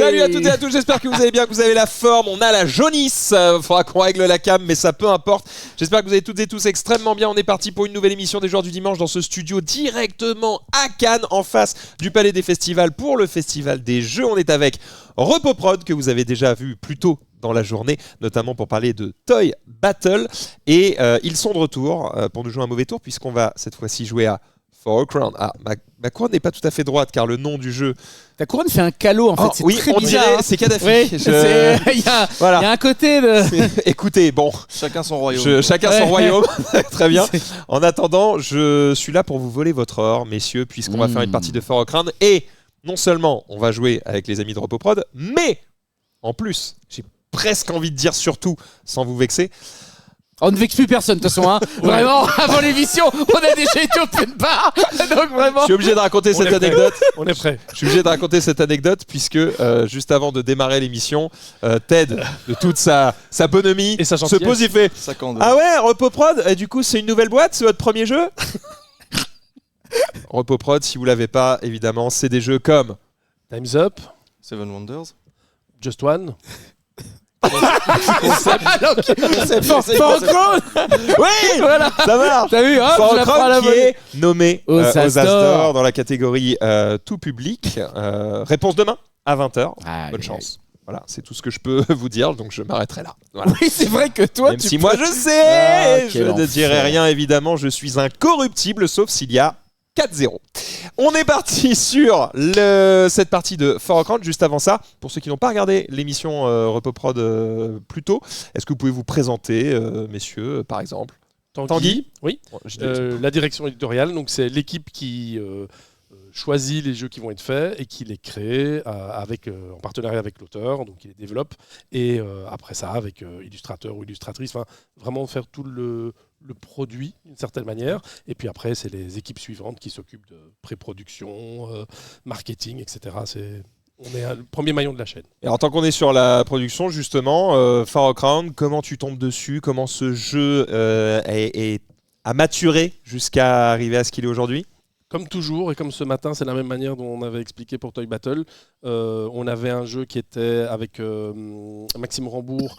Salut à toutes et à tous, j'espère que vous allez bien, que vous avez la forme. On a la jaunisse, faudra qu'on règle la cam, mais ça peu importe. J'espère que vous allez toutes et tous extrêmement bien. On est parti pour une nouvelle émission des Joueurs du Dimanche dans ce studio directement à Cannes, en face du Palais des Festivals pour le Festival des Jeux. On est avec Repoprod, que vous avez déjà vu plus tôt dans la journée, notamment pour parler de Toy Battle. Et ils sont de retour pour nous jouer un mauvais tour, puisqu'on va cette fois-ci jouer à For a Crown. Ah, ma couronne n'est pas tout à fait droite, car le nom du jeu... Ta couronne fait un calot en fait, c'est oui, très on bizarre. dirait, c'est Kadhafi. Oui, il y a un côté de... Écoutez, bon... Chacun son royaume. Chacun son royaume, très bien. En attendant, je suis là pour vous voler votre or, messieurs, puisqu'on va faire une partie de For a Crown. Et non seulement on va jouer avec les amis de Repoprod, mais en plus, j'ai presque envie de dire surtout, sans vous vexer... On ne vexe plus personne de toute façon, hein. Vraiment, avant l'émission, on a déjà été open bar. Donc vraiment. Je suis obligé de raconter cette anecdote. On est prêt. Je suis obligé de raconter cette anecdote puisque juste avant de démarrer l'émission, Ted, de toute sa bonhomie, et sa se pose, il fait ah ouais, Repoprod, et du coup c'est une nouvelle boîte, c'est votre premier jeu. Repoprod, si vous l'avez pas, évidemment, c'est des jeux comme Time's Up, Seven Wonders, Just One. Oui, voilà, ça marche. T'as vu, For a Crown qui est nommé aux As d'Or dans la catégorie tout public. Réponse demain à 20h. Bonne chance. Voilà, c'est tout ce que je peux vous dire, donc je m'arrêterai là. Voilà. Oui, c'est vrai que toi, même si moi je sais, je ne dirai rien évidemment, je suis incorruptible, sauf s'il y a 4-0. On est parti sur cette partie de For a Crown. Juste avant ça, pour ceux qui n'ont pas regardé l'émission Repoprod plus tôt, est-ce que vous pouvez vous présenter, messieurs, par exemple Tanguy, oui. La direction éditoriale, donc c'est l'équipe qui choisit les jeux qui vont être faits et qui les crée en partenariat avec l'auteur, donc il les développe, et après ça avec illustrateur ou illustratrice, vraiment faire tout le produit d'une certaine manière, et puis après c'est les équipes suivantes qui s'occupent de pré-production, marketing, etc. On est le premier maillon de la chaîne. Et alors tant qu'on est sur la production justement, For a Crown, comment tu tombes dessus, comment ce jeu a maturé jusqu'à arriver à ce qu'il est aujourd'hui? Comme toujours, et comme ce matin, c'est la même manière dont on avait expliqué pour Toy Battle. On avait un jeu qui était avec Maxime Rambourg,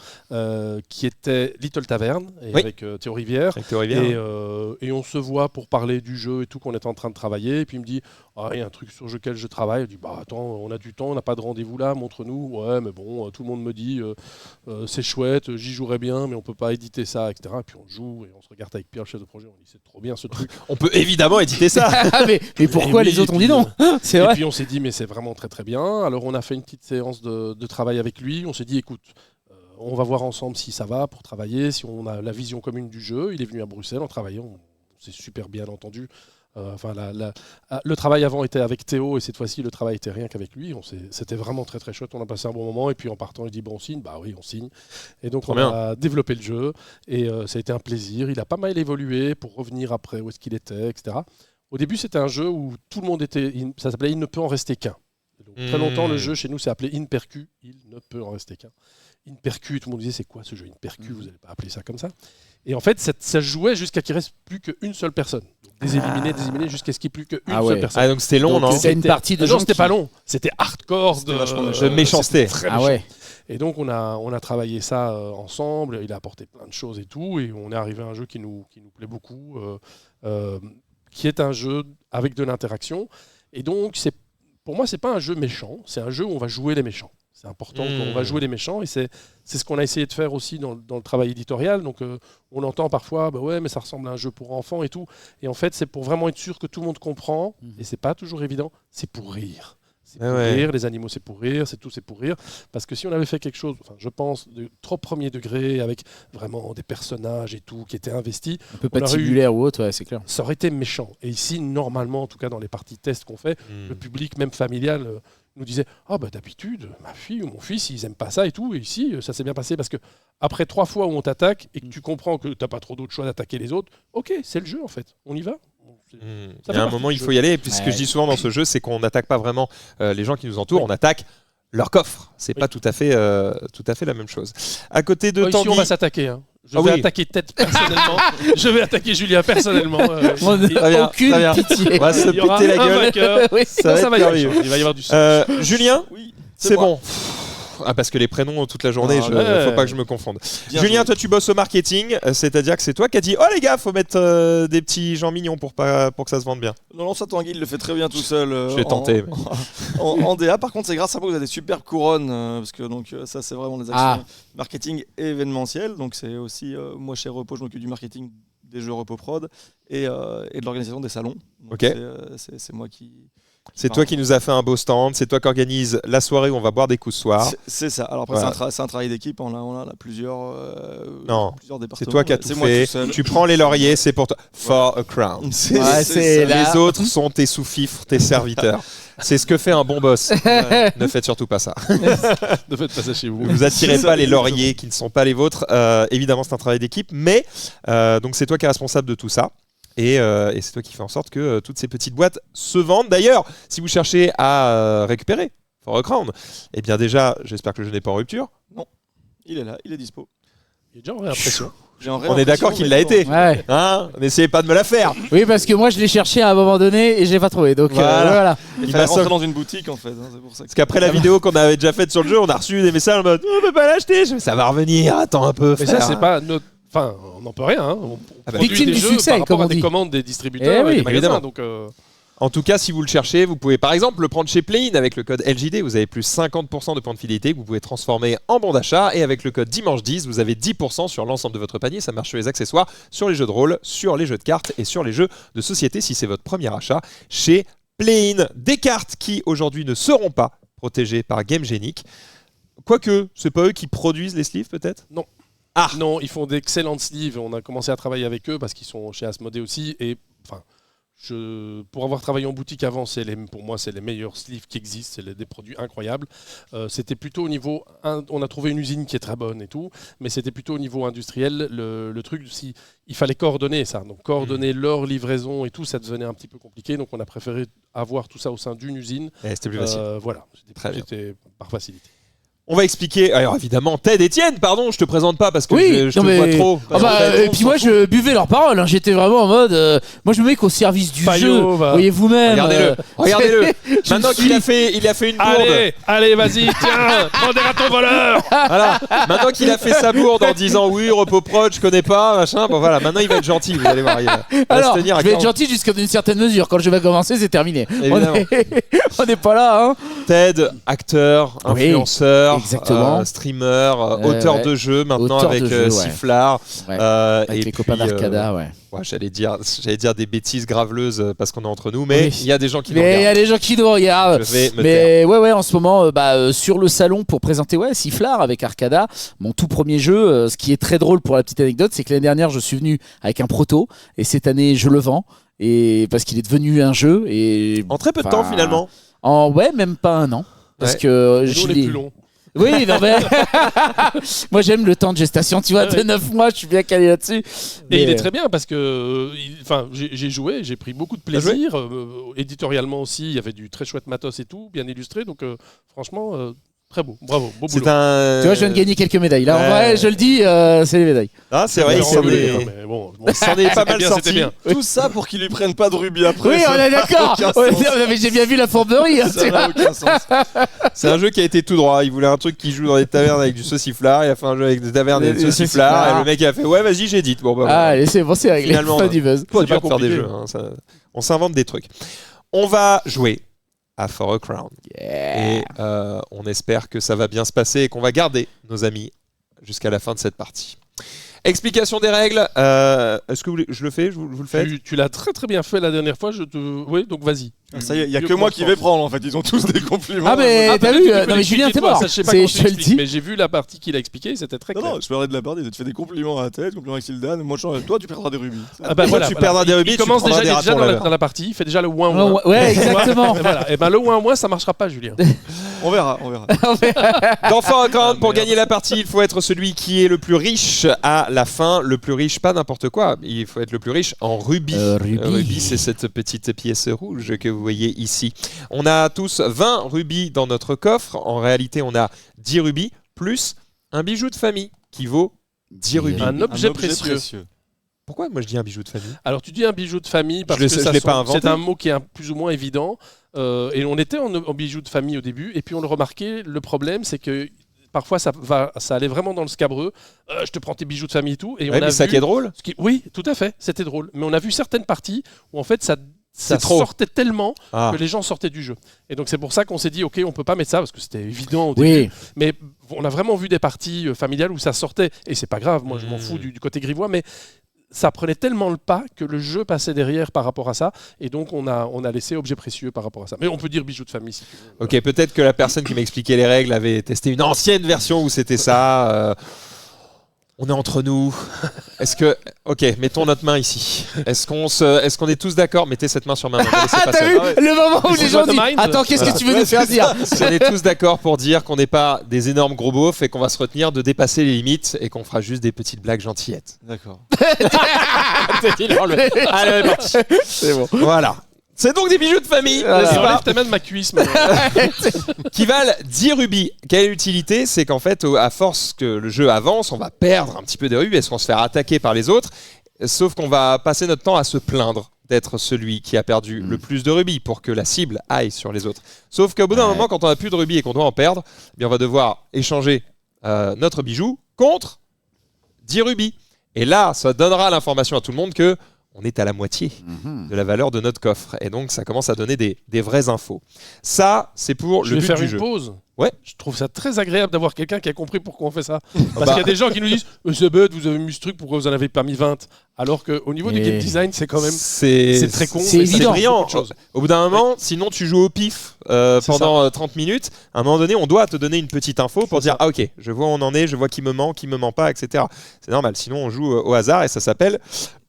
qui était Little Tavern, et avec Théo Rivière. Et on se voit pour parler du jeu et tout, qu'on était en train de travailler. Et puis il me dit, il y a un truc sur lequel je travaille. Je dis, attends, on a du temps, on n'a pas de rendez-vous là, montre-nous. Ouais, mais bon, tout le monde me dit, c'est chouette, j'y jouerais bien, mais on peut pas éditer ça, etc. Et puis on joue et on se regarde avec Pierre, le chef de projet, on dit, c'est trop bien ce truc. On peut évidemment éditer ça. mais pourquoi les autres ont dit non? C'est vrai. Et puis on s'est dit, mais c'est vraiment très très bien. Alors on a fait une petite séance de travail avec lui. On s'est dit, écoute, on va voir ensemble si ça va pour travailler, si on a la vision commune du jeu. Il est venu à Bruxelles en travaillant, on s'est super bien entendu. Le travail avant était avec Théo et cette fois-ci le travail était rien qu'avec lui. C'était vraiment très très chouette, on a passé un bon moment et puis en partant il dit on signe, bah oui on signe. Et donc a développé le jeu et ça a été un plaisir. Il a pas mal évolué pour revenir après où est-ce qu'il était, etc. Au début c'était un jeu où tout le monde ça s'appelait Il ne peut en rester qu'un. Donc, très longtemps le jeu chez nous s'est appelé Inpercu, Il ne peut en rester qu'un. Inpercu, tout le monde disait c'est quoi ce jeu Inpercu, vous n'allez pas appeler ça comme ça. Et en fait, ça jouait jusqu'à qu'il ne reste plus qu'une seule personne. Donc, des éliminés, jusqu'à ce qu'il n'y ait plus qu'une seule personne. Ah, donc c'était long, non? C'était une partie de gens. Non, c'était pas long. C'était hardcore de méchanceté. Très méchant. Et donc, on a travaillé ça ensemble. Il a apporté plein de choses et tout. Et on est arrivé à un jeu qui nous plaît beaucoup, qui est un jeu avec de l'interaction. Et donc, pour moi, ce n'est pas un jeu méchant. C'est un jeu où on va jouer les méchants. C'est important qu'on va jouer les méchants et c'est ce qu'on a essayé de faire aussi dans le travail éditorial. Donc on entend parfois ouais mais ça ressemble à un jeu pour enfants et tout. Et en fait c'est pour vraiment être sûr que tout le monde comprend et c'est pas toujours évident. C'est pour rire. C'est pour rire, les animaux c'est pour rire, c'est pour rire. Parce que si on avait fait quelque chose, je pense, de trop premier degré, avec vraiment des personnages et tout qui étaient investis. Un peu patibulaire ou autre, c'est clair. Ça aurait été méchant. Et ici, normalement, en tout cas dans les parties tests qu'on fait, le public, même familial, nous disait d'habitude, ma fille ou mon fils, ils aiment pas ça et tout. Et ici, ça s'est bien passé parce que après 3 fois où on t'attaque et que tu comprends que t'as pas trop d'autres choix d'attaquer les autres, ok, c'est le jeu en fait. On y va. Il y a un moment, il faut y aller. Et puis ce que je dis souvent dans ce jeu, c'est qu'on n'attaque pas vraiment les gens qui nous entourent, on attaque leur coffre. C'est pas tout à fait la même chose. À côté de Tanguy, ici, on va s'attaquer. Je vais attaquer Tête personnellement. Je vais attaquer Julien personnellement. Aucune pitié. On va se péter la gueule. Ça va être merveilleux. Il va y avoir du sang. Julien, C'est bon. Ah, parce que les prénoms toute la journée, faut pas que je me confonde. Bien Julien, joué. toi tu bosses au marketing, c'est-à-dire que c'est toi qui as dit oh les gars, faut mettre des petits gens mignons pour que ça se vende bien. Non, ça Tanguy, il le fait très bien tout seul. Je vais tenter. En DA, par contre, c'est grâce à moi que vous avez des superbes couronnes, parce que ça, c'est vraiment les actions marketing et événementiel. Donc, c'est aussi, moi, chez Repo, je m'occupe du marketing des jeux Repo Prod et de l'organisation des salons. Donc, Ok. c'est moi qui. C'est toi qui nous as fait un beau stand, c'est toi qui organise la soirée où on va boire des coups ce soir. C'est ça. Alors après, Voilà. c'est un travail d'équipe. On a plusieurs départements. C'est toi qui as tout moi fait. tout seul. Tu prends les lauriers, c'est pour toi. For a crown. C'est Ouais, c'est ça. là. Les autres sont tes sous-fifres, tes serviteurs. C'est ce que fait un bon boss. Ne faites surtout pas ça. Ne faites pas ça chez vous. Ne vous attirez C'est ça, pas les exactement. lauriers qui ne sont pas les vôtres. Évidemment, c'est un travail d'équipe, mais donc c'est toi qui es responsable de tout ça. Et c'est toi qui fais en sorte que toutes ces petites boîtes se vendent. D'ailleurs, si vous cherchez à récupérer For a Crown, eh bien déjà, j'espère que le jeu n'est pas en rupture. Il est là, il est dispo. Il est déjà en réimpression. On est d'accord qu'il l'a été. Ouais. Hein, n'essayez pas de me la faire. Oui, parce que moi je l'ai cherché à un moment donné et je l'ai pas trouvé. Donc Voilà. Il Il fallait m'a rentrer sauvé. dans une boutique en fait. C'est pour ça que Parce qu'après la vidéo qu'on avait déjà faite sur le jeu, on a reçu des messages en mode on peut pas l'acheter. Je fais, ça va revenir, attends un peu. Mais frère. ça, c'est pas notre. Enfin, on n'en peut rien. Hein. On produit Victime des du jeux succès, par rapport comme on à des dit. commandes des distributeurs Eh et oui, des magasins. évidemment. Donc, En tout cas, si vous le cherchez, vous pouvez par exemple le prendre chez Play-in avec le code LJD. Vous avez plus 50% de points de fidélité que vous pouvez transformer en bon d'achat. Et avec le code Dimanche10, vous avez 10% sur l'ensemble de votre panier. Ça marche sur les accessoires, sur les jeux de rôle, sur les jeux de cartes et sur les jeux de société si c'est votre premier achat chez Play-in. Des cartes qui aujourd'hui ne seront pas protégées par Game Genic. Quoique, c'est pas eux qui produisent les sleeves peut-être ? non, ils font d'excellentes sleeves. On a commencé à travailler avec eux parce qu'ils sont chez Asmodée aussi. Et enfin, pour avoir travaillé en boutique avant, pour moi, c'est les meilleurs sleeves qui existent. C'est des produits incroyables. C'était plutôt au niveau. On a trouvé une usine qui est très bonne et tout, mais c'était plutôt au niveau industriel. Le truc, il fallait coordonner ça. Donc, coordonner leur livraison et tout, ça devenait un petit peu compliqué. Donc, on a préféré avoir tout ça au sein d'une usine. C'était plus facile. Voilà, Très bien. c'était par facilité. On va expliquer. Alors évidemment, Ted, Étienne, pardon, je te présente pas parce que je te non, mais- vois trop. Ah bah, et puis moi je buvais leurs paroles, hein. J'étais vraiment en mode moi je me mets qu'au service du Payot, jeu. va. Voyez vous-même. Regardez-le, regardez-le. Je Maintenant me qu'il suis- a fait une bourde. Allez, vas-y, tiens, prends des ratons voleurs. Voilà. Maintenant qu'il a fait sa bourde en disant oui, Repo Prod, je connais pas, machin. Bon voilà, maintenant il va être gentil, vous allez voir. Il va Alors, se tenir à je vais être 40. gentil jusqu'à une certaine mesure. Quand le jeu va commencer, c'est terminé. Évidemment. On n'est pas là, hein. Ted, acteur, Oui, influenceur, exactement. streamer, auteur ouais. de jeux maintenant Auteur avec de jeux, ouais. Sifflard. Ouais. et Avec les copains puis, d'Arcada, ouais. ouais, j'allais dire des bêtises graveleuses parce qu'on est entre nous, mais Oui. il y a des gens qui nous Mais il y regardent. a des gens qui nous regardent. Je vais me taire. Mais ouais, en ce moment, sur le salon pour présenter Sifflard avec Arcada, mon tout premier jeu. Ce qui est très drôle pour la petite anecdote, c'est que l'année dernière, je suis venu avec un proto et cette année, je le vends. Et parce qu'il est devenu un jeu. Et, En très peu de temps finalement. Même pas un an. Parce Ouais. que Nous, je on est l'ai. plus long. Oui, non, mais. Moi, j'aime le temps de gestation, tu vois, de 9 mois, je suis bien calé là-dessus. Et Mais, il est très bien parce que j'ai joué, j'ai pris beaucoup de plaisir. Éditorialement aussi, il y avait du très chouette matos et tout, bien illustré. Donc franchement, très beau. Bravo, beau boulot. C'est un. Tu vois, je viens de gagner quelques médailles. Là, en Ouais. vrai, je le dis, c'est les médailles. Ah, c'est vrai, il Non, s'en mais est, bon, il s'en est pas mal bien, sorti. c'était bien. Tout ça pour qu'ils lui prennent pas de rubis après. Oui, ça on est n'a d'accord. aucun Ouais, sens. mais j'ai bien vu la fourberie. hein, Ça tu n'a vois. aucun sens. C'est un jeu qui a été tout droit. Il voulait un truc qui joue dans des tavernes avec du sauciflard. Il a fait un jeu avec des tavernes et Des du sauciflard. sauciflards. Et le mec il a fait ouais, vas-y, j'édite. Bon, bah, Ah, voilà. allez, c'est bon, c'est réglé. Finalement, Pas du buzz. C'est pas c'est dur pas de faire des compliqué. jeux. Hein, on s'invente des trucs. On va jouer à For a Crown. Et on espère que ça va bien se passer et qu'on va garder nos amis jusqu'à la fin de cette partie. Explication des règles. Est-ce que je le fais? Vous le faites? Tu l'as très très bien fait la dernière fois. Oui, donc vas-y. Ça y est, il y a que moi qui vais prendre en fait. Ils ont tous des compliments. Ah, mais t'as peut-être vu que tu peux Non, mais Julien, l'expliquer, t'es toi, mort. ça, je sais pas C'est- comment Je tu te le l'expliques, dis. mais j'ai vu la partie qu'il a expliquée, c'était très Non, clair. non, je parlerai de la partie. Tu fais des compliments à la tête, compliments à Xildan. Moi, toi, tu perdras des rubis. Ah bah Toi, voilà, tu voilà. perdras des rubis, Il tu commence prendras déjà, il des est déjà ratons dans là-bas. dans la partie, il fait déjà le ouin. Ouais, exactement. Voilà. Et ben le ouin ça marchera pas, Julien. On verra, on verra. Dans For a Crown, pour merde. gagner la partie, il faut être celui qui est le plus riche à la fin. Le plus riche, pas n'importe quoi. Il faut être le plus riche en rubis. Rubis. Rubis, c'est cette petite pièce rouge que vous voyez ici. On a tous 20 rubis dans notre coffre. En réalité, on a 10 rubis plus un bijou de famille qui vaut 10 rubis. Un objet précieux. Pourquoi moi je dis un bijou de famille? Alors tu dis un bijou de famille parce Je que l'ai pas inventé. c'est un mot qui est plus ou moins évident. Et on était en bijou de famille au début, et puis on le remarquait. Le problème, c'est que parfois ça allait vraiment dans le scabreux. Je te prends tes bijoux de famille et tout. Et Ouais, mais ça qui est drôle. Oui, tout à fait, c'était drôle. Mais on a vu certaines parties où en fait ça trop. sortait tellement Ah. que les gens sortaient du jeu. Et donc c'est pour ça qu'on s'est dit, ok, on peut pas mettre ça parce que c'était évident au début. Mais on a vraiment vu des parties familiales où ça sortait. Et c'est pas grave, moi je m'en fous du côté grivois, mais ça prenait tellement le pas que le jeu passait derrière par rapport à ça, et donc on a laissé objet précieux par rapport à ça. Mais on peut dire bijoux de famille si tu veux. Ok, peut-être que la personne qui m'a expliqué les règles avait testé une ancienne version où c'était ça. On est entre nous. Est-ce que... Ok, mettons notre main ici. Est-ce qu'on est tous d'accord? Mettez cette main sur ma main. Ah, t'as vu le moment où les gens disent attends, qu'est-ce que tu veux nous faire dire? Si on est tous d'accord pour dire qu'on n'est pas des énormes gros beaufs et qu'on va se retenir de dépasser les limites et qu'on fera juste des petites blagues gentillettes. D'accord. Allez, parti. C'est bon. Voilà. C'est donc des bijoux de famille, Voilà. n'est-ce Tu pas, enlèves ta main de ma cuisse. qui valent 10 rubis. Quelle est l'utilité? C'est qu'en fait, à force que le jeu avance, on va perdre un petit peu des rubis parce qu'on se fait attaquer par les autres. Sauf qu'on va passer notre temps à se plaindre d'être celui qui a perdu le plus de rubis pour que la cible aille sur les autres. Sauf qu'au bout d'un moment, quand on n'a plus de rubis et qu'on doit en perdre, eh bien on va devoir échanger notre bijou contre 10 rubis. Et là, ça donnera l'information à tout le monde que on est à la moitié de la valeur de notre coffre. Et donc, ça commence à donner des vraies infos. Ça, c'est pour Je le vais but faire du une jeu. pause. Ouais. Je trouve ça très agréable d'avoir quelqu'un qui a compris pourquoi on fait ça. Parce qu'il y a des gens qui nous disent c'est bête, vous avez mis ce truc, pourquoi vous en avez pas mis 20? Alors qu'au niveau du game design, c'est quand même. C'est très con. c'est mais évident. brillant. beaucoup de choses. Au bout d'un moment, sinon tu joues au pif pendant 30 minutes. À un moment donné, on doit te donner une petite info pour dire ah ok, je vois où on en est, je vois qui me ment pas, etc. C'est normal. Sinon, on joue au hasard et ça s'appelle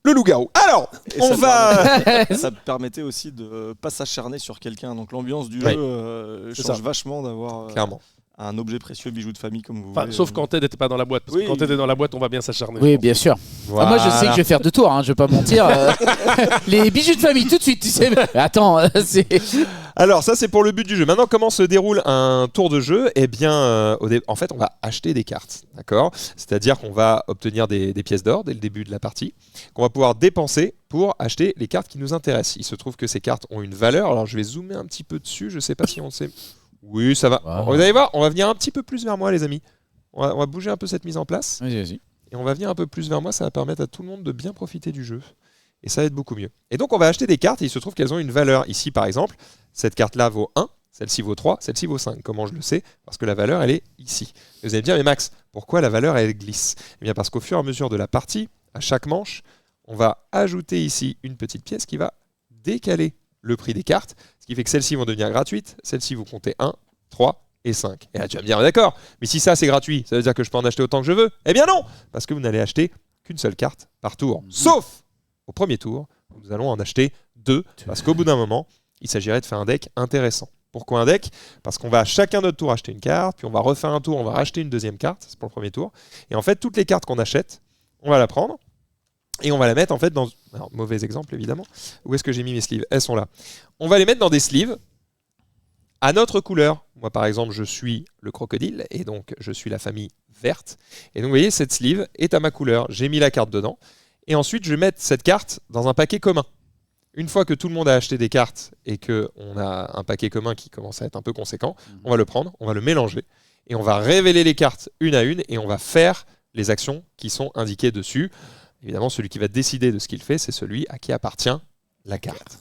le loup-garou. Alors, Et on va. ça permettait aussi de pas s'acharner sur quelqu'un. Donc l'ambiance du Ouais. jeu C'est change ça. vachement d'avoir Clairement. un objet précieux, bijou de famille comme vous Enfin, voulez. sauf quand Ted n'était pas dans la boîte. Parce Oui. que quand Ted est dans la boîte, on va bien s'acharner. Oui, bien sûr. Ah, moi, je sais que je vais faire 2 tours, hein, je vais pas mentir. Les bijoux de famille, tout de suite, tu sais. Mais attends, c'est. Alors ça c'est pour le but du jeu. Maintenant comment se déroule un tour de jeu? Eh bien en fait on va acheter des cartes, d'accord? C'est-à-dire qu'on va obtenir des pièces d'or dès le début de la partie, qu'on va pouvoir dépenser pour acheter les cartes qui nous intéressent. Il se trouve que ces cartes ont une valeur, alors je vais zoomer un petit peu dessus, je sais pas si on sait... Oui ça va. Wow. Vous allez voir, on va venir un petit peu plus vers moi les amis. On va bouger un peu cette mise en place. Vas-y. Et on va venir un peu plus vers moi, ça va permettre à tout le monde de bien profiter du jeu. Et ça va être beaucoup mieux. Et donc on va acheter des cartes et il se trouve qu'elles ont une valeur. Ici par exemple, cette carte-là vaut 1, celle-ci vaut 3, celle-ci vaut 5. Comment je le sais? Parce que la valeur elle est ici. Et vous allez me dire, mais Max, pourquoi la valeur elle glisse? Eh bien parce qu'au fur et à mesure de la partie, à chaque manche, on va ajouter ici une petite pièce qui va décaler le prix des cartes. Ce qui fait que celles-ci vont devenir gratuites, celles-ci vous comptez 1, 3 et 5. Et là tu vas me dire, d'accord, mais si ça c'est gratuit, ça veut dire que je peux en acheter autant que je veux? Eh bien non, parce que vous n'allez acheter qu'une seule carte par tour. Sauf au premier tour, nous allons en acheter 2, parce qu'au bout d'un moment, il s'agirait de faire un deck intéressant. Pourquoi un deck? Parce qu'on va chacun notre tour acheter une carte, puis on va refaire un tour, on va racheter une deuxième carte, c'est pour le premier tour. Et en fait, toutes les cartes qu'on achète, on va la prendre, et on va la mettre en fait dans... Alors, mauvais exemple évidemment. Où est-ce que j'ai mis mes sleeves? Elles sont là. On va les mettre dans des sleeves à notre couleur. Moi par exemple, je suis le crocodile, et donc je suis la famille verte. Et donc vous voyez, cette sleeve est à ma couleur. J'ai mis la carte dedans. Et ensuite, je vais mettre cette carte dans un paquet commun. Une fois que tout le monde a acheté des cartes et qu'on a un paquet commun qui commence à être un peu conséquent, on va le prendre, on va le mélanger et on va révéler les cartes une à une et on va faire les actions qui sont indiquées dessus. Évidemment, celui qui va décider de ce qu'il fait, c'est celui à qui appartient la carte.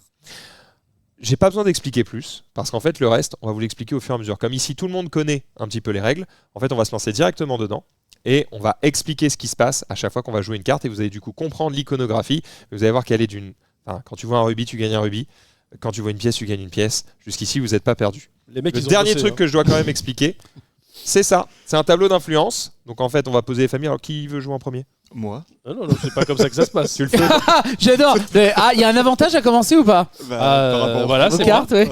J'ai pas besoin d'expliquer plus, parce qu'en fait, le reste, on va vous l'expliquer au fur et à mesure. Comme ici, tout le monde connaît un petit peu les règles, en fait, on va se lancer directement dedans. Et on va expliquer ce qui se passe à chaque fois qu'on va jouer une carte et vous allez du coup comprendre l'iconographie. Vous allez voir qu'elle est d'une... Enfin, quand tu vois un rubis, tu gagnes un rubis. Quand tu vois une pièce, tu gagnes une pièce. Jusqu'ici, vous n'êtes pas perdu. Les mecs, Le ils ont dernier bossé, truc hein. que je dois quand même expliquer, c'est ça. C'est un tableau d'influence. Donc en fait, on va poser les familles. Alors qui veut jouer en premier? Moi. Ah non, c'est pas comme ça que ça se passe. Tu le fais. J'adore. Ah, il y a un avantage à commencer ou pas? Par rapport voilà, Aux c'est cartes, ouais.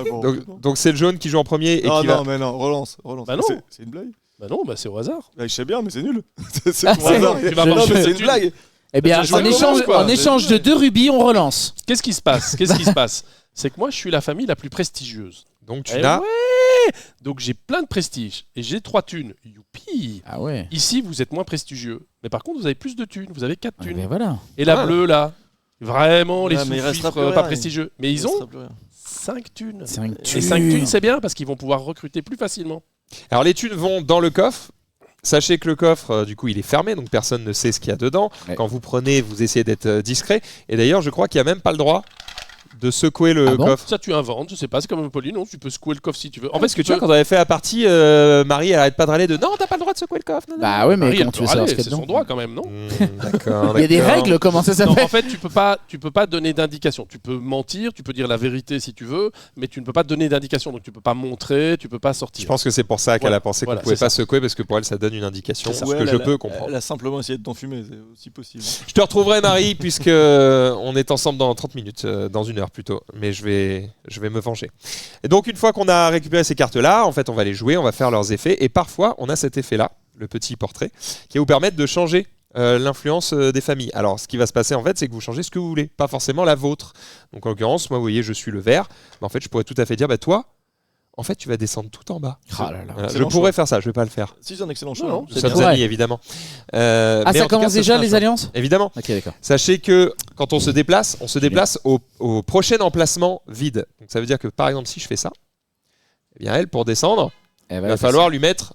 Donc c'est le jaune qui joue en premier et Non, qui non, va... mais non, relance. Bah non. C'est une blague. Bah non, bah c'est au hasard. Bah, je sais bien, mais c'est nul. Ah, c'est pour c'est- hasard. Tu vas Je- avoir Non, mais une- c'est une blague. Eh bien, Je commence, quoi. en échange de 2 rubis, on relance. Qu'est-ce qui se passe? Qu'est-ce qui se passe? C'est que moi, je suis la famille la plus prestigieuse. Donc tu Eh n'as... ouais. Donc j'ai plein de prestige et j'ai 3 thunes. Youpi. Ah ouais. Ici, vous êtes moins prestigieux. Mais par contre, vous avez plus de thunes. Vous avez 4 Ah, thunes. mais voilà. Et la Ah. bleue, là, vraiment, les Ouais, mais il restera sous-fifres plus pas rien, prestigieux. Mais Il ils ont restera plus rien. 5 thunes. 5 Et 5 thunes, c'est bien parce qu'ils vont pouvoir recruter plus facilement. Alors les thunes vont dans le coffre. Sachez que le coffre, du coup, il est fermé, donc personne ne sait ce qu'il y a dedans. Ouais. Quand vous prenez, vous essayez d'être discret. Et d'ailleurs, je crois qu'il n'y a même pas le droit de secouer le Ah bon coffre. Ça, tu inventes, je sais pas, c'est comme Monopoly, non, tu peux secouer le coffre si tu veux. En fait, ce que tu vois, quand on avait fait la partie, Marie, elle arrête pas de râler de non, t'as pas le droit de secouer le coffre. Non, non. Bah ouais, mais Marie, elle comment peut tu veux savoir râler, ce qu'il y a c'est son dedans droit quand même, non? D'accord. Il y a des d'accord. règles, comment ça Non, s'appelle? en fait, tu peux pas donner d'indication. Tu peux mentir, tu peux dire la vérité si tu veux, mais tu ne peux pas donner d'indication. Donc tu peux pas montrer, tu peux pas sortir. Je pense que c'est pour ça qu'elle Voilà. a pensé qu'on Voilà, pouvait c'est pas secouer parce que pour elle, ça donne une indication, C'est ça. ce Ouais, que elle je a- peux comprendre. Elle a simplement essayé de t'enfumer, c'est aussi possible. Je te retrouverai Marie puisque on est ensemble dans 30 minutes, dans 1 heure plutôt, mais je vais me venger. Et donc une fois qu'on a récupéré ces cartes-là, en fait on va les jouer, on va faire leurs effets et parfois on a cet effet-là, le petit portrait, qui va vous permettre de changer l'influence des familles. Alors ce qui va se passer en fait, c'est que vous changez ce que vous voulez, pas forcément la vôtre. Donc en l'occurrence, moi vous voyez, je suis le vert, mais en fait je pourrais tout à fait dire, bah toi, en fait tu vas descendre tout en bas. Ah là là. Voilà, je Excellent pourrais choix. faire ça, je vais pas le faire. Si, c'est un excellent choix. Non, hein. non, Nous c'est sommes bien. amis Ouais. évidemment. Ah, Mais en ça tout commence cas, déjà sera les un choix. alliances? Évidemment. Ok, d'accord. Sachez que quand on se déplace au prochain emplacement vide. Donc ça veut dire que par exemple si je fais ça, eh bien elle pour descendre, Eh il ben, va falloir lui mettre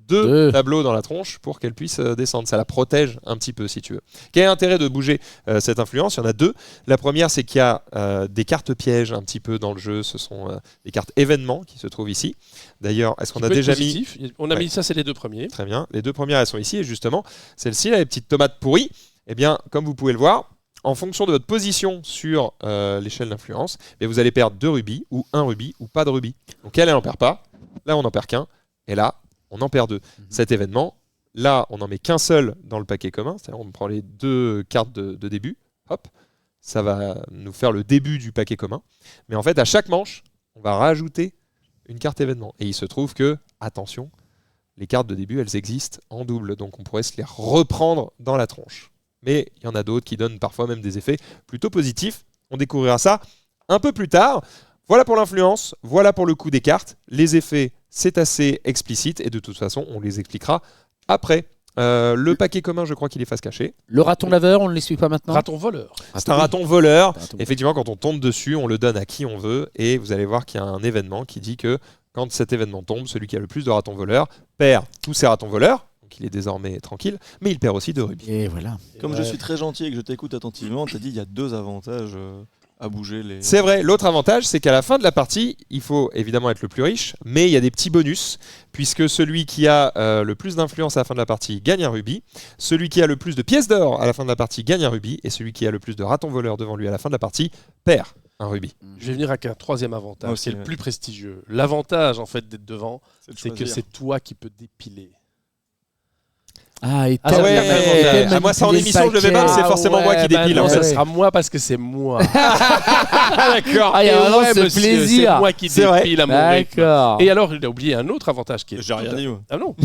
deux Deux. tableaux dans la tronche pour qu'elle puisse descendre. Ça la protège un petit peu si tu veux. Quel est l'intérêt de bouger cette influence? Il y en a deux. La première c'est qu'il y a des cartes pièges un petit peu dans le jeu. Ce sont des cartes événements qui se trouvent ici. D'ailleurs, est-ce qu'on Qui a peut être déjà mis... positif. On a Ouais. mis ça, c'est les 2 premiers. Très bien. Les deux premières, elles sont ici. Et justement, celle-ci, là, les petites tomates pourries, eh bien, comme vous pouvez le voir, en fonction de votre position sur l'échelle d'influence, eh vous allez perdre 2 rubis, ou 1 rubis, ou pas de rubis. Donc elle n'en perd pas. Là, on n'en perd qu'un. Et là, on en perd 2. Cet événement, là, on n'en met qu'un seul dans le paquet commun. C'est-à-dire, on prend les 2 cartes de début. Hop. Ça va nous faire le début du paquet commun. Mais en fait, à chaque manche, on va rajouter une carte événement. Et il se trouve que, attention, les cartes de début, elles existent en double, donc on pourrait se les reprendre dans la tronche. Mais il y en a d'autres qui donnent parfois même des effets plutôt positifs. On découvrira ça un peu plus tard. Voilà pour l'influence, voilà pour le coup des cartes. Les effets, c'est assez explicite et de toute façon, on les expliquera après. Le paquet commun, je crois qu'il est face cachée. Le raton laveur, on ne l'explique pas maintenant? Raton voleur. C'est un raton voleur. Raton. Effectivement, quand on tombe dessus, on le donne à qui on veut. Et vous allez voir qu'il y a un événement qui dit que quand cet événement tombe, celui qui a le plus de ratons voleurs perd tous ses ratons voleurs. Donc il est désormais tranquille. Mais il perd aussi 2 rubis. Et voilà. Comme Ouais. je suis très gentil et que je t'écoute attentivement, t'as dit il y a 2 avantages à bouger les. C'est vrai, l'autre avantage, c'est qu'à la fin de la partie, il faut évidemment être le plus riche, mais il y a des petits bonus, puisque celui qui a le plus d'influence à la fin de la partie gagne un rubis, celui qui a le plus de pièces d'or à la fin de la partie gagne un rubis, et celui qui a le plus de ratons voleurs devant lui à la fin de la partie perd un rubis. Je vais venir avec un 3e avantage, Moi aussi, c'est le ouais. plus prestigieux. L'avantage en fait d'être devant, de c'est que choisir. c'est toi qui peux dépiler. Ah, et Ah, ça, ouais, il y a même Ah, moi, ça en émission, je le vais pas, mais c'est forcément moi qui dépile. Non, en ça fait. sera moi parce que c'est moi. D'accord. Ah, il y a Et vraiment ouais, ce monsieur, plaisir. C'est moi qui C'est vrai. dépile à mon rythme. D'accord. Et alors, il a oublié un autre avantage qui est. J'ai rien dit, moi. Ah non.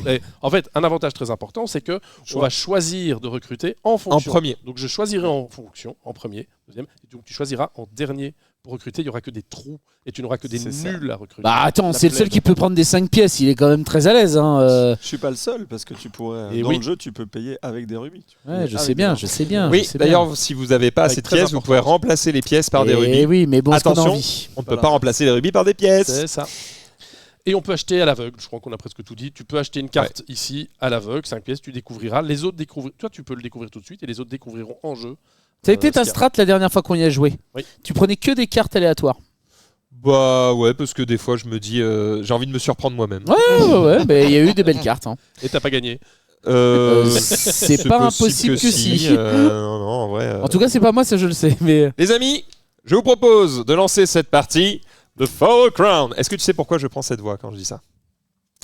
En fait, un avantage très important, c'est que on va choisir de recruter en fonction. premier. Donc je choisirai en fonction, en premier, deuxième, et donc tu choisiras en dernier pour recruter. Il y aura que des trous et tu n'auras que des C'est ça. nuls à recruter. Bah attends, La c'est le seul plèbe. qui peut prendre des 5 pièces, il est quand même très à l'aise. Hein. Je suis pas le seul parce que tu pourrais. Et Dans oui. le jeu, tu peux payer avec des rubis. Ouais, je Avec sais des bien, or. je sais bien. Oui, je sais bien. d'ailleurs, si vous n'avez pas Avec assez de très pièces, vous pouvez importance. remplacer les pièces par des Eh rubis. oui, mais bon, ce qu'on a Attention. envie. On ne peut Voilà. pas remplacer les rubis par des pièces. C'est ça. Et on peut acheter à l'aveugle. Je crois qu'on a presque tout dit. Tu peux acheter une carte ici à l'aveugle, 5 pièces, tu découvriras. Les autres découvriront. Toi, tu peux le découvrir tout de suite et les autres découvriront en jeu. Ça a été ta ce qu'il y a. strat la dernière fois qu'on y a joué. Oui. Tu prenais que des cartes aléatoires. Bah ouais, parce que des fois, je me dis, j'ai envie de me surprendre moi-même. Ouais, mais il y a eu des belles cartes. Hein. Et t'as pas gagné. C'est pas impossible que si. Non, non, en vrai. En tout cas, c'est pas moi, ça je le sais. Mais Les amis, je vous propose de lancer cette partie de Foul Crown. Est-ce que tu sais pourquoi je prends cette voix quand je dis ça?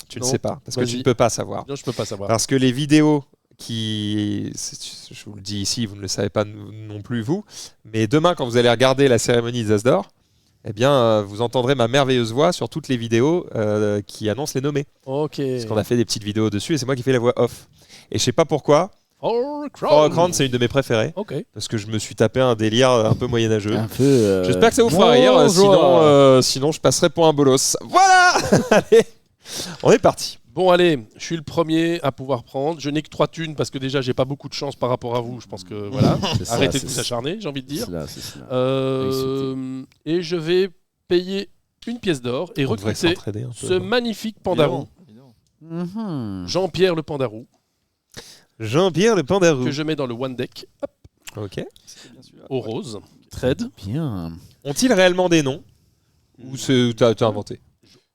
Tu ne Non. sais pas, parce que tu Vas-y. ne peux pas savoir. Non, je peux pas savoir. Parce que les vidéos je vous le dis ici, vous ne le savez pas non plus vous, mais demain quand vous allez regarder la cérémonie des As d'Or, eh bien vous entendrez ma merveilleuse voix sur toutes les vidéos qui annoncent les nommés. Ok. Parce qu'on a fait des petites vidéos dessus et c'est moi qui fais la voix off. Et je sais pas pourquoi, Horrocrone, c'est une de mes préférées. Ok. Parce que je me suis tapé un délire un peu moyenâgeux. Un peu. J'espère que ça vous fera rire. Sinon, je passerai pour un bolos. Voilà. Allez, on est parti. Bon, allez, je suis le premier à pouvoir prendre. Je n'ai que 3 thunes parce que déjà, j'ai pas beaucoup de chance par rapport à vous. Je pense que voilà. Arrêtez de vous acharner, j'ai envie de dire. Et je vais payer une pièce d'or et recruter ce magnifique pandarou. Jean-Pierre le pandarou. Jean-Pierre le pandarou. Que je mets dans le one deck. Hop. Ok. Au rose. Trade. Bien. Ont-ils réellement des noms ou t'as inventé?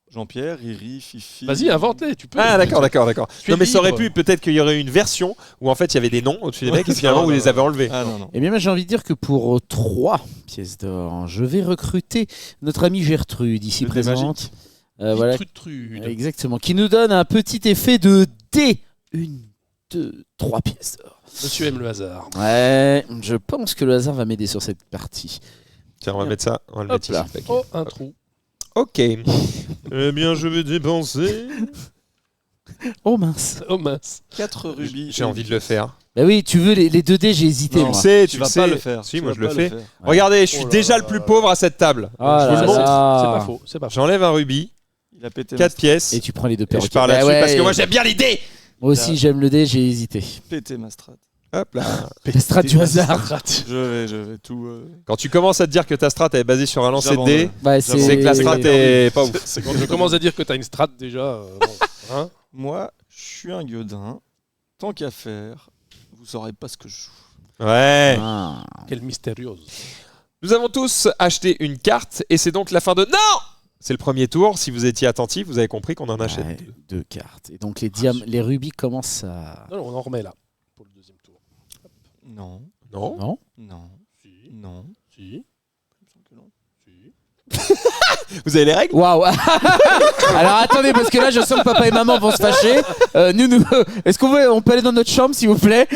Jean-Pierre, Riri, Fifi. Vas-y, invente-les, tu peux. Ah d'accord. Non mais ça aurait libre. pu, peut-être qu'il y aurait eu une version où en fait il y avait des noms au-dessus des mecs et finalement vous les avez enlevés. Ah non. Eh bien, moi, j'ai envie de dire que pour 3 pièces d'or, je vais recruter notre amie Gertrude, ici Le dé présente. Voilà. Trude. Exactement. Qui nous donne un petit effet de dé. 1, 2, 3 pièces d'or. Monsieur aime le hasard. Ouais, je pense que le hasard va m'aider sur cette partie. Tiens, on va mettre ça, on va le Hop mettre là. ici. Oh, un trou. Ok. Eh bien, je vais dépenser. Oh mince. Oh mince. 4 rubis. J'ai envie de le faire. Bah oui, tu veux les 2 dés, j'ai hésité. Non, moi. tu vas pas le faire. Si, Tu moi vas je le pas fais. faire. Regardez, je suis Oh là déjà là le plus là pauvre à cette table. Ah Je vous là le montre. là. C'est pas faux. C'est pas faux. J'enlève un rubis, Il a pété. 4 pièces. Et tu prends les 2 Et perroquets. je pars là-dessus Bah ouais, parce que moi j'aime bien les dés. Moi aussi, j'aime le dé, j'ai hésité. Pété ma strat. Hop là. La strat du hasard. Je vais tout. Quand tu commences à te dire que ta strat est basée sur un lancer de dés, Bah, c'est que la strat est pas ouf. C'est Quand je commence à dire que t'as une strat déjà. Bon, hein. Moi, je suis un gueudin. Tant qu'à faire, vous saurez pas ce que je joue. Ouais. Ah. Quelle mystérieuse. Nous avons tous acheté une carte et c'est donc la fin de... Non! C'est le premier tour. Si vous étiez attentif, vous avez compris qu'on en achète Ouais, 2. 2 cartes. Et donc les rubis commencent à... Non, on en remet là. Pour le deuxième tour. Non. Non? Non? Non. Si. Non. Si. Il me semble que non. Si. Vous avez les règles? Waouh. Alors attendez, parce que là je sens que papa et maman vont se fâcher. Est-ce on peut aller dans notre chambre s'il vous plaît?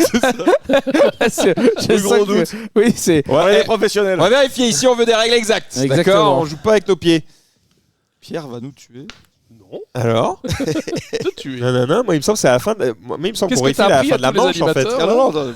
Parce que je Le sens gros que- doute. Oui, c'est... On est professionnels. On va vérifier ici, on veut des règles exactes. Exactement. D'accord? On joue pas avec nos pieds. Pierre va nous tuer. Non. Alors? Te tuer. Non, moi il me semble que c'est à la fin de... Moi il me semble Qu'est-ce qu'on que vérifie t'as à la appris fin à de la tous les manche en fait. animateurs Ah non, non,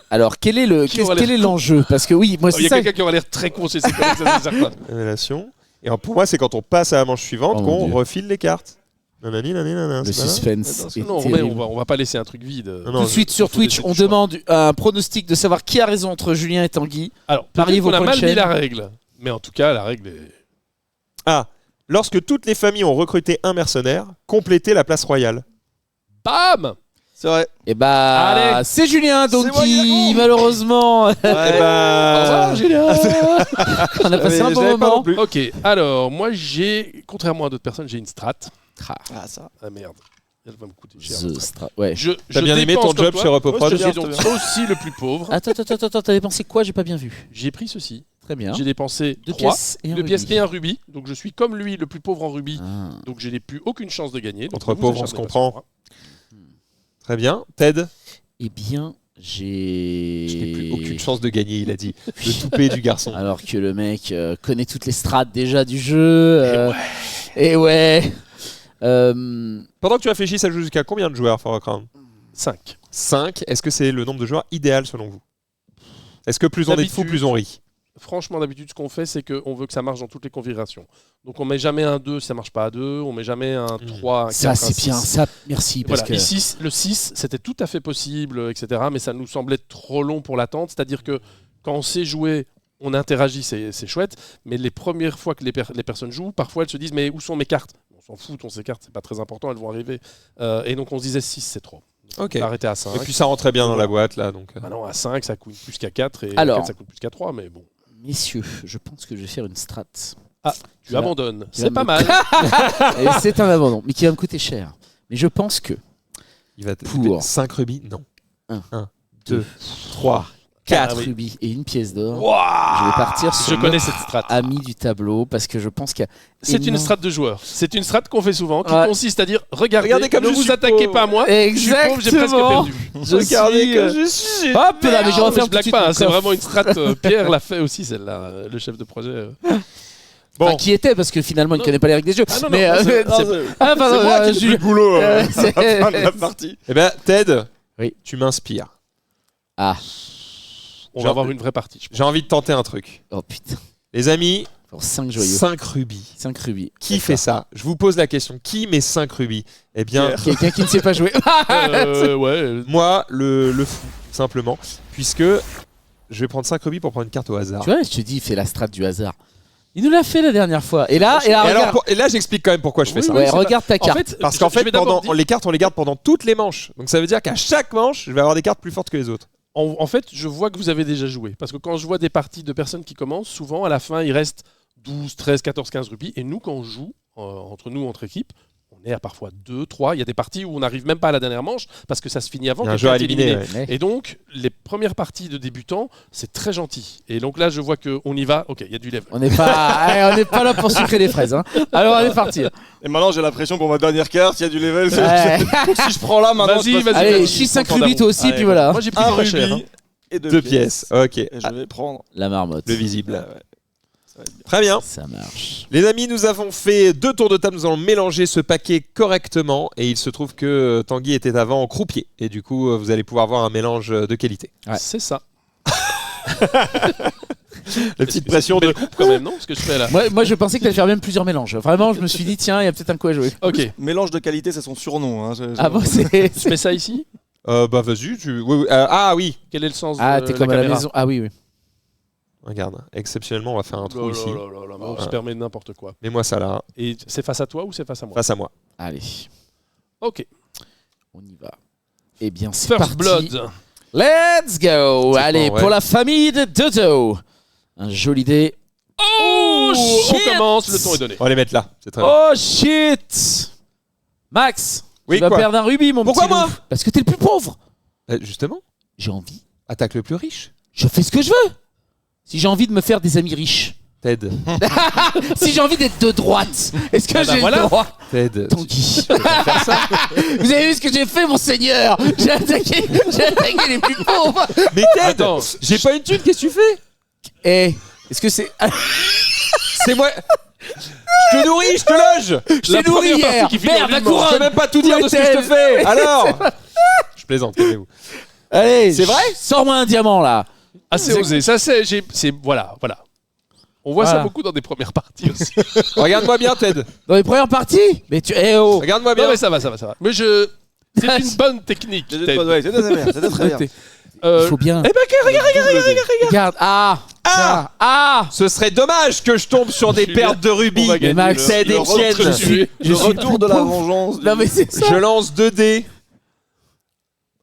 Alors quel est aura l'air l'enjeu? Parce que oui, moi Il c'est y a ça. quelqu'un qui aura l'air très con chez ses collègues, ça c'est certain. Révélation. Et pour moi c'est quand on passe à la manche suivante Oh, mon qu'on Dieu. refile les cartes. Nanani, Le c'est pas là suspense est Non, terrible. on va pas laisser un truc vide. Non, Tout de suite sur il faut des Twitch, trucs on chouettes. demande un pronostic de savoir qui a raison entre Julien et Tanguy. Alors, Pariez peut-être vos qu'on a points de mal mis chaîne. la règle. Mais en tout cas, la règle est... Ah, lorsque toutes les familles ont recruté un mercenaire, complétez la place royale. Bam. C'est vrai. Et bah, Allez. c'est Julien donc C'est moi, qui Guillermo. malheureusement Eh ben... Julien. On a passé un Mais bon j'avais pas moment. non plus. Ok, alors, moi j'ai, contrairement à d'autres personnes, j'ai une strat. Ah, ça. Ah merde, elle va me coûter cher. Ouais. T'as bien aimé ton job chez Repoprod? Ouais, Je suis donc aussi le plus pauvre. Attends, t'as dépensé quoi? J'ai pas bien vu. J'ai pris ceci. Très bien. J'ai dépensé 2 3 pièces et un pièces rubis. et un rubis. Donc je suis comme lui, le plus pauvre en rubis. Ah. Donc je n'ai plus aucune chance de gagner. Donc Entre ne vous pauvres, on se acharnez pas comprend. sur moi. Très bien. Ted? Eh bien, Je n'ai plus j'ai aucune chance de gagner, il a dit. Le toupet du garçon. Alors que le mec connaît toutes les strates déjà du jeu. Et ouais. Pendant que tu réfléchis, ça joue jusqu'à combien de joueurs, For Crown? 5. 5. Est-ce que c'est le nombre de joueurs idéal selon vous? Est-ce que plus on est de fous, D'habitude. plus on rit? Franchement, d'habitude, ce qu'on fait, c'est qu'on veut que ça marche dans toutes les configurations. Donc on met jamais un 2 si ça marche pas à 2. On met jamais un 3, un 4, Ça un c'est 6. bien. Ça, merci parce Voilà. que Ici, le 6, c'était tout à fait possible, etc. Mais ça nous semblait trop long pour l'attente. C'est-à-dire que quand on sait jouer, on interagit, c'est chouette. Mais les premières fois que les personnes jouent, parfois elles se disent mais où sont mes cartes? On s'en fout, ces cartes, c'est pas très important, elles vont arriver. Et donc on se disait 6, c'est trop. Ok. On va arrêter à 5. Et puis ça rentrait bien dans la boîte là. Donc... Bah non, à 5, ça coûte plus qu'à 4. Et Alors. à 4, ça coûte plus qu'à 3. Mais bon, messieurs, je pense que je vais faire une strat. tu Voilà. abandonnes. Qui va C'est pas me- mal. Et c'est un abandon, mais qui va me coûter cher. Mais je pense que Il va Pour. 5 rubis? Non. 1, 2, 3, 4. 4 rubis et une pièce d'or. Waouh! Je vais partir sur Je connais notre cette strat. ami du tableau parce que je pense qu'il y a C'est une énorme- strat de joueur. C'est une strat qu'on fait souvent qui Ouais. consiste à dire regardez comme ne je vous suis attaquez pauvre. pas à moi. Je suis pauvre, j'ai presque Exactement. perdu. Je suis, je suis. Hop là, mais je Non, referme je tout de blague suite pas, mon hein, c'est coffre. vraiment une strat. Pierre l'a fait aussi celle-là, le chef de projet. Bon, Enfin, qui était parce que finalement il ne Non. connaît pas les règles des jeux. Ah non, non, mais non, c'est- ah, pardon, C'est moi qui fais Julien. le boulot Euh, à la fin de la c'est- partie. Eh ben, Ted, Oui. tu m'inspires. Ah, On va avoir une vraie partie. Je pense. J'ai envie de tenter un truc. oh putain. Les amis, Pour 5 joyaux. 5 rubis. 5 rubis. Qui fait ça? Je vous pose la question. Qui met 5 rubis? Eh bien, Quelqu'un qui ne sait pas jouer. Ouais. moi, le fou, simplement. Puisque je vais prendre 5 rubis pour prendre une carte au hasard. Tu vois, je te dis, il fait la strat du hasard. Il nous l'a fait la dernière fois. Et là, Et là, j'explique quand même pourquoi je fais Oui, ça. ouais, c'est regarde ta carte. Parce qu'en fait, vais d'abord dire- les cartes, on les garde pendant toutes les manches. Donc ça veut dire qu'à chaque manche, je vais avoir des cartes plus fortes que les autres. En fait, je vois que vous avez déjà joué. Parce que quand je vois des parties de personnes qui commencent, souvent, à la fin, il reste 12, 13, 14, 15 rubis. Et nous, quand on joue, entre équipes, on est à parfois 2, 3. Il y a des parties où on n'arrive même pas à la dernière manche parce que ça se finit avant. Il y a un quelqu'un jeu à est éliminé. éliminer. Ouais. Et donc, les premières parties de débutants, c'est très gentil. Et donc là, je vois qu'on y va. Ok, il y a du level. On n'est pas là pour sucrer les fraises. Hein. Alors, on est parti. Et maintenant, j'ai l'impression pour ma dernière carte, il y a du level. Ouais. Donc, si je prends là, maintenant, Vas-y, je passe- vas-y, Allez, vas-y, chie 5 prends rubis toi d'avant. aussi, Allez, puis voilà. Moi, j'ai pris un du rubis cher. Hein. et 2 pièces. Ok. Et je vais prendre La marmotte. Le visible. Ouais, ouais. Ça va être bien. Très bien. Ça marche. Les amis, nous avons fait 2 tours de table. Nous allons mélanger ce paquet correctement. Et il se trouve que Tanguy était avant en croupier. Et du coup, vous allez pouvoir avoir un mélange de qualité. Ouais. C'est ça. La petite pression de. coupe quand même, non? Ce que je fais là. Moi, je pensais que t'allais faire même plusieurs mélanges. Vraiment, je me suis dit, tiens, il y a peut-être un coup à jouer. Ok. Mélange de qualité, c'est son surnom. Hein. Ah bon, c'est. Je mets ça ici. Bah vas-y. Ah oui. Quel est le sens Ah, de t'es comme à la caméra? maison. Ah oui, oui. Regarde. Exceptionnellement, on va faire un trou ici. Mais on se permet n'importe quoi. Mets-moi ça là. Et c'est face à toi ou c'est face à moi? Face à moi. Allez, Ok. on y va. Eh bien, c'est First parti. Blood. Let's go. C'est Allez, bon, ouais. pour la famille de Dodo. Un joli dé. Oh, shit. on commence, le ton est donné. On va les mettre là. C'est très bien. Oh shit. Max, Oui, tu vas quoi perdre un rubis, mon Pourquoi petit loup. moi Parce que t'es le plus pauvre. Justement, J'ai envie. attaque le plus riche. Je fais ce que je veux. Si j'ai envie de me faire des amis riches. Ted. Si j'ai envie d'être de droite. Est-ce que Ah bah j'ai voilà. le droit? Ted. Tanguy. Vous avez vu ce que j'ai fait, mon seigneur? J'ai attaqué les plus pauvres. Mais Ted, Attends. j'ai pas une thune, qu'est-ce que tu fais? Eh, est-ce que c'est... C'est moi. Je te nourris, je te loge. Je t'ai nourri première hier. partie qui finit en Merde, la lui demande. Je peux couronne. même pas tout dire de ce que je te fais. Alors Je plaisante, calmez-vous. Allez, C'est vrai? Sors-moi un diamant, là. Ah, c'est osé. Ça, c'est. Voilà. On voit Voilà. ça beaucoup dans des premières parties aussi. Regarde-moi bien, Ted. Dans les premières parties. Mais tu... Eh oh. Regarde-moi Non, bien. mais ça va. Mais c'est une bonne technique. C'était Ted. ouais, c'était très bien. C'était très bien. Il faut bien... Eh ben, Regarde. Ah. Ce serait dommage que je tombe sur des suis pertes de rubis. On va gagner Max, Ted le et retour Tienne. du- je Le suis retour de la vengeance. Non, mais c'est ça. Je lance 2 dés.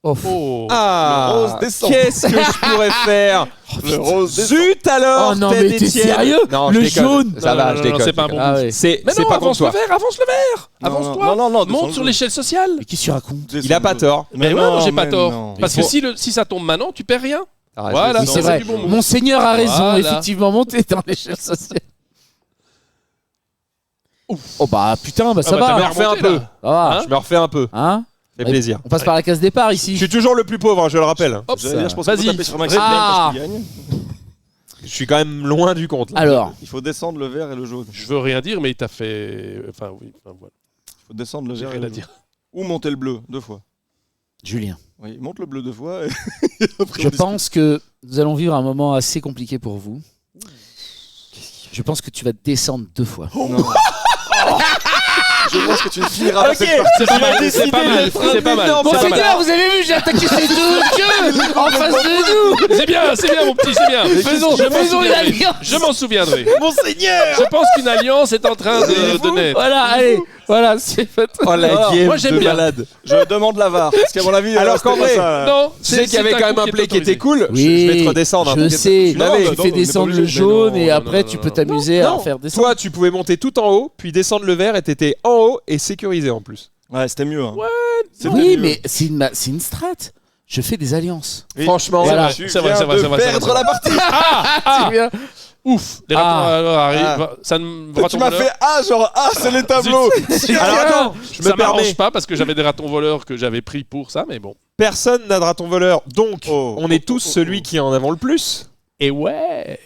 Oh. Oh. Ah, Le rose descend. qu'est-ce que je pourrais faire? Le rose descend. Zut alors, Oh non, Ted mais et t'es Tienne. sérieux? Non, Le je déconne. jaune. Ça va, Non, je non, non, déconne. c'est pas un bon Ah ouais. C'est Mais non, pas avance contre le toi. verre, avance le verre. Avance-toi. Non, Monte descends sur le- l'échelle sociale. Mais qu'est-ce que tu racontes? Il a pas tort. Mais ouais, j'ai pas mais tort. non. Parce Il que faut- si ça tombe maintenant, tu perds rien. Arrête, Voilà. Oui, non, c'est c'est vrai. du bon move. Monseigneur a raison. Voilà. Effectivement, monter dans l'échelle sociale. Oh bah putain, bah ça Ah bah, va. Je me t'as refais un remonté, peu. là. Ça va. Hein Je me refais un peu. Hein? Fait plaisir. On passe par la case départ Je ici. suis toujours le plus pauvre, hein, je le rappelle. Hop, J'allais dire, je pense qu'il faut Vas-y. taper sur Max Ah. parce qu'il gagne. Je suis quand même loin du compte. là. Alors, Il faut descendre le vert et le jaune. Je veux rien dire, mais il t'a fait. Enfin, oui. Enfin, voilà. Il faut descendre le J'ai vert et rien à le jaune. dire. Ou monter le bleu 2 fois. Julien, Oui, monte le bleu 2 fois. Et après, je on discute. pense que nous allons vivre un moment assez compliqué pour vous. Je pense que tu vas descendre 2 fois. Non. Je pense que tu finiras par Ok, cette partie. C'est pas mal, c'est pas mal, c'est pas mal. énorme c'est pas mal. Monseigneur, vous avez vu, j'ai attaqué ces deux jeux en face de nous. C'est bien, mon petit, c'est bien. Faisons Je m'en une souviendrai. alliance. Je m'en souviendrai. Monseigneur. Je pense qu'une alliance est en train de naître. Voilà, allez, voilà, c'est fait. Oh la Alors, game moi, j'aime de bien. malade. Je demande la VAR. Parce qu'à mon avis, Alors qu'en c'était pas vrai, ça. Non, Tu sais qu'il y avait quand même un play qui était cool. Je vais te redescendre. je hein. sais. Tu l'avais. Tu fais descendre le jaune et après tu peux t'amuser à Non. faire descendre. Toi, tu pouvais monter tout en haut, puis descendre le vert et t'étais en haut et sécurisé en plus. Ouais, c'était mieux. Hein. Ouais, C'était Oui, mieux. mais c'est une strat. Je fais des alliances. Oui. Franchement, Et voilà. tu C'est vrai, viens c'est vrai, de c'est vrai, c'est perdre vrai. la partie. C'est bien. Ouf. Les Ah. ratons arrivent. Ça ne Tu m'as fait A, genre A, c'est les tableaux. Alors attends, je Ça me permets. m'arrange pas parce que j'avais des ratons voleurs que j'avais pris pour ça, mais bon. Personne n'a de raton voleur, donc Oh. on est tous celui qui en avons le plus. Et ouais.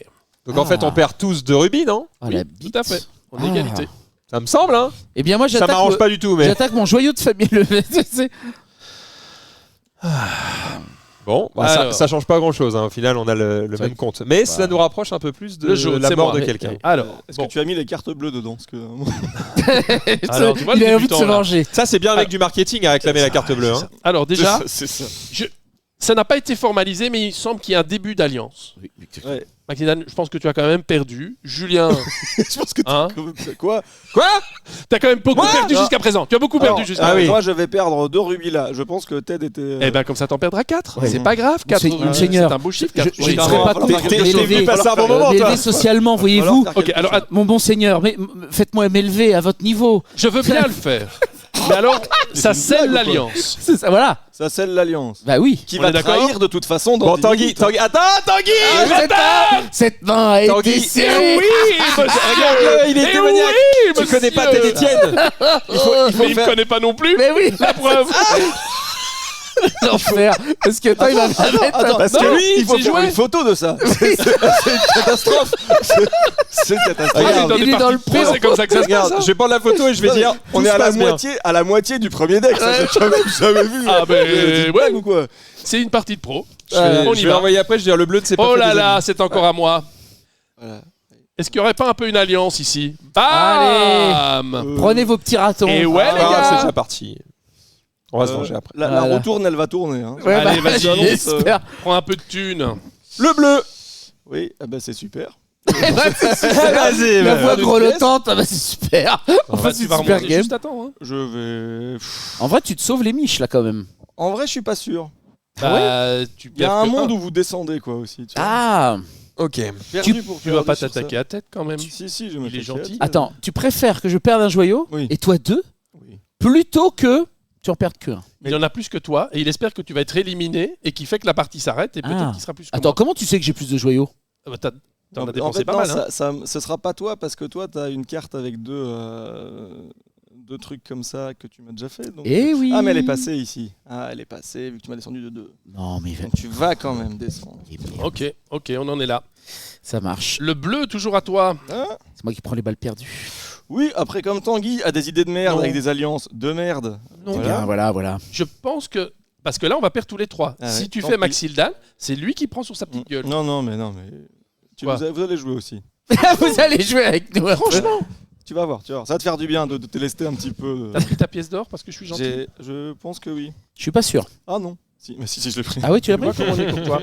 Donc en fait, on perd tous 2 rubis, non? Oh, Oui, la tout bite. à fait. En Ah. égalité. Ça me semble, hein? Eh bien, moi, Ça j'attaque. m'arrange pas du tout, mais. J'attaque mon joyau de famille. Bon, ça change pas grand-chose. Au final, on a le même compte. Mais ça nous rapproche un peu plus de la mort de quelqu'un. Alors, est-ce que tu as mis les cartes bleues dedans? Parce que... Alors, tu vois, il a envie de se venger. Ça, c'est bien avec du marketing à réclamer la carte bleue. Hein. Alors déjà, c'est ça. ça n'a pas été formalisé, mais il semble qu'il y a un début d'alliance. Ouais. Maxidane, je pense que tu as quand même perdu. Julien, Je pense que quoi t'as quand même beaucoup perdu Non. jusqu'à présent. Tu as beaucoup perdu jusqu'à présent. Moi, je vais perdre 2 rubis là. Je pense que Ted était. Eh ben comme ça, t'en perdras 4. Ouais. C'est pas grave. 4 Monseigneur, c'est un beau chiffre. Je 4. ne serais pas contre T'es venu passer un bon moment, toi. l'élever socialement, voyez-vous. Ok, alors Mon bon seigneur, mais faites-moi m'élever à votre niveau. je veux bien le faire. Mais alors, ça une scelle blague ou quoi l'alliance. C'est ça, voilà. Ça scelle l'alliance. Bah oui. Qui On va est d'accord trahir de toute façon dans Bon, 10 Tanguy, minutes. attends, Tanguy Cette main a été Tanguy, serrée. Oui, Regarde-le, il est démoniaque. Tu connais pas Ted Etienne. Mais il me connaît pas non plus. Mais oui. La preuve. L'enfer. Parce que toi, il va Attends, parce Non, que lui, il faut c'est faire joué. une photo de ça. C'est une catastrophe. C'est une catastrophe. Regarde, Dans il des est dans le parties pro, pro. c'est comme ça que ça se passe. Regarde, je vais prendre la photo et je vais dire on tout est se à passe bien. à la moitié du premier deck. Ça, j'ai jamais vu. Ah ben, C'est une blague ou quoi? C'est une partie de pro. Je On vais y va. envoyer après, je vais dire le bleu de ses pas Oh fait là des là, amis. c'est encore à moi. Voilà. Est-ce qu'il n'y aurait pas un peu une alliance ici? Allez. Bam. Prenez vos petits ratons. Et ouais, les Ah, gars. c'est déjà parti. On va se venger après. La Voilà. retourne, elle va tourner. Hein. Ouais, Allez, bah, vas-y, j'espère. Prends un peu de thune. Le bleu. Oui, eh ben, c'est super. Vas-y, La va. voix une grelottante, ah bah c'est super. Enfin, c'est Tu vas super remonter game. juste attends. Hein. Je vais. En vrai, tu te sauves les miches là quand même. En vrai, je suis pas sûr. Bah, tu Il y a perds un que monde un. où vous descendez, quoi, aussi. Tu vois. Ah. Ok. Perdu pour Tu vas pas perdu sur t'attaquer ça. à tête quand même. Si, je me Il est gentil. Attends, tu préfères que je perde un joyau Oui. et toi deux Oui. plutôt que tu en perdes qu'un. Il y en a plus que toi et il espère que tu vas être éliminé et qui fait que la partie s'arrête et peut-être Ah. qu'il sera plus que Attends, moi. comment tu sais que j'ai plus de joyaux? Ah bah, t'en as En dépensé fait, pas non, mal. Hein. ce sera pas toi parce que toi, t'as une carte avec deux trucs comme ça que tu m'as déjà fait. Donc... Eh oui. Ah, mais elle est passée ici. Ah, elle est passée vu que tu m'as descendu de 2. Non, mais Donc tu vas quand même descendre. Ok, on en est là. ça marche. Le bleu, toujours à toi. Hein C'est moi qui prends les balles perdues. Oui, après, comme Tanguy a des idées de merde Non. avec des alliances de merde. Non. Voilà. Voilà. Je pense que. Parce que là, on va perdre tous les trois. Ah si ouais, tu tant fais pis. Maxildan, c'est lui qui prend sur sa petite gueule. Non, mais. Quoi Vous allez jouer aussi. Vous allez jouer avec nous. Franchement, Tu vas voir. Ça va te faire du bien de te lester un petit peu. t'as pris ta pièce d'or parce que je suis gentil. Je pense que oui. Je suis pas sûr. Ah non. Si, mais si, je l'ai pris. Ah oui, tu l'as Moi, pris? comment on est comme toi.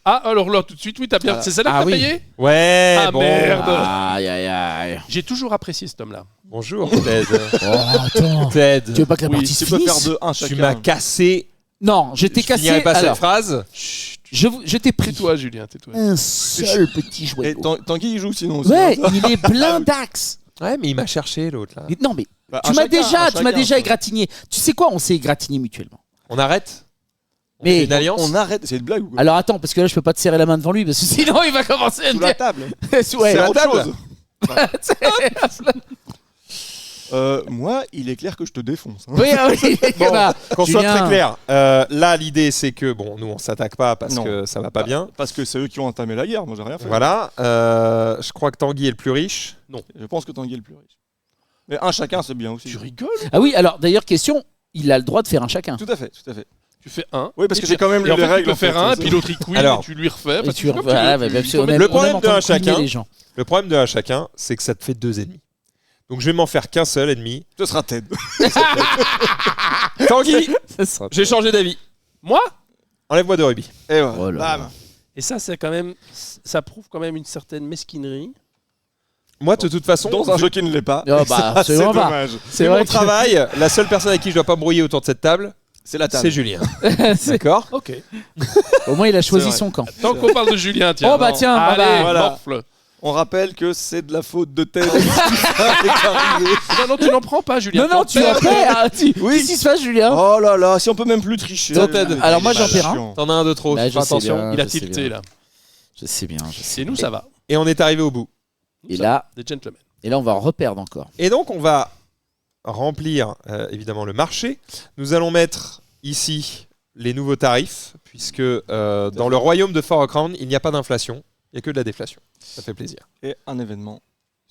Ah, alors là, tout de suite, oui, t'as bien. Ah. C'est celle-là que Ah t'as oui. payé Ouais, Ah, bon. merde. Aïe, aïe, aïe. J'ai toujours apprécié cet homme-là. Bonjour, Ted. Oh, attends. Ted. Tu veux pas que la Oui, partie tu se peux finisse? faire 2-1 Tu chacun. m'as cassé. Non, je t'ai Je finirai cassé. pas cette Alors, phrase. je t'ai pris Tais-toi, Julien, tais-toi. un seul petit Et joyau. Tanguy, il joue sinon aussi. Ouais, hein. il est plein d'axes. Ouais, mais il m'a cherché l'autre là. Mais non, mais Bah, tu un m'as chacun, déjà quoi. égratigné. Tu sais quoi? On s'est égratigné mutuellement. On arrête. On Mais fait une alliance. On arrête. C'est une blague ou quoi? Alors attends, parce que là, je peux pas te serrer la main devant lui, parce que sinon, il va commencer à Sous me la dire. table. Ouais, C'est la autre table. chose. Moi, il est clair que je te défonce. hein. Oui, ah oui. Bon, Bah, qu'on soit Julien. très clair. Là, l'idée, c'est que bon, nous, on s'attaque pas parce Non. que ça va pas bien. Parce que c'est eux qui ont entamé la guerre. Moi, j'ai rien fait. Voilà. Je crois que Tanguy est le plus riche. Je pense que Tanguy est le plus riche. Mais un chacun, c'est bien aussi. Tu rigoles Ah oui, alors d'ailleurs, question, il a le droit de faire un chacun. Tout à fait, tout à fait. Tu fais un. Oui, parce et que j'ai quand même et lu en les fait, règles. Tu peux en fait, faire un, et c'est- puis l'autre il queen, Alors, et tu lui refais. Et parce tu que comme tu voilà, veux. bah, bien sûr, Le on aime problème entendre d'un couiner chacun. les gens. Le problème de un chacun, c'est que ça te fait 2 ennemis. Donc je vais m'en faire qu'un seul ennemi. Ce sera Ted. Tanguy, Ça sera- j'ai changé d'avis. Moi Enlève-moi de rubis. Et voilà. Oh là là. Bam. Et ça, c'est quand même. Ça prouve quand même une certaine mesquinerie. Moi, de toute façon, Dans un jeu qui ne l'est pas. Oh, bah, C'est absolument pas. dommage. C'est vu vrai mon que travail, la seule personne avec qui je dois pas me brouiller autour de cette table, C'est la table. c'est Julien. c'est- D'accord. Ok. au moins il a choisi C'est vrai. son camp. Tant qu'on parle de Julien, tiens. Oh, bah, tiens, bah, allez, bah, voilà. morfle. On rappelle que c'est de la faute de Ted. Tout ça est arrivé. Non, tu n'en prends pas, Julien. Non, non, tu en perds. Oui. Qu'est-ce qui se passe, Julien? Oh là là, si on peut même plus tricher. Toi, Ted. Alors, moi, j'en C'est perds un. chiant. T'en as un de trop. Bah, fais je sais attention. bien. Il a je sais tilté bien. là. Je sais bien. Et nous, ça va. Et on est arrivé au bout. Et là, Des gentlemen. on va en reperdre encore. Et donc, on va remplir évidemment le marché. Nous allons mettre ici les nouveaux tarifs, puisque dans le royaume de Fort Crown, il n'y a pas d'inflation, il n'y a que de la déflation. Ça fait plaisir. Et un événement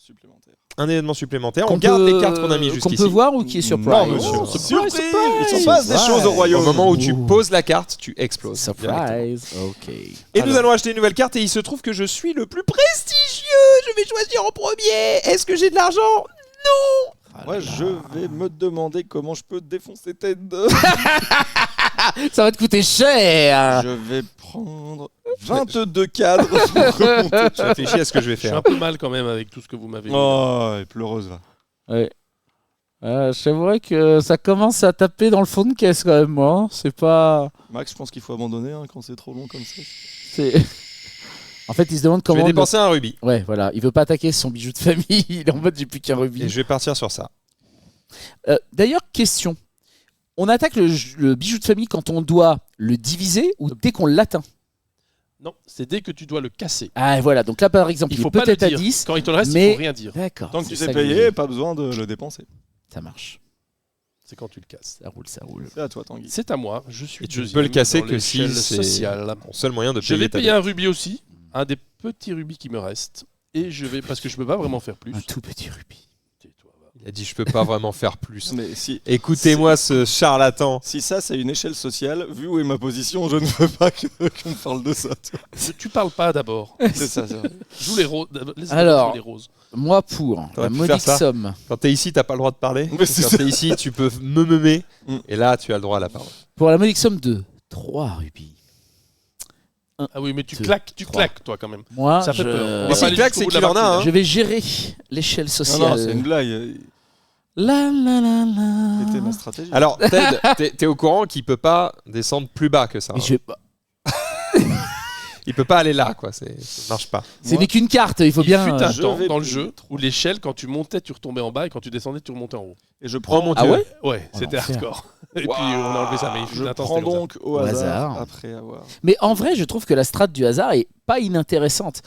supplémentaire. Un événement supplémentaire. On Qu'on garde peut- les cartes qu'on a mis jusqu'ici. Qu'on peut voir ou qui est surprise? Non, monsieur. Oh, Surprise. surprise. Il se passe des choses au royaume. Au moment où tu Ouh. poses la carte, tu exploses. directement. Surprise. Ok. Et nous allons acheter une nouvelle carte et il se trouve que je suis le plus prestigieux. Je vais choisir en premier. Est-ce que j'ai de l'argent? Moi, je vais me demander comment je peux défoncer Ted. Ça va te coûter cher. Je vais prendre 22 cadres pour remonter. Je réfléchis à ce que je vais Je suis faire. un peu mal quand même avec tout ce que vous m'avez dit. Oh, et pleureuse va. Ouais. C'est vrai que ça commence à taper dans le fond de caisse quand même, moi. Hein. C'est pas. Max, je pense qu'il faut abandonner quand c'est trop long comme ça. C'est. En fait, il se demande Je vais comment. dépenser un rubis. Ouais, voilà. Il veut pas attaquer son bijou de famille. Il est en mode j'ai plus qu'un rubis. Et je vais partir sur ça. D'ailleurs, question. On attaque le bijou de famille quand on doit le diviser ou dès qu'on l'atteint? Non, c'est dès que tu dois le casser. Ah, voilà. Donc là, par exemple, Il il faut est pas le peut-être à dire. 10. Quand il te le reste, mais- il faut rien dire. D'accord. Tant que tu c'est sais ça que payer, je- pas besoin de le dépenser. Ça marche. C'est quand tu le casses. Ça roule, ça roule. C'est à toi, Tanguy. C'est à moi. Je suis Et tu ne deuxième peux le casser dans que si l'échelle c'est sociale. mon seul moyen de Je payer vais ta payer dette. un rubis aussi, un des petits rubis qui me restent, et je vais parce que je peux pas vraiment faire plus. Un tout petit rubis. Tais-toi, va. Il a dit je peux pas vraiment faire plus. Mais si, Écoutez-moi ce charlatan. si ça, c'est une échelle sociale, vu où est ma position, je ne veux pas qu'on parle de ça. tu vois. Tu parles pas d'abord. C'est ça, c'est vrai. Joue les roses. Laisse Alors. jouer les roses. Moi, pour T'aurais la pu faire modique ça. somme. Quand t'es ici, t'as pas le droit de parler. Mais c'est Quand ça. t'es ici, tu peux me meumer. Mm. Et là, tu as le droit à la parole. Pour la modique somme de 3 rubis. Ah oui, mais tu deux, claques, trois. toi quand même. Moi, Ça fait peur. On Mais va s'il pas aller claque, jusqu'au c'est bout de qu'il la en a, partie, hein. je vais gérer l'échelle Non, sociale. non, c'est une blague. La la la la. C'était ma stratégie. Alors, Ted, t'es au courant qu'il peut pas descendre plus bas que ça. Mais hein. je- Il peut pas aller là, quoi. Ça marche pas. C'est n'est qu'une carte, il faut Il bien. fut un je temps vais dans le plus jeu où l'échelle, quand tu montais, tu retombais en bas, et quand tu descendais, tu remontais en haut. Et je Oh prends, mon Ah dieu. ouais Ouais, Oh, c'était l'enfer. hardcore. Et puis on a enlevé ça, mais il fut je un temps, prends c'était comme ça. donc au Au hasard, hasard. après avoir. Mais en vrai, je trouve que la strat du hasard est pas inintéressante.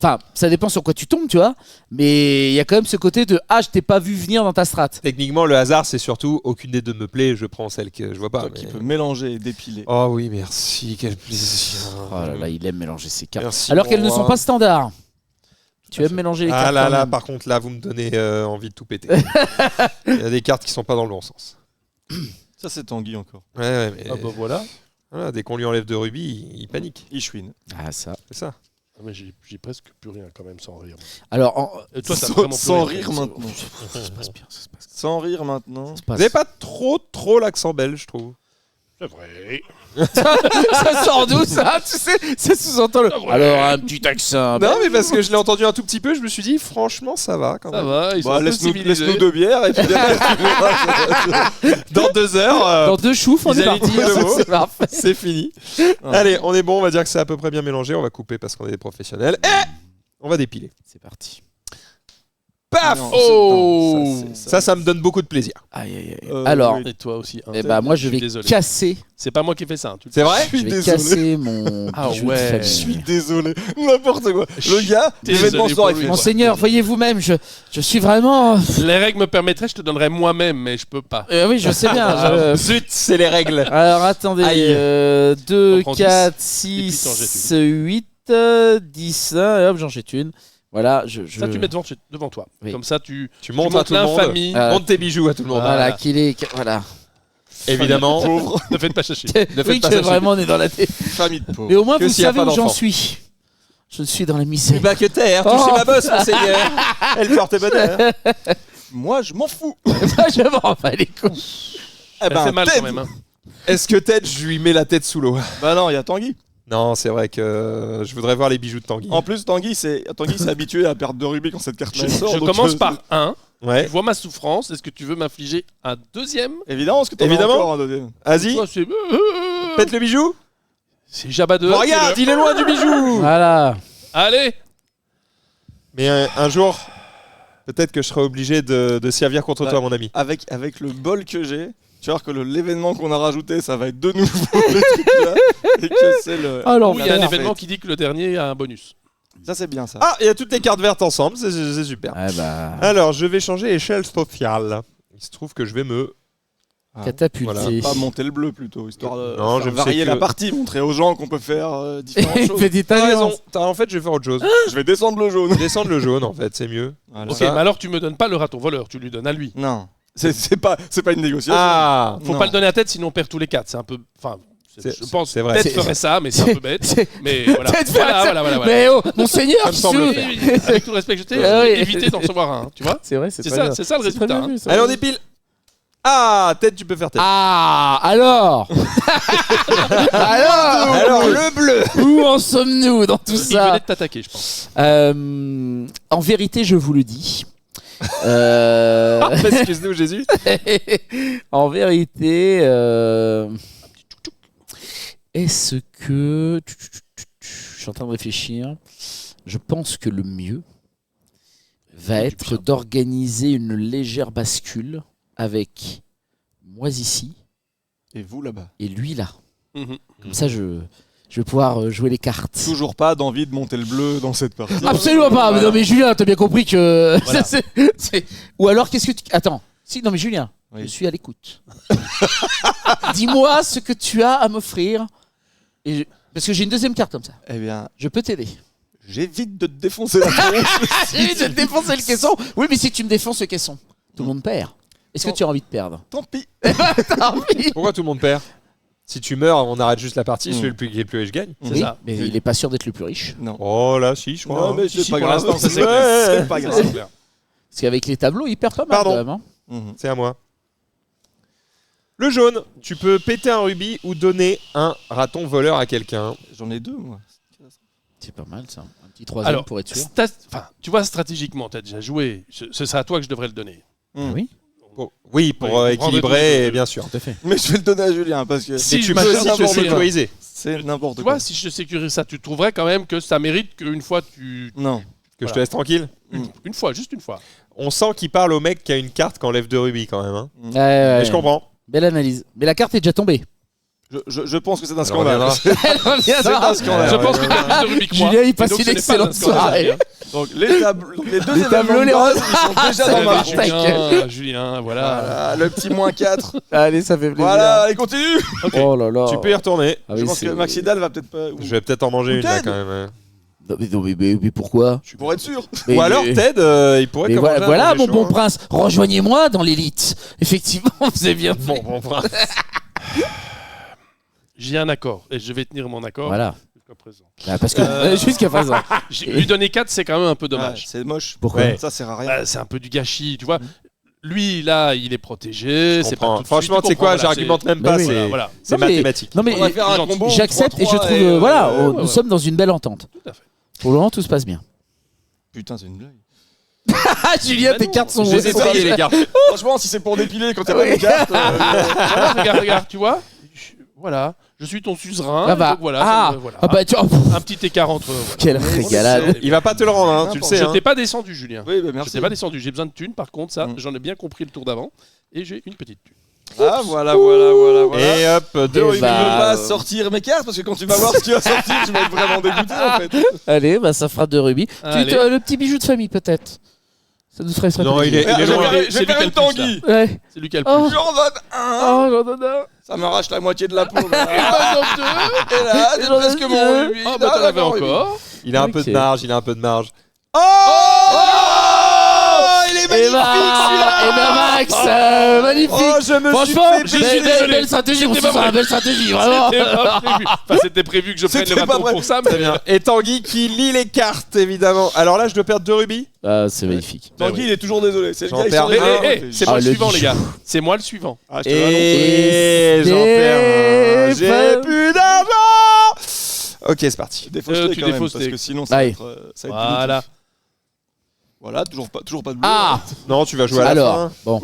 Enfin, ça dépend sur quoi tu tombes, tu vois. Mais il y a quand même ce côté de ah, je t'ai pas vu venir dans ta strat. Techniquement, le hasard, c'est surtout aucune des deux me plaît. Je prends celle que je vois pas. Toi qui mais- peut mélanger et dépiler. Oh oui, merci. Quel plaisir. Oh là là, il aime mélanger ses cartes. Merci, Alors mon qu'elles ne roi. sont pas standards. Tu aimes mélanger les cartes. Ah là quand là, même. par contre, là, vous me donnez envie de tout péter. Il y a des cartes qui sont pas dans le bon sens. Ça, c'est Tanguy encore. Ouais, mais Ah bah voilà. voilà, dès qu'on lui enlève de rubis, il panique. Il chouine. Ah, ça. C'est ça. Ah, mais j'ai presque plus rien quand même sans rire. Alors, Et toi, t'as Sans- vraiment plus sans rien. rire maintenant. ça se passe bien, ça se passe. Sans rire maintenant. Ça se Vous passe. n'avez pas trop l'accent belge, je trouve. C'est vrai. Ça sort d'où ça? Tu sais, ça sous-entend le. Alors, un petit accent. Non, mais parce que je l'ai entendu un tout petit peu, je me suis dit, franchement, ça va quand Ça même. va, ils sont Bah, un peu laisse-nous civilisés. 2 bières et puis derrière, tu verras. Dans 2 heures, Dans 2 choufs, on ils est allaient parti. dire le mot. C'est parfait. c'est fini. Allez, on est bon, on va dire que c'est à peu près bien mélangé. On va couper parce qu'on est des professionnels. Et on va dépiler. C'est parti. Paf Non, Oh Ça me donne beaucoup de plaisir. Aïe, aïe, aïe. Euh, Alors, oui. Et toi aussi. hein. eh ben, moi, je suis vais désolé. casser. C'est pas moi qui ai fait ça. hein, tu le C'est sais. vrai Je vais désolé. casser mon Ah bijou de ouais. famille. Je suis désolé. N'importe quoi. Le gars, Désolé l'événement pour soir, il lui. fait. Monseigneur, voyez vous-même, je suis vraiment. Les règles me permettraient, je te donnerais moi-même, mais je peux pas. Oui, je sais bien. Zut, c'est les règles. Alors attendez, Aïe. 2, On prend 4, 10, 6, 8, 10, et hop, j'en jette une. Voilà, je. Ça, tu mets devant toi. Oui. Comme ça, tu Tu montres à montres tout le monde. l'infamie. Montre tes bijoux à tout le monde. Voilà, Voilà. qu'il est. Voilà. Évidemment. Pauvre. Ne faites pas chercher. Ne faites Oui, pas que ça chez vraiment on est dans la. Famille de pauvres. Mais au moins, Que vous s'il y a savez pas où j'en d'enfant. suis. Je suis dans la misère. Plus bas que terre, touchez Oh. ma bosse, monseigneur. Elle porte bonheur. Moi, je m'en fous. Moi, je m'en bats les couilles. Eh Elle fait mal Ted. quand même. hein. Est-ce que Ted, je lui mets la tête sous l'eau? Bah non, il y a Tanguy. Non, c'est vrai que je voudrais voir les bijoux de Tanguy. En plus, Tanguy, c'est habitué à perdre 2 rubis quand cette carte-là Je sort. donc, commence par 1. Ouais. Tu vois ma souffrance. Est-ce que tu veux m'infliger un deuxième? Évidemment, parce que t'en as Évidemment. encore un deuxième. Vas-y, Toi, c'est pète le bijou. c'est Jabba 2. Bon, regarde, il est loin du bijou. Voilà. Allez. Mais un jour, peut-être que je serai obligé de servir contre toi, mon ami. Avec le bol que j'ai, tu vas voir que l'événement qu'on a rajouté, ça va être de nouveau les trucs là. Et que c'est le. Alors, Ou il y a un Parfait. événement qui dit que le dernier a un bonus. Ça, c'est bien ça. Ah, il y a toutes les cartes vertes ensemble, c'est super. Ah bah. Alors, je vais changer échelle sociale. Il se trouve que je vais me Catapulté. Pas monter le bleu plutôt, histoire de Non, je faire me varier sais la que- partie, montrer aux gens qu'on peut faire différentes choses. Petite T'as alliance. raison. En fait, je vais faire autre chose. Je vais descendre le jaune. Descendre le jaune, en fait, c'est mieux. Voilà. Ok, Ça. mais alors tu me donnes pas le raton voleur, tu lui donnes à lui. Non, c'est pas une négociation. Ah, Faut Non. pas le donner à tête, sinon on perd tous les 4. C'est un peu. Enfin, je pense. c'est vrai. Peut-être C'est- ferait ça, mais c'est un peu bête. C'est- Mais voilà. Peut-être ferait ça. Voilà. Mais oh, monseigneur, Ça me semble qu'est-ce faire. que- Oui, oui, avec tout le respect que j'étais, Ah oui. éviter d'en recevoir un, tu vois. C'est vrai, C'est très ça, bien. c'est ça le très résultat. bien vu, ça. Allez, on dépile. Ah, tête, tu peux faire tête. Ah, alors Alors, le bleu. Où en sommes-nous dans tout Il ça venait de t'attaquer, je pense. En vérité, je vous le dis. Excuse-nous, Jésus. En vérité, est-ce que... Je suis en train de réfléchir. Je pense que le mieux va être d'organiser une légère bascule avec moi ici Et vous là-bas. et lui là. Mhm. Comme ça, je vais pouvoir jouer les cartes. Toujours pas d'envie de monter le bleu dans cette partie. Absolument pas. Voilà. Non mais Julien, t'as bien compris que... Voilà. Ou alors, qu'est-ce que tu... Attends. Si, non mais Julien, Oui. je suis à l'écoute. Dis-moi ce que tu as à m'offrir. Parce que j'ai une deuxième carte comme ça. Eh bien, Je peux t'aider. j'évite de te défoncer la tronche. J'ai envie de te défoncer le caisson. Oui, mais si tu me défonces le caisson, tout le monde perd. Est-ce que Non. tu as envie de perdre? Tant pis. T'as envie? Pourquoi tout le monde perd? Si tu meurs, on arrête juste la partie. Mm. Celui qui est le plus riche gagne. C'est Oui, ça. mais il est pas sûr d'être le plus riche. Non. Oh là, si, je crois. Non, mais Si, c'est si, pas pour grave. l'instant, ça, c'est Ouais, clair. c'est pas Ça, grave. c'est clair. Parce qu'avec les tableaux, il perd pas mal Pardon. quand même. Hein. Mhm. C'est à moi. Le jaune, tu peux péter un rubis ou donner un raton voleur à quelqu'un. J'en ai deux, moi. C'est pas mal ça. Un petit troisième Alors, pour être sûr. tu vois, stratégiquement, tu as déjà joué. Ce serait à toi que je devrais le donner. Mhm. Oui, Oui, pour Oui, pour équilibrer, prendre bien sûr. tout à fait. Mais je vais le donner à Julien parce que Si Et je tu peux m'achète aussi un te n'importe quoi. sécuriser. c'est n'importe Tu quoi. vois, si je sécurise ça, tu trouverais quand même que ça mérite qu'une fois tu. Non. Que je te Voilà. laisse tranquille. Une fois, juste une fois. On sent qu'il parle au mec qui a une carte qui enlève 2 rubis quand même. Hein. Ouais. Mais je comprends. Belle analyse. Mais la carte est déjà tombée. Je pense que c'est un Elle scandale. reviendra. Elle reviendra. un scandale. Je pense que tu as plus de Rubik que moi. Julien, il Et passe donc, une ce n'est pas excellente un scandale. soirée. Donc les deux Les tableaux, événements les de base, roses. ils sont déjà dans ma Ta manche. gueule. Julien, voilà. Voilà, le petit -4. Allez, ça fait plaisir. Voilà, allez, continue. Oh là là. Tu peux y retourner. Ah Je oui, pense c'est- que Maxidal va peut-être pas. Je vais peut-être en manger Ou une là Ted. quand même. hein. Non, mais pourquoi? Pour être sûr. Mais- Ou alors mais- Ted, il pourrait Mais commencer à voilà, manger mon chaud, bon hein. prince, rejoignez-moi dans l'élite. Effectivement, vous avez bien fait. Bon prince. J'ai un accord et je vais tenir mon accord. Voilà. Jusqu'à présent. Ah, parce que jusqu'à présent. Lui donner 4, c'est quand même un peu Ouais, dommage. c'est moche. Pourquoi? Ouais. Ça sert à rien. Bah, c'est un peu du gâchis, tu vois. Lui, là, il est protégé. Je C'est comprends. pas tout de Franchement, suite, tu sais quoi, comprends, voilà, j'argumente même Bah pas. oui. C'est Voilà. c'est Non, mais- mathématique. Non mais On va faire un gentil. combo. j'accepte et je 3-3 trouve et, voilà, ouais, nous ouais. sommes dans une belle entente. Tout à fait. Pour le moment, tout se passe bien. Putain, c'est une blague. Ah Julien, Bah tes non, cartes sont Je les ai sont- taillées les cartes. Franchement, si c'est pour dépiler quand t'as pas Oui. de carte. Voilà, regarde, tu vois. Voilà. Je suis ton suzerain. Ah bah, donc voilà, ah, ça me- voilà. ah bah tu oh, pff, Un petit écart entre eux. Voilà. quelle régalade. Il va pas te le rendre, hein, tu le sais. Je hein. t'ai pas descendu, Julien. Oui, bah Je merci. t'ai pas descendu. J'ai besoin de thunes. Par contre, ça, Mm. j'en ai bien compris le tour d'avant. Et j'ai une petite thune. Ah, voilà, voilà. Et hop, 2 Et rubis. Je bah, veux pas sortir mes cartes parce que quand tu vas voir ce que tu vas sortir, tu vas être vraiment dégoûté en fait. Allez, bah ça fera 2 rubis. Allez. Le petit bijou de famille peut-être. Ça nous ferait ça. Non, il est Je vais loin. faire- C'est je vais lui faire qui a une le plus, tanguy. Ouais. C'est lui qui a le Oh. plus. J'en donne un. Oh non, non, non. Ça m'arrache la moitié de la peau. là. Oh, Et là, c'est J'en ai presque deux. mon rubis. Ah bah t'en avais d'accord, rubis. encore. Il a un peu Ok. de marge, il a un peu de marge. Oh, il est Et magnifique bah, celui-là. Max, magnifique. Oh, je me Franchement, suis fait belle, plaisir. belle stratégie, on se C'était pas sera vrai. belle stratégie, vraiment. C'était pas prévu. Enfin, c'était prévu que je prenne le C'était pas raton vrai. pour ça, Très mais bien. Et Tanguy qui lit les cartes, évidemment. Alors là, je dois perdre 2 rubis. Ah, c'est magnifique. Tanguy, il est toujours désolé. C'est le J'en gars, il perds sort des- les Eh, mains. eh, c'est Ah, moi le le suivant, les bijou. gars. C'est moi le suivant. Ah, je te l'annonce. Et j'en perds un. J'ai plus d'argent. Ok, c'est parti. Défausseté Tu quand même, défaussettes. parce que sinon ça va Allez. être ça va être Voilà. punitif. Voilà, toujours pas de bleu. Ah, Non, tu vas jouer à la alors, fin. bon,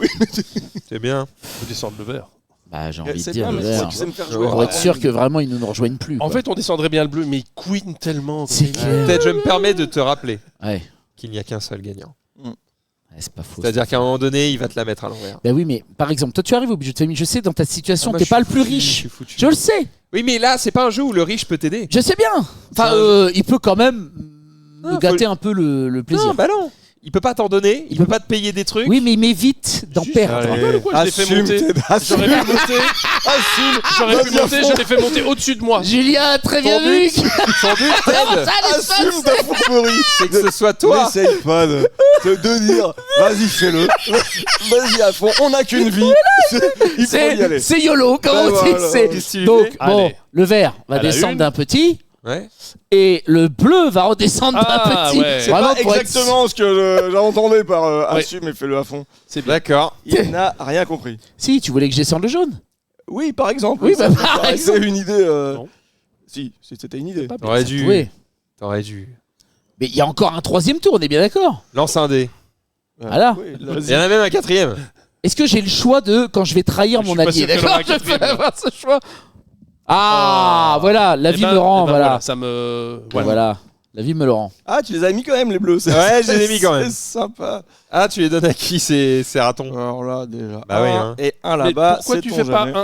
C'est bien. Faut descendre le verre. bah j'ai envie de C'est dire bien, le mais vert. tu sais me faire jouer. Pour être sûr que vraiment ils ne nous rejoignent plus. En quoi. fait, on descendrait bien le bleu, mais il queen tellement. c'est clair. Peut-être je me permets de te rappeler Ouais, qu'il n'y a qu'un seul gagnant. ouais, c'est pas faux. C'est-à-dire qu'à un moment donné, il va te la mettre à l'envers. Bah oui, mais par exemple, toi tu arrives au budget de famille, je sais dans ta situation, Ah, moi, t'es je pas le suis plus foutu, riche. je suis foutu. Je le sais, Oui, mais là, c'est pas un jeu où le riche peut t'aider. je sais bien. Enfin, Ça- il peut quand même me Non, gâter un peu le plaisir. Non, bah non. Il peut pas t'en donner, il peut pas te payer des trucs. Oui, mais il m'évite d'en Si, perdre. tu te rappelles ou quoi, je l'ai fait Assume monter. tes- J'aurais pu monter. J'aurais pu monter, je l'ai fait monter au-dessus de moi. Julien, très bien vu. Son but, Ted, Assume ta fourberie. c'est que ce soit toi. N'essaye pas de dire vas-y fais-le, vas-y à fond, on n'a qu'une vie, il faut y aller. C'est YOLO, comment on dit voilà. c'est- Qu'est-ce que tu Donc, fais bon, Allez. le vert va À la descendre une. d'un petit Ouais. et le bleu va redescendre Ah, d'un petit. ouais. C'est Vraiment pas pour être- exactement ce que j'entendais par Ouais. assume et fais-le à fond. C'est bien. D'accord. Il n'a rien compris. Si, tu voulais que je descende le jaune. Oui, par exemple. Oui, ça bah, me par paraissait exemple. une idée. Non. Si, c'était une idée. Pas bien. T'aurais dû. Oui. T'aurais dû. Mais il y a encore un troisième tour, on est bien d'accord. Lance un dé. Voilà. Oui, Il y en a même un quatrième. Est-ce que j'ai le choix de quand je vais trahir Je mon suis pas allié sûr qu'il y en aura D'accord, un je peux quatrième. avoir ce choix. Ah, voilà, la Eh vie ben- me rend, eh ben voilà. Ça me. Voilà, la vie me le rend. Ah, tu les as mis quand même les bleus. Ouais, je les ai mis quand même. C'est sympa. Ah, tu les donnes à qui ces ratons? Alors là déjà. Bah oui, un hein. et un Mais là-bas. pourquoi tu sait-on fais pas jamais.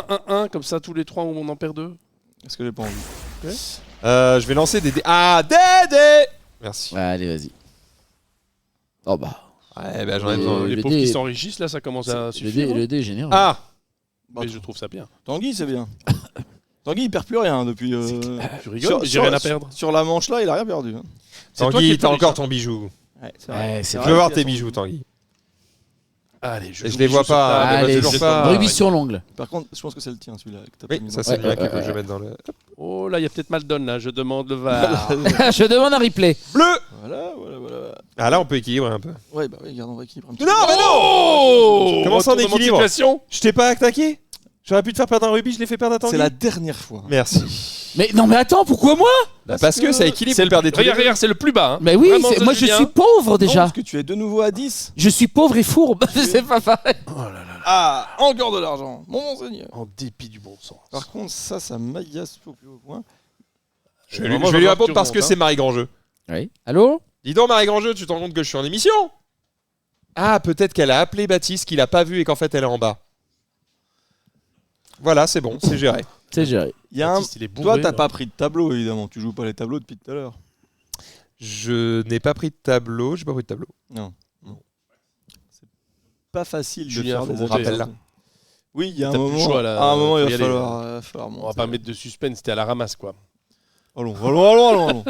1-1-1 comme ça tous les trois où on en perd 2? Parce que j'ai pas envie. Je vais lancer des dés. Ah, des dés. Merci. Ouais, allez, vas-y. Oh bah, Ouais, bah j'en ai besoin. Le Les pauvres dé- qui s'enrichissent là, ça commence à suffire. le dé est généreux. Ah, Mais je trouve ça bien. Tanguy, c'est bien. Tanguy, il perd plus rien depuis. Tu rigoles, mais j'ai rien à perdre. Sur la manche là, il a rien perdu. Hein. C'est toi qui Tanguy, es t'as plus encore riche, ton bijou. Ouais, Ouais, c'est Je vrai. veux voir tes bijoux, Tanguy. Allez, Et je les vois pas. Ah, mais Allez, toujours c'est pas. rubis sur l'ongle. Par contre, je pense que c'est le tien celui-là. que t'as Oui, pas mis ça dans- c'est le mien ouais, que je ouais. vais mettre dans le. Oh là, il y a peut-être mal donne là, je demande le VAR. Je demande un replay. Bleu. Voilà. Ah là, on peut équilibrer un peu. Ouais, bah oui, regarde, on va équilibrer un petit Non, peu. mais non. Oh Comment ça, en Retournement de équilibre situation. Je t'ai pas attaqué. J'aurais pu te faire perdre un rubis, je l'ai fait perdre à Tanguy. C'est la dernière fois. Merci. Mais non, mais attends, pourquoi moi Bah, parce que ça équilibre. C'est Vous le perdez tous les Regarde, deux. regarde, c'est le plus bas. Hein. Mais oui, Vraiment, moi je Julien. suis pauvre Non, déjà. parce que tu es de nouveau à 10. Je suis pauvre et fourbe. C'est pas pareil. Ah, encore de l'argent. Mon monseigneur. En dépit du bon sens. Par contre, ça m'agace au plus haut point. Je vais Vraiment, lui je répondre vois parce que que tu c'est Marie Grandjeu. Oui. Allô? Dis donc, Marie Grandjeu, tu te rends compte que je suis en émission? Ah, peut-être qu'elle a appelé Baptiste, qu'il a pas vu et qu'en fait elle est en bas. Voilà, c'est bon, c'est géré. C'est géré. Il y a un... Baptiste, il est bourré, Toi, t'as là. pas pris de tableau, évidemment. Tu joues pas les tableaux depuis tout à l'heure. Je n'ai pas pris de tableau, j'ai pas pris de tableau. Non. C'est pas facile Julien, de faut faire des monter, affaires. là. Oui, il y a un T'as plus le moment. choix, là. À un moment, Faut il y va aller. falloir On va monter. pas mettre de suspense, c'était à la ramasse quoi. Allons.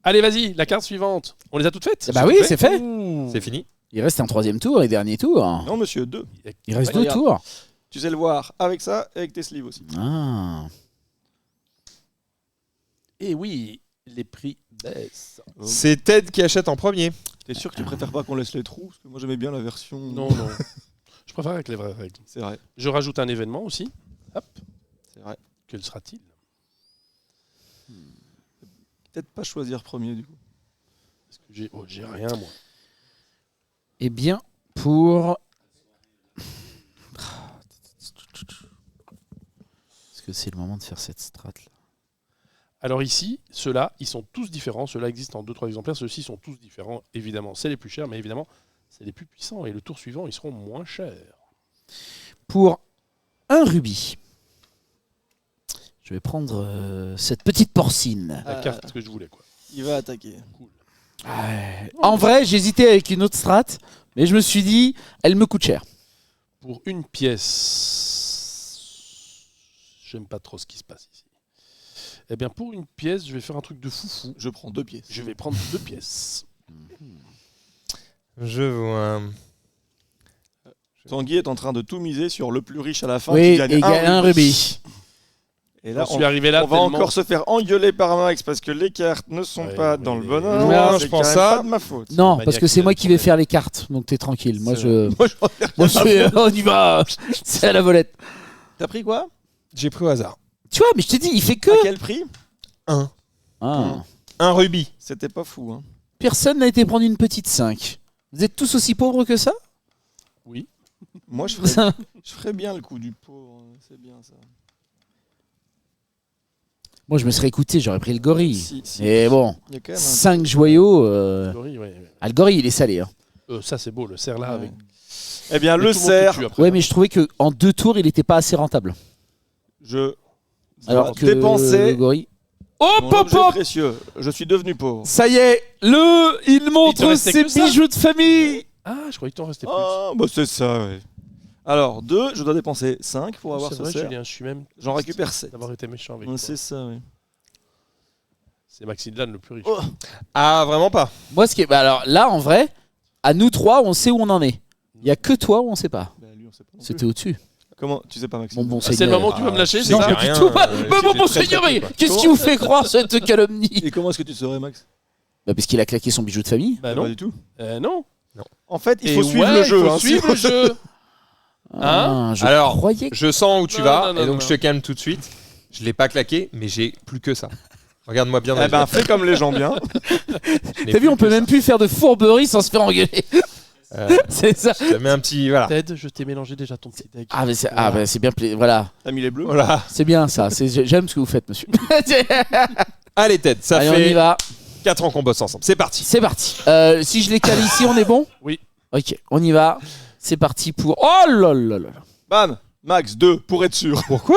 Allez, vas-y, la carte suivante. On les a toutes faites? Bah oui, c'est fait. Ouh. C'est fini. Il reste un troisième tour et dernier tour. Non, monsieur, 2. Il reste Ouais, deux regarde. tours. Tu sais le voir avec ça et avec tes sleeves aussi. Ah. Et oui, les prix baissent. C'est Ted qui achète en premier. T'es sûr que tu préfères pas qu'on laisse les trous? Parce que moi, j'aimais bien la version. Non. Je préfère avec les vraies règles. C'est vrai. Je rajoute un événement aussi. Hop. C'est vrai. Quel sera-t-il? Peut-être pas choisir premier, du coup. Parce que j'ai rien moi. Eh bien, pour. Est-ce que c'est le moment de faire cette strat là? Alors ici, ceux-là, ils sont tous différents. Ceux-là existent en 2-3 exemplaires. Ceux-ci sont tous différents. Évidemment, c'est les plus chers, mais évidemment, c'est les plus puissants. Et le tour suivant, ils seront moins chers. Pour un rubis, je vais prendre cette petite porcine. La carte que je voulais quoi. Il va attaquer. En vrai, j'hésitais avec une autre strat, mais je me suis dit, elle me coûte cher. Pour une pièce, j'aime pas trop ce qui se passe ici. Eh bien, pour une pièce, je vais faire un truc de foufou. Je prends 2 pièces. Je vais prendre 2 pièces. Je vois. Tanguy est en train de tout miser sur le plus riche à la fin. Oui, qui et gagne gagne un rubis. Et là, Je suis arrivé là on va tellement- encore se faire engueuler par Max parce que les cartes ne sont Ouais, pas ouais, dans le ouais. bon Non, ordre. je C'est pense quand même ça. pas de ma faute. Non, maniaque parce que c'est qui a moi le qui vais problème. faire les cartes, donc t'es tranquille. Moi, je. Moi, je regarde Moi, pas. on y va. C'est à la volette. T'as pris quoi? J'ai pris au hasard. Tu vois, mais je te dis, il fait que. À quel prix? Un Ah. rubis. C'était pas fou. Hein. Personne n'a été prendre une petite 5. Vous êtes tous aussi pauvres que ça? Oui. Moi, je ferais bien le coup du pauvre. C'est bien ça. Moi, je me serais écouté, j'aurais pris le gorille. Si. Et bon, Il y a quand même un... 5 joyaux. Gorille, ouais. Ah, le gorille, il est salé. Hein. Ça, c'est beau, le cerf là. Avec... Eh bien, Et le tout monde te cerf, tue après. Ouais, mais je trouvais qu'en 2 tours, il n'était pas assez rentable. je Alors vais que dépenser le gorille. Hop, Mon hop, objet hop. précieux. Je suis devenu pauvre. Ça y est, il Il te montre restait ses que ça bijoux de famille. Ah, je croyais que t'en restais plus. Ah, bah c'est ça, ouais. Alors, 2, je dois dépenser 5 pour avoir C'est ce vrai, cerf. Julien, je suis même. J'en récupère 7. D'avoir été méchant avec toi. C'est ça, oui. C'est Maxidlan le plus riche. Oh. Ah, vraiment pas. Moi, bah alors là, en vrai, à nous trois, on sait où on en est. Il y a que toi où on sait pas. Bah, lui, on sait pas non plus. C'était au-dessus. Comment tu sais pas, Maxime? Bon Ah, c'est le Seigneur. moment où tu vas me lâcher, je c'est sais Non, ça qu'il pas y a du rien, tout. c'était Bon très, Seigneur, très mais peu, quoi. qu'est-ce qui vous fait croire cette calomnie? Et comment est-ce que tu saurais, Max? Bah, parce qu'il a claqué son bijou de famille. Bah Pas non. du tout. Non. En fait, il Et faut suivre ouais, le jeu. Il faut hein, suivre le jeu. Hein Je Alors, croyais que... Je sens où tu Non, vas, non, non, et donc non. je te calme tout de suite. Je l'ai pas claqué, mais j'ai plus que ça. Regarde-moi bien dans Eh les ben, yeux. fais comme les gens bien. Je n'ai T'as vu, plus on peut que même plus faire de fourberie sans se faire engueuler. C'est ça. ça. Je te mets un petit... Voilà. Ted, je t'ai mélangé déjà ton petit deck. Ah, mais c'est bien. Voilà. T'as mis les bleus. Voilà. C'est bien ça. J'aime ce que vous faites, monsieur. Allez, Ted, ça Allez, on y fait va. 4 ans qu'on bosse ensemble. C'est parti. C'est parti. Si je les cale ici, on est bon? Oui. Ok, on y va. C'est parti pour... Oh là là là. Bam. Max, 2, pour être sûr. Pourquoi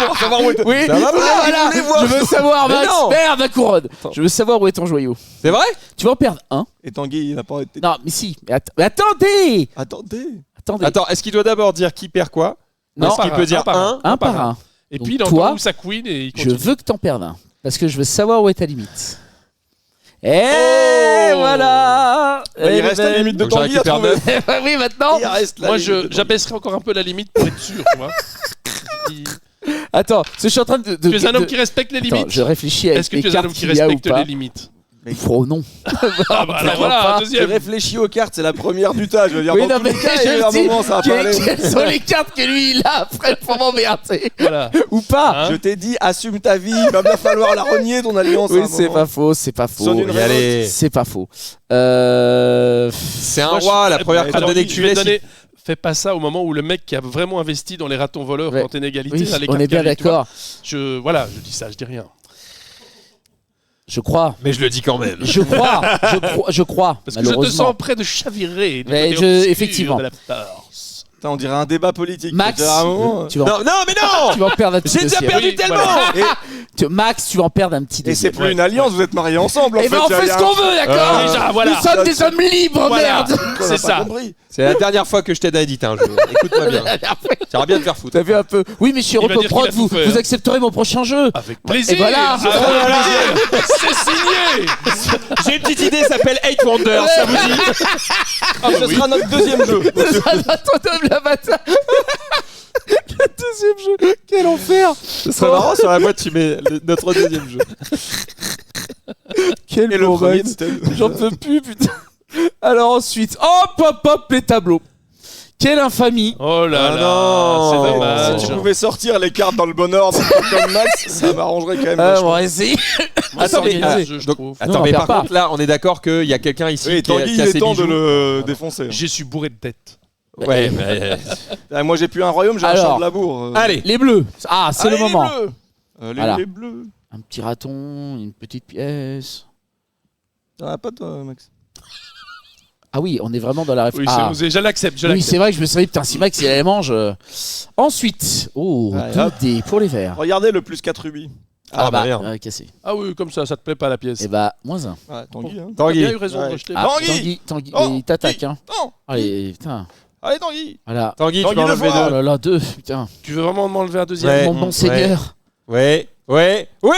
Pour savoir où est Oui, Ça va, voilà, voilà. voulez voir. Je veux savoir, Mais Max. non. Merde, la couronne. Je veux savoir où est ton joyau. C'est vrai? Tu vas en perdre un. Et Tanguy, il n'a pas été. Non, mais si. Mais attendez. Attendez. Attendez. Attends, est-ce qu'il doit d'abord dire qui perd quoi? Non, Est-ce qu'il peut dire un par 1? un par un. Et Donc puis il a toi, encore où sa queen et il Je continue. veux que t'en perdes un. Parce que je veux savoir où est ta limite. Et Oh. voilà. Bah, il reste la limite de Donc je Tanguy à récupère trouver. Oui, maintenant. Il reste la Moi, limite de Tanguy. j'abaisserai encore un peu la limite pour être sûr, tu vois. Attends, parce que je suis en train de... Tu es un homme qui respecte les Attends, limites. je réfléchis à Est-ce que les tu es un cartes homme qui qu'il y a ou respecte pas. les limites? Oh non. Ah bah alors Vraiment voilà, pas. un Tu deuxième. réfléchis aux cartes, c'est la première du tas. Je veux dire, Oui, dans non, tous mais les cas, je il y a eu un me dis, moment, ça va pas aller. quelles sont les cartes que lui il a après pour m'emmerder? Voilà. Ou pas? Hein Je t'ai dit, assume ta vie. Il va bien falloir la renier, ton alliance. à Oui, un c'est moment. pas faux, c'est pas faux. Sonne une Y aller. C'est pas faux. C'est un Moi, roi, la première Alors, carte donnée que je tu vais laisses. donner. Fais pas ça au moment où le mec qui a vraiment investi dans les ratons voleurs Ouais. quand t'es en égalité. Oui, là, les on cartes est bien qui arrivent, tu vois. d'accord. Voilà, je dis ça, je dis rien. Je crois. Mais je le dis quand même. Je crois. Parce que je te malheureusement. sens près de chavirer. du Mais côté obscur effectivement. de la force. Putain, on dirait un débat politique. Max, C'est-à-dire, à un moment, tu vas, en, Non, mais non. tu vas en perdre un petit J'ai déjà deuxième. perdu Oui, tellement. voilà. Max, tu vas en perdre un petit Et c'est deuxième. plus une alliance, vous êtes mariés ensemble. En Eh ben on il y a- fait il y ce a qu'on veut, d'accord Déjà, voilà. Nous sommes des hommes libres, Voilà. merde. on a C'est pas ça. compris. C'est la dernière fois que je t'aide à éditer un jeu. Écoute-moi bien. Ça va bien te faire foutre. T'as vu un peu? Oui, mais chez Il va dire Repoprod, qu'il a tout fait, vous hein. accepterez mon prochain jeu. Avec plaisir. Et voilà. Avec plaisir. C'est signé. J'ai une petite idée, ça s'appelle Eight Wonders. Ça vous dit? Ah, ce sera notre deuxième jeu. Ce sera notre homme la bataille. Le deuxième jeu. Quel enfer. Ce serait marrant sur la boîte, tu mets notre deuxième jeu. Quel Et le moment. premier, c'était. J'en peux plus, putain. Alors ensuite, hop, les tableaux. Quelle infamie. Oh là Ah là, non. c'est Si dommage. tu pouvais sortir les cartes dans le bon ordre comme Max, ça m'arrangerait quand même. On vachement. va essayer. Moi, c'est Attends, mais, organisé, ah, je donc, trouve. Attends, on mais perd par pas. contre, là, on est d'accord qu'il y a quelqu'un ici Oui, qui a, Tanguy, qui il a est ses temps de bijoux. le défoncer. J'ai su bourré de dettes. Ouais, mais... Ah, moi, j'ai plus un royaume, j'ai un Alors. champ de labour. Allez. Les bleus. Ah, c'est le Allez, moment. Les bleus. Voilà. Les bleus. Un petit raton, une petite pièce. T'en as pas, toi, Max? Ah oui, on est vraiment dans la Oui, réflexion. c'est osé, je l'accepte. Oui, c'est vrai que je me suis dit, putain, si Max il les mange. Ensuite, Allez, 2 hop. dés pour les verts. Regardez le plus 4 rubis. Ah, bah merde. Cassé. Ah oui, comme ça te plaît pas la pièce. Et bah, -1. Ouais, Tanguy, hein. T'as Tanguy. bien eu raison de Ouais. rejeter. Ah, Tanguy. Tanguy, Oh, il t'attaque, hein. Non. Allez, putain. Allez, Tanguy. Voilà. Tanguy, tu Tanguy peux en le enlever voit. Oh deux. là là, 2, putain. Tu veux vraiment m'enlever un deuxième Ouais. Mon bon ouais. seigneur. Ouais, ouais, ouais.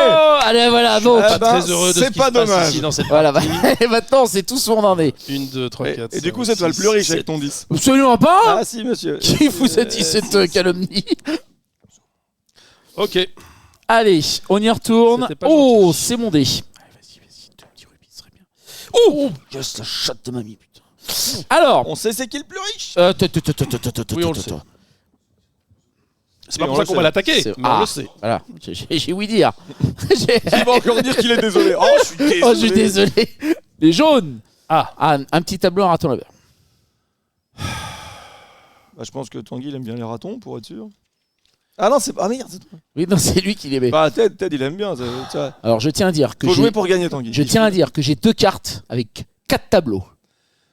Oh, allez, voilà, donc. Eh Pas ben, très heureux de c'est ce qui pas se passe dommage. ici dans cette Voilà, et maintenant, on sait tous où on en est. 1, 2, 3, 4. Et du coup, c'est toi le plus riche avec ton 10. Absolument pas. Ah, si, monsieur. Qui vous a dit cette calomnie? Ok. Allez, on y retourne. C'était pas Oh, gentil. c'est mon dé. Allez, vas-y, 2 petits rubis, ce serait bien. Oh, yes, la chatte de mamie, putain. Alors, On sait c'est qui le plus riche. Oui, on le sait. C'est pas Oui, pour on ça le qu'on sait. va l'attaquer, C'est- mais on Ah. le sait. Voilà, j'ai ouï dire. J'ai- Il va encore dire qu'il est désolé. Oh, je suis désolé. Oh, je suis désolé. Les jaunes. Ah, Un petit tableau, un raton laveur. Bah, je pense que Tanguy, il aime bien les ratons, pour être sûr. Ah non, c'est pas. Ah merde, c'est toi. Oui, non, c'est lui qui les met. Bah, Ted, il aime bien. Ça. Alors, je tiens à dire que Faut jouer j'ai... pour gagner, Tanguy. Je tiens à dire que j'ai 2 cartes avec 4 tableaux.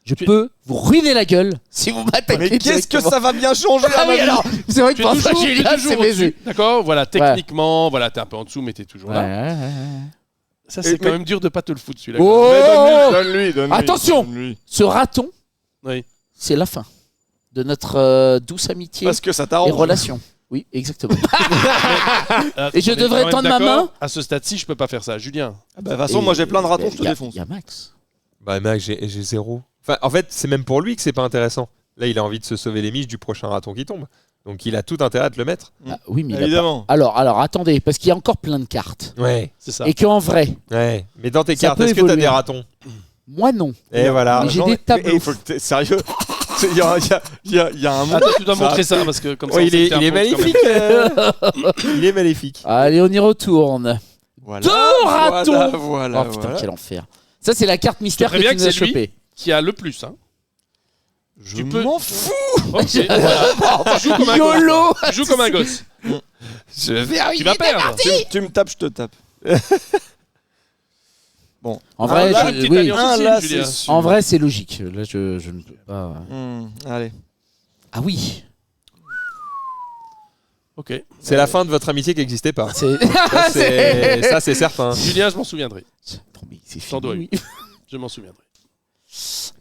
Je peux vous ruiner la gueule si vous m'attaquez. Mais qu'est-ce que directement. ça va bien changer Ah à ma oui, vie alors, c'est vrai que Tu es pour ça, toujours, Julien, c'est baisé. au-dessus. D'accord, voilà, techniquement, voilà, t'es un peu en dessous, mais t'es toujours Ouais, là. ouais, ouais. Ça, c'est quand mais- même dur de pas te le foutre, celui-là. Oh Mais donne-lui. Attention. donne-lui. Ce raton, Oui. c'est la fin de notre douce amitié Parce que ça et t'arrange. relation. Oui, exactement. Et je On est devrais quand même tendre ma d'accord, main. À ce stade-ci, je peux pas faire ça. Julien. Ah bah, de toute façon, moi j'ai plein de ratons, je te défonce. Il y a Max. Bah mec, j'ai 0. Enfin, en fait, c'est même pour lui que c'est pas intéressant. Là, il a envie de se sauver les miches du prochain raton qui tombe. Donc il a tout intérêt à te le mettre. Ah, oui, mais il a Évidemment. pas- Alors, attendez, parce qu'il y a encore plein de cartes. Ouais, C'est ça. Et qu'en vrai, ouais. Mais dans tes Ça cartes, peut est-ce que t'as évoluer. des ratons? moi non. Et voilà. Mais j'ai J'en des ai- tableaux. Mais, faut que t'es sérieux. Il y a un monde. Attends, tu dois Ça- montrer ça parce que comme ça. Ouais, on il sait est, que t'es il est un pauvre, quand même. maléfique. Il est maléfique. Allez, on y retourne. Voilà. Deux ratons. Voilà. Oh putain, quel enfer. Ça, c'est la carte mystère que préviens tu que nous as c'est lui. chopée. Qui a le plus, hein. Je Tu peux- m'en fous. Ok, voilà. Tu joues comme un gosse. YOLO. Tu joues comme un gosse. Je vais Tu vas perdre. Tu me tapes, je te tape. Bon. En vrai, là, je- le petit oui. alliance. Un aussi, là, Julien. c'est sûr. En vrai, c'est logique. Là, je ne peux pas. Allez. Ah oui. Ok. C'est la fin de votre amitié qui n'existait pas. C'est. Ça, c'est certain. Julien, je m'en souviendrai. Attends, mais c'est T'en dois fini. Je m'en souviendrai.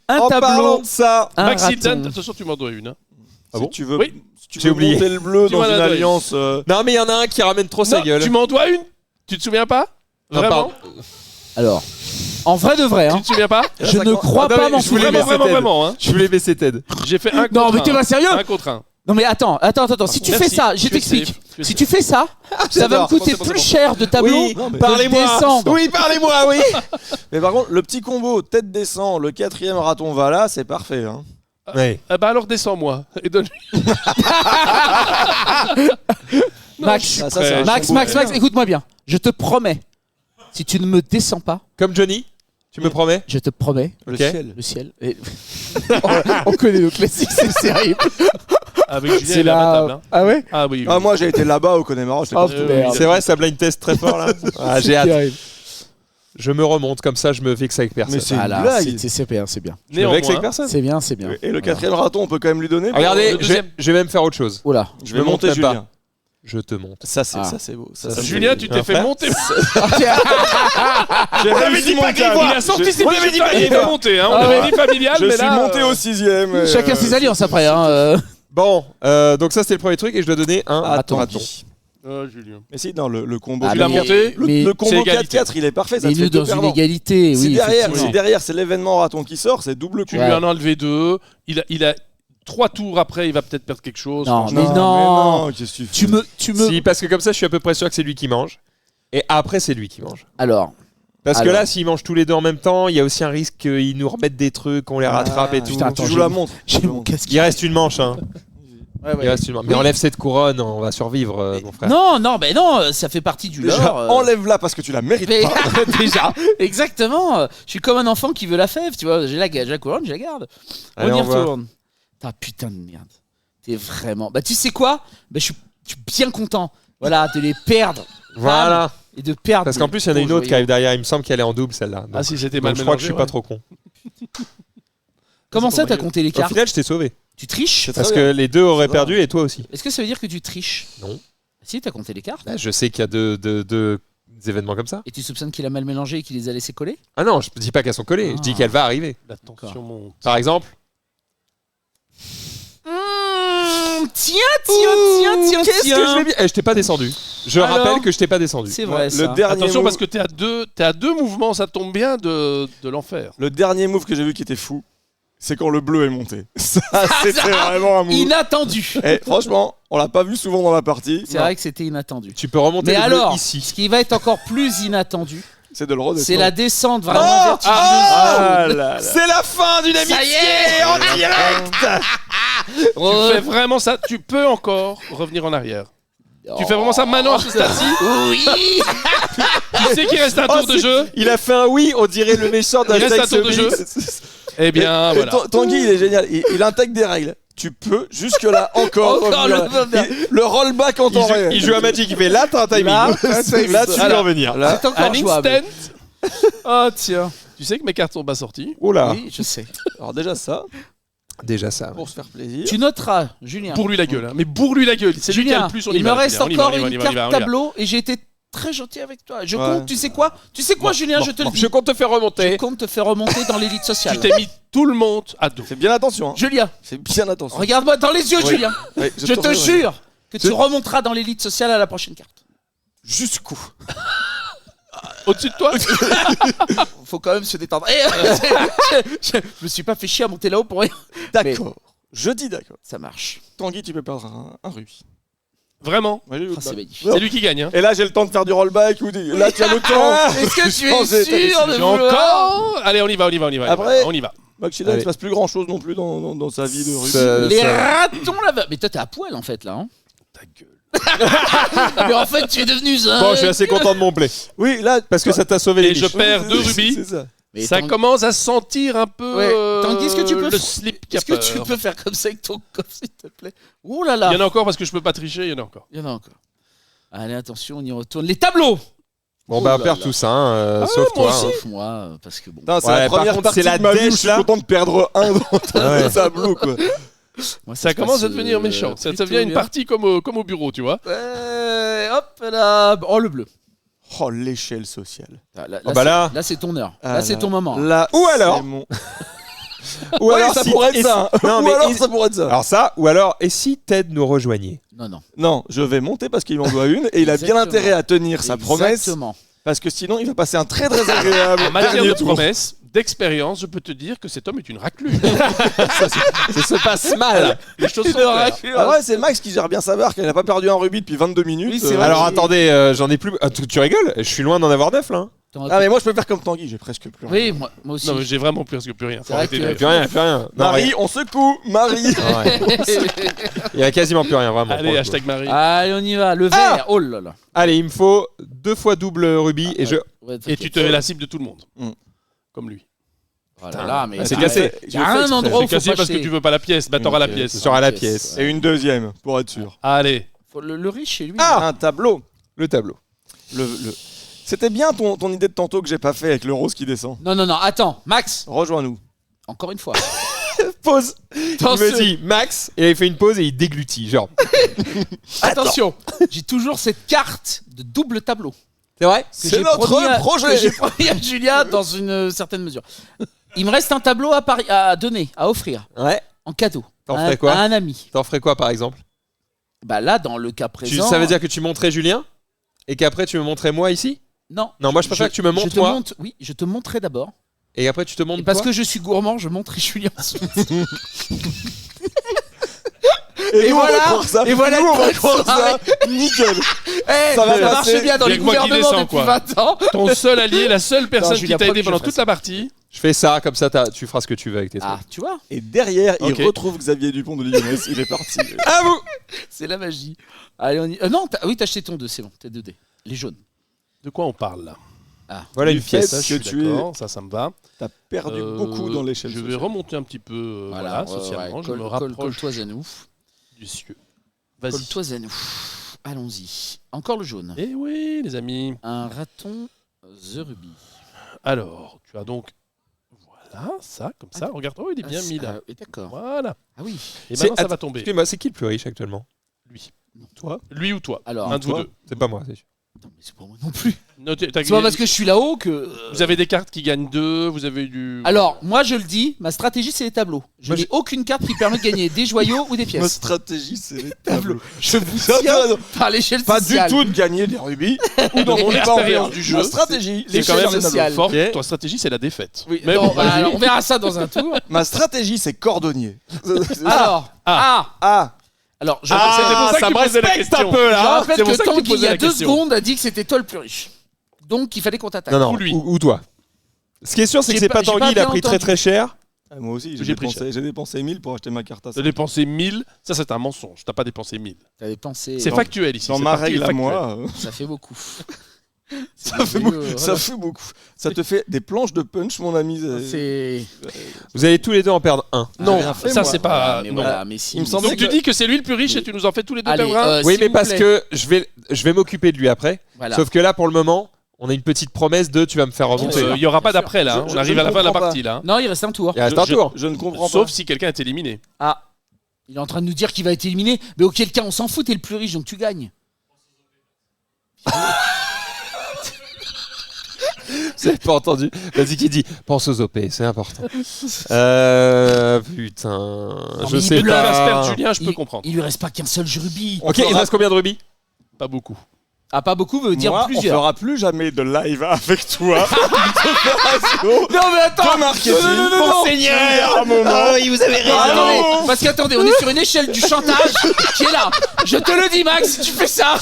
Un En parlant tableau. de ça, Un Max raton. Hilton, attention, tu m'en dois une. Hein. Ah bon Si tu veux, Oui. si tu J'ai veux oublié. monter le bleu Tu dans m'en une as donné. alliance. non mais il y en a un qui ramène trop sa Non, gueule. tu m'en dois une. Tu te souviens pas? Non, Vraiment? pardon. Alors, en vrai de vrai, Tu hein, te souviens pas? je ne crois Ah, non, pas mais m'en je voulais souvenir. laisser Vraiment, hein. Je voulais baisser Ted. J'ai fait un contre Non, mais un. t'es pas sérieux? Un contre un. Non, mais attends. Si tu Merci. fais ça, je sais, t'explique. je Si sais. tu fais ça, ça va me j'adore. coûter C'est bon, plus c'est cher de tableau Oui, Non, mais- de parlez-moi. descendre. Oui, parlez-moi, oui. Mais par contre, le petit combo tête descend, le quatrième raton va là, c'est parfait. Hein. Ouais. Ah bah alors descends-moi et donne-lui. Non, Max, je suis Ah, ça, prêt. c'est un Max, chamboule. Max, écoute-moi bien. Je te promets, si tu ne me descends pas, Comme Johnny, tu me promets? je te promets Le Ok. ciel. le ciel. Et- on connaît nos classiques, c'est terrible. Avec Julien, C'est il est à ma la. table. Hein. Ah ouais? Ah oui. Ah, moi j'ai été là-bas au Connemara, c'était Oh, pas merde. C'est vrai, ça blind test très fort là. Ah, j'ai hâte. Terrible. Je me remonte comme ça, je me vexe avec personne. Mais c'est une Voilà, blague. c'est bien, c'est bien. Je me vexe avec Néanmoins, personne. C'est bien, c'est bien. Et le quatrième raton, on peut quand même lui donner. Regardez, Le deuxième. je vais même faire autre chose. Oula. Je je vais me monter monte même pas. Julien. Je te monte. Ça c'est Ah. ça c'est beau. Ça, Ça, me Julien, fait- tu Un t'es fait frère. monter. J'ai réussi mon câble. Il a sorti ses On avait dit pas il est qu'il pas monté. Hein. On Ah avait ouais. dit familial, Je mais suis là. monté au sixième. Chacun ses alliances après. Hein. Bon, donc ça c'était le premier truc et je dois donner un Attends. raton. Oh, Julien. Mais si, non, le combo. Ah, Tu l'as mais- monté. mais- Le combo c'est égalité. 4-4, il est parfait. Ça Mais te fait nous, deux dans une perdants. égalité, Si oui. derrière, effectivement. si derrière c'est l'événement raton qui sort, c'est double Tu coup. Ouais. lui en as enlevé deux. Il a 3 tours après, il va peut-être perdre quelque chose. Non, franchement. mais non. qu'est-ce que Tu me. Si, parce que comme ça, je suis à peu près sûr que c'est lui qui mange. Et après, c'est lui qui mange. Alors, Parce que Alors. là, s'ils mangent tous les deux en même temps, il y a aussi un risque qu'ils nous remettent des trucs, qu'on les rattrape et tout. putain, attends, Tu joues j'ai- la montre. j'ai Tu joues mon la montre. casque. Il reste une manche, hein. Ouais, ouais. Il reste une manche. Mais Oui. enlève cette couronne, on va survivre, mon frère. Non, mais non, ça fait partie du Déjà, lore. enlève-la parce que tu la mérites Mais- pas. déjà, exactement. Je suis comme un enfant qui veut la fève, tu vois. J'ai la couronne, je la garde. Allez, on y au revoir. retourne. T'as putain de merde. T'es vraiment. Bah, tu sais quoi? Bah, je suis bien content. Voilà, de les perdre. Voilà. Et de perdre. Parce qu'en plus, il y en a une autre qui arrive derrière. Il me semble qu'elle est en double, celle-là. Donc, Ah si c'était donc mal je crois que je suis pas mélangé, trop con. Comment C'est ça, pour t'as ma compté les Au cartes? final, je t'ai sauvé. Tu triches? C'est Parce très que bien. les deux auraient Ça perdu et toi aussi. Est-ce que ça veut dire que tu triches? Non. Si, t'as compté les cartes. Là, je sais qu'il y a deux événements comme ça. Et tu soupçonnes qu'il a mal mélangé et qu'il les a laissés coller? Ah non, je dis pas qu'elles sont collées. Je dis Ah. qu'elle va arriver. La tension monte. Par exemple. Tiens. Qu'est-ce que je vais bien Je t'ai pas descendu. Je Alors rappelle que je t'ai pas descendu. C'est vrai, Le ça. dernier Attention move- parce que t'es à deux mouvements, ça tombe bien de l'enfer. Le dernier move que j'ai vu qui était fou, c'est quand le bleu est monté. Ça, c'était vraiment un move. Inattendu. Et franchement, on l'a pas vu souvent dans la partie. C'est vrai que c'était inattendu. Tu peux remonter Mais le bleu alors, ici. ce qui va être encore plus inattendu, C'est de le redescendre. c'est la descente vraiment Oh, vertigineuse. Ah là là. C'est la fin d'une amitié y est en direct. Tu fais vraiment ça, tu peux encore revenir en arrière. Tu fais vraiment ça maintenant à ce stade-ci. Oui. Tu sais qu'il reste un tour de jeu. Il a fait un oui, on dirait le méchant d'un Il reste un tour de jeu. Eh bien, Et voilà. Tanguy, il est génial. Il intègre des règles. Tu peux jusque-là encore Encore revenir. le- Le rollback en temps réel. Il joue à Magic, il fait là, t'as un timing. Là, Là, tu peux Alors, revenir. C'est encore Un jouable. instant. Oh tiens. Tu Tu sais que mes cartes sont pas sorties. Oula, Oui, je sais. Alors déjà ça, déjà ça. pour se faire plaisir. Tu noteras, Julien. Bourre-lui la gueule, hein. Mais bourre-lui la gueule. C'est lui qui a Julien, le plus, on y il va, me reste on y va, encore on y va, une on y va, carte on y va. tableau et j'ai été très gentil avec toi. Je Ouais. compte, tu sais quoi, Julien, je te le dis. Je compte te faire Je remonter. compte te faire remonter dans l'élite sociale. Tu t'es mis tout le monde à dos. Fais bien attention. Hein. Julien, Fais bien attention. regarde-moi dans les yeux, Oui. Julien. Oui, Je te jure que tu remonteras dans l'élite sociale à la prochaine carte. Jusqu'où? Au-dessus de toi. Faut quand même se détendre. Je me suis pas fait chier à monter là-haut pour rien. D'accord. Je dis d'accord. Ça marche. Tanguy, tu peux perdre un rubis. Vraiment. Ouais, Ah, c'est magnifique. C'est lui qui gagne. Hein. Et là, j'ai le temps de faire du rollback ou là, tu as le temps. Est-ce que tu Changer es ta sûr décision. de J'ai vouloir encore. Allez, on y va. Après- on y va. Maxida, il Allez. se passe plus grand chose non plus dans sa vie de rubis. les ratons laveurs? Mais toi, t'es à poil en fait là. Hein. Ta gueule. Mais en fait, tu es devenu ça. Bon, je suis assez content de mon play. Oui, là. Parce que ça t'a sauvé les Et je biches. perds 2 rubis. C'est ça. Mais Ça Tanguy, commence à sentir un peu. Ouais. Tanguy, est-ce que tu peux le f- slip qui a est-ce que peur. tu peux faire comme ça avec ton corps, s'il te plaît? Ouh là là. Il y en a encore parce que je peux pas tricher. Il y en a encore. Il y en a encore. Allez, attention, on y retourne. Les tableaux. Bon, bah, Oh on là perd là. tous, hein, Ah, sauf moi toi. aussi. hein. Sauf moi, parce que bon. Putain, c'est Ouais, la par première contre, partie c'est la de ma vie où dèche, je suis là. content de perdre un dans Ouais. le tableau, quoi. Moi, Ça se commence passe, à devenir méchant. Ça plutôt devient une bien. partie comme au bureau, tu vois. Hop là. Oh, le bleu. Oh, l'échelle sociale. Ah, là, Oh, bah là. c'est ton heure. Ah, Là, c'est ton moment. Là, Ou alors- c'est mon- Ou Ouais, alors, ça si- pourrait être et ça. si- Non, Ou mais alors, et- ça pourrait être ça. Alors ça, ou alors, et si Ted nous rejoignait? Non, non. Non, je vais monter parce qu'il m'en doit une et il a bien Exactement. intérêt à tenir sa promesse Exactement. parce que sinon il va passer un très très agréable En matière dernier de tour. promesse, d'expérience, je peux te dire que cet homme est une raclure. Ça se passe mal. Les choses sont claires. Ah ouais, c'est Max qui gère bien sa barque, elle n'a pas perdu un rubis depuis 22 minutes. Oui, c'est vrai. Alors attendez, j'en ai plus. Ah, tu rigoles? Je suis loin d'en avoir 9 là. hein. Ah mais moi je peux faire comme Tanguy, j'ai presque plus rien. Oui, moi aussi. Non, mais j'ai vraiment presque plus rien. Faut C'est vrai arrêter que- de- Plus rien, plus rien. Non, Marie, on secoue, Marie. ouais. Il y a quasiment plus rien vraiment. pour Allez, le hashtag Marie. Allez, on y va. Le vert. Oh là là. coup. Allez, il me faut 2 fois double rubis et je. Ouais, Et t'inquiète. tu te mets la cible de tout le monde. Mm. Comme lui. Oh là là, mais C'est ah, cassé. Il y a un endroit où C'est faut cassé pas parce que jeter. tu veux pas la pièce. Bah, t'auras la Donc, pièce. Sur la pièce. Et une deuxième pour être sûr. Allez. Faut le riche chez lui. Un tableau. Le tableau. Le... C'était bien ton idée de tantôt que j'ai pas fait avec le rose qui descend. Non, non, non. Attends, Max. Rejoins-nous. Encore une fois. Pause. Il Dans me ce- dit Max et il fait une pause et il déglutit. Genre. Attention. J'ai toujours cette carte de double tableau. C'est vrai? que C'est j'ai notre promis à- projet. que j'ai promis à Julia dans une certaine mesure. Il me reste un tableau à donner, à offrir, Ouais. en cadeau. T'en à, ferais quoi à un ami. T'en ferais quoi par exemple? Bah là, dans le cas présent. Ça veut dire que tu montrais Julien et qu'après tu me montrais moi ici? Non. Non, moi je préfère que tu me montres moi Oui, je te montrerai d'abord. et après tu te montres Et parce toi. que je suis gourmand, je montrerai Julien ensuite. Et, nous, on va voilà, croire ça. et voilà Nous, on va une croire ça. soirée. Nickel. Eh, Ça va ça passer. marche bien dans Il y a les que moi qui gouvernements descends, depuis quoi. 20 ans. Ton seul allié, la seule personne Julien, qui t'a aidé promis, pendant je toute ferai la partie. Je fais ça comme ça tu feras ce que tu veux avec tes trucs. Ah, tu vois, Et derrière, Ok. il retrouve Xavier Dupont de Ligonnès. Il est parti. À vous. c'est la magie. Allez, on y... non, oui, t'as acheté ton 2, c'est bon, t'es 2D. Les jaunes. De quoi on parle là? Voilà Du une fait pièce. Ça, je que suis tu es- d'accord. Ça me va. T'as perdu beaucoup dans l'échelle Je vais sociale. remonter un petit peu voilà, socialement. Je me rapproche Colle-toi à nous. du cieux. Vas-y. Colle-toi à nous. Allons-y. Encore le jaune. Eh oui, les amis. Un raton The Ruby. Alors, tu as donc. Voilà, ça, comme ça. Regarde, oh, il est bien mis là. Oui, d'accord. Voilà. Ah oui. Et C'est- maintenant, ça attends, va tomber. Excuse-moi, c'est qui le plus riche actuellement? Lui. Toi Lui ou toi? Alors, Un de vous toi deux. C'est pas moi, c'est sûr. attends, mais c'est pour moi non plus. Non, t'as C'est pas gagné- parce que je suis là-haut que. Vous avez des cartes qui gagnent 2, vous avez du. Alors, moi je le dis, ma stratégie c'est les tableaux. Je Moi, n'ai aucune carte qui permet de gagner des joyaux ou des Ma pièces. stratégie, c'est les Tableaux. tableaux. Je vous Non, tiens non, non. par l'échelle Pas du sociale. tout de gagner des rubis ou Dans mon pas expérience en du vert. jeu, Ma stratégie, C'est quand l'échelle même sociale. fort. Ok. Ta stratégie, c'est la défaite. Oui, Mais non, bon, bah, vas-y. alors, on verra ça dans un tour. Ma stratégie, c'est cordonnier. Alors, Ah, alors, je, Ah, c'était pour ça ça que me tu posais la respecte un question. peu je là. rappelle c'est pour que ça que tu Tanguy, il posais y a la 2 question. secondes, a dit que c'était toi le plus riche. Donc il fallait qu'on t'attaque. Non, non. Ou lui. Ou toi. Ce qui est sûr, c'est que J'ai c'est pas pas- j'ai Tanguy, pas il a bien pris très entendu. très cher. Ah, moi aussi, J'ai pris j'ai dépensé 1000 pour acheter ma carte à T'as 100. dépensé 1000, ça c'est un mensonge. T'as pas dépensé 1000. T'avais pensé. C'est Dans- factuel ici. Dans cette ma partie est règle à factuelle. moi, Ça fait beaucoup. ça fait beaucoup. Ça fait beaucoup. Ça te fait des planches de punch, mon ami. C'est. Vous allez tous les deux en perdre un. Non, rien fait, ça moi. c'est pas. mais non. voilà, mais si. Il me mais semblait si. Donc tu dis que c'est lui le plus riche et tu nous en fais tous les deux Allez, perdre un Oui, s'il mais vous parce plaît. que je vais m'occuper de lui après. Voilà. Sauf que là, pour le moment, On a une petite promesse de tu vas me faire remonter. Il n'y aura pas d'après là. Je- On arrive je à la fin de la comprends partie là. Non, il reste un tour. Il reste un tour. Je ne comprends Sauf pas. si quelqu'un est éliminé. Ah, il est en train de nous dire qu'il va être éliminé. Mais auquel cas, on s'en fout, t'es le plus riche, donc tu gagnes. Vous avez pas entendu? Vas-y qui dit pense aux OP, c'est important. Putain, je mais sais il pleure. Faire pas. perdre Julien, je peux Il- comprendre. Il lui reste pas qu'un seul rubis. Ok, il reste combien de rubis? Pas beaucoup. Ah, pas beaucoup veut dire Moi, on plusieurs. fera plus jamais de live avec toi. D'opération, Non, mais attends. de marketing. non, Seigneur. À un moment. oui, vous avez Ah, attendez, parce qu'attendez, on est sur une échelle du chantage qui est là. Je te le dis, Max, si tu fais ça,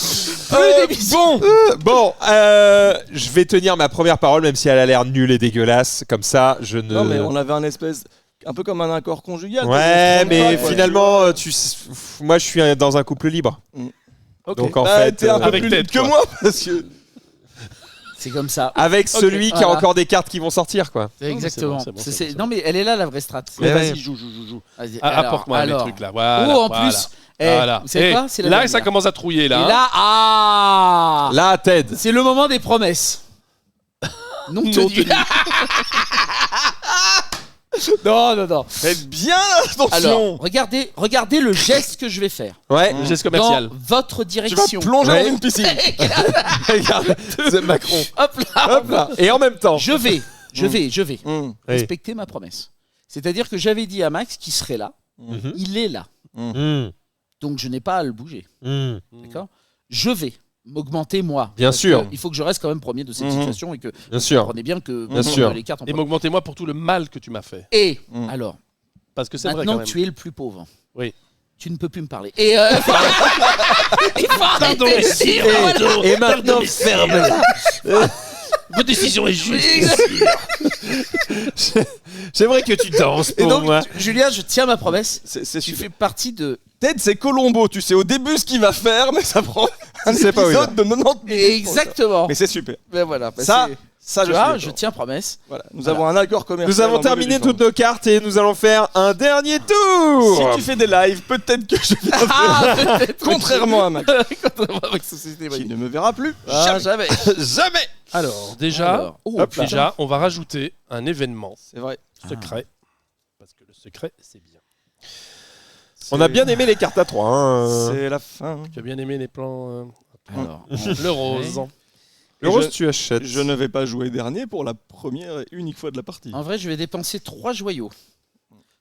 plus d'émissions. Bon, je vais tenir ma première parole, même si elle a l'air nulle et dégueulasse. Comme ça, je ne. Non, mais on avait un espèce. Un peu comme un accord conjugal. Ouais, On se mais trompe pas, quoi. finalement, moi, je suis dans un couple libre. Ok. Donc en Bah, fait, t'es un peu avec plus tête, libre que quoi. moi parce que. C'est comme ça. avec celui qui a voilà. encore des cartes qui vont sortir, quoi. Exactement. c'est bon, c'est bon, C'est- c'est non, mais elle est là, la vraie strat. Mais Mais ouais. vas-y, joue. Vas-y, Ah, alors, apporte-moi les alors. trucs là. Voilà. Oh, en voilà. plus, Voilà. vous savez Eh, quoi? C'est la là, dernière. ça commence à trouiller Et là. hein. là, Là, Ted. c'est le moment des promesses. Non Non tenues. tenues. Non. Faites bien attention. Alors, regardez le geste que je vais faire. Ouais. Le geste commercial. Dans votre Tu vas direction. plonger Ouais. dans une piscine. Regarde, c'est Macron. Hop là. Hop là. Et en même temps. Je vais Mmh. respecter ma promesse. C'est-à-dire que j'avais dit à Max qu'il serait là. Mhm. Il est là. Mmh. Donc je n'ai pas à le bouger. Mmh. D'accord? Je vais m'augmenter moi. Bien Parce sûr. que Il faut que je reste quand même premier de cette Mhm. situation et que Bien vous sûr. comprenez bien que Bien sûr. les cartes ont Et pas- m'augmentez-moi pour tout le mal que tu m'as fait. Et Mhm. alors, Parce que c'est vrai quand maintenant même. que tu es le plus pauvre. Oui. Tu ne peux plus me parler. Et il faut Pardon, arrêter. messieurs. Et maintenant, ferme-la. Votre décision est juste. J'aimerais que tu danses Et pour donc, moi. Julien, je tiens ma promesse. C'est Tu super. fais partie de. Ted, c'est Colombo. Tu sais au début ce qu'il va faire, mais ça prend un sais pas où il épisode de 90 minutes. Exactement. Mais c'est super. Ben voilà. ben Ça, c'est- ça, tu je vois, suis je d'accord. tiens promesse. Voilà. Nous Voilà. avons un accord commercial. Nous avons en bonne et terminé due forme. toutes nos cartes et nous allons faire un dernier tour. Si tu fais des lives, peut-être que je viendrai. Ah, peut-être. Contrairement à Max, Contrairement avec Société qui Mobile. ne me verra plus. Ah, jamais. Jamais. Alors, déjà, Alors, oh, hop là. déjà, on va rajouter un événement C'est vrai. secret. Parce que le secret, c'est bien. On a bien aimé les cartes à 3. C'est la fin. Tu as bien aimé les plans. Alors, Le rose. Le Et rose, je- tu achètes. Je ne vais pas jouer dernier pour la première et unique fois de la partie. en vrai, je vais dépenser 3 joyaux.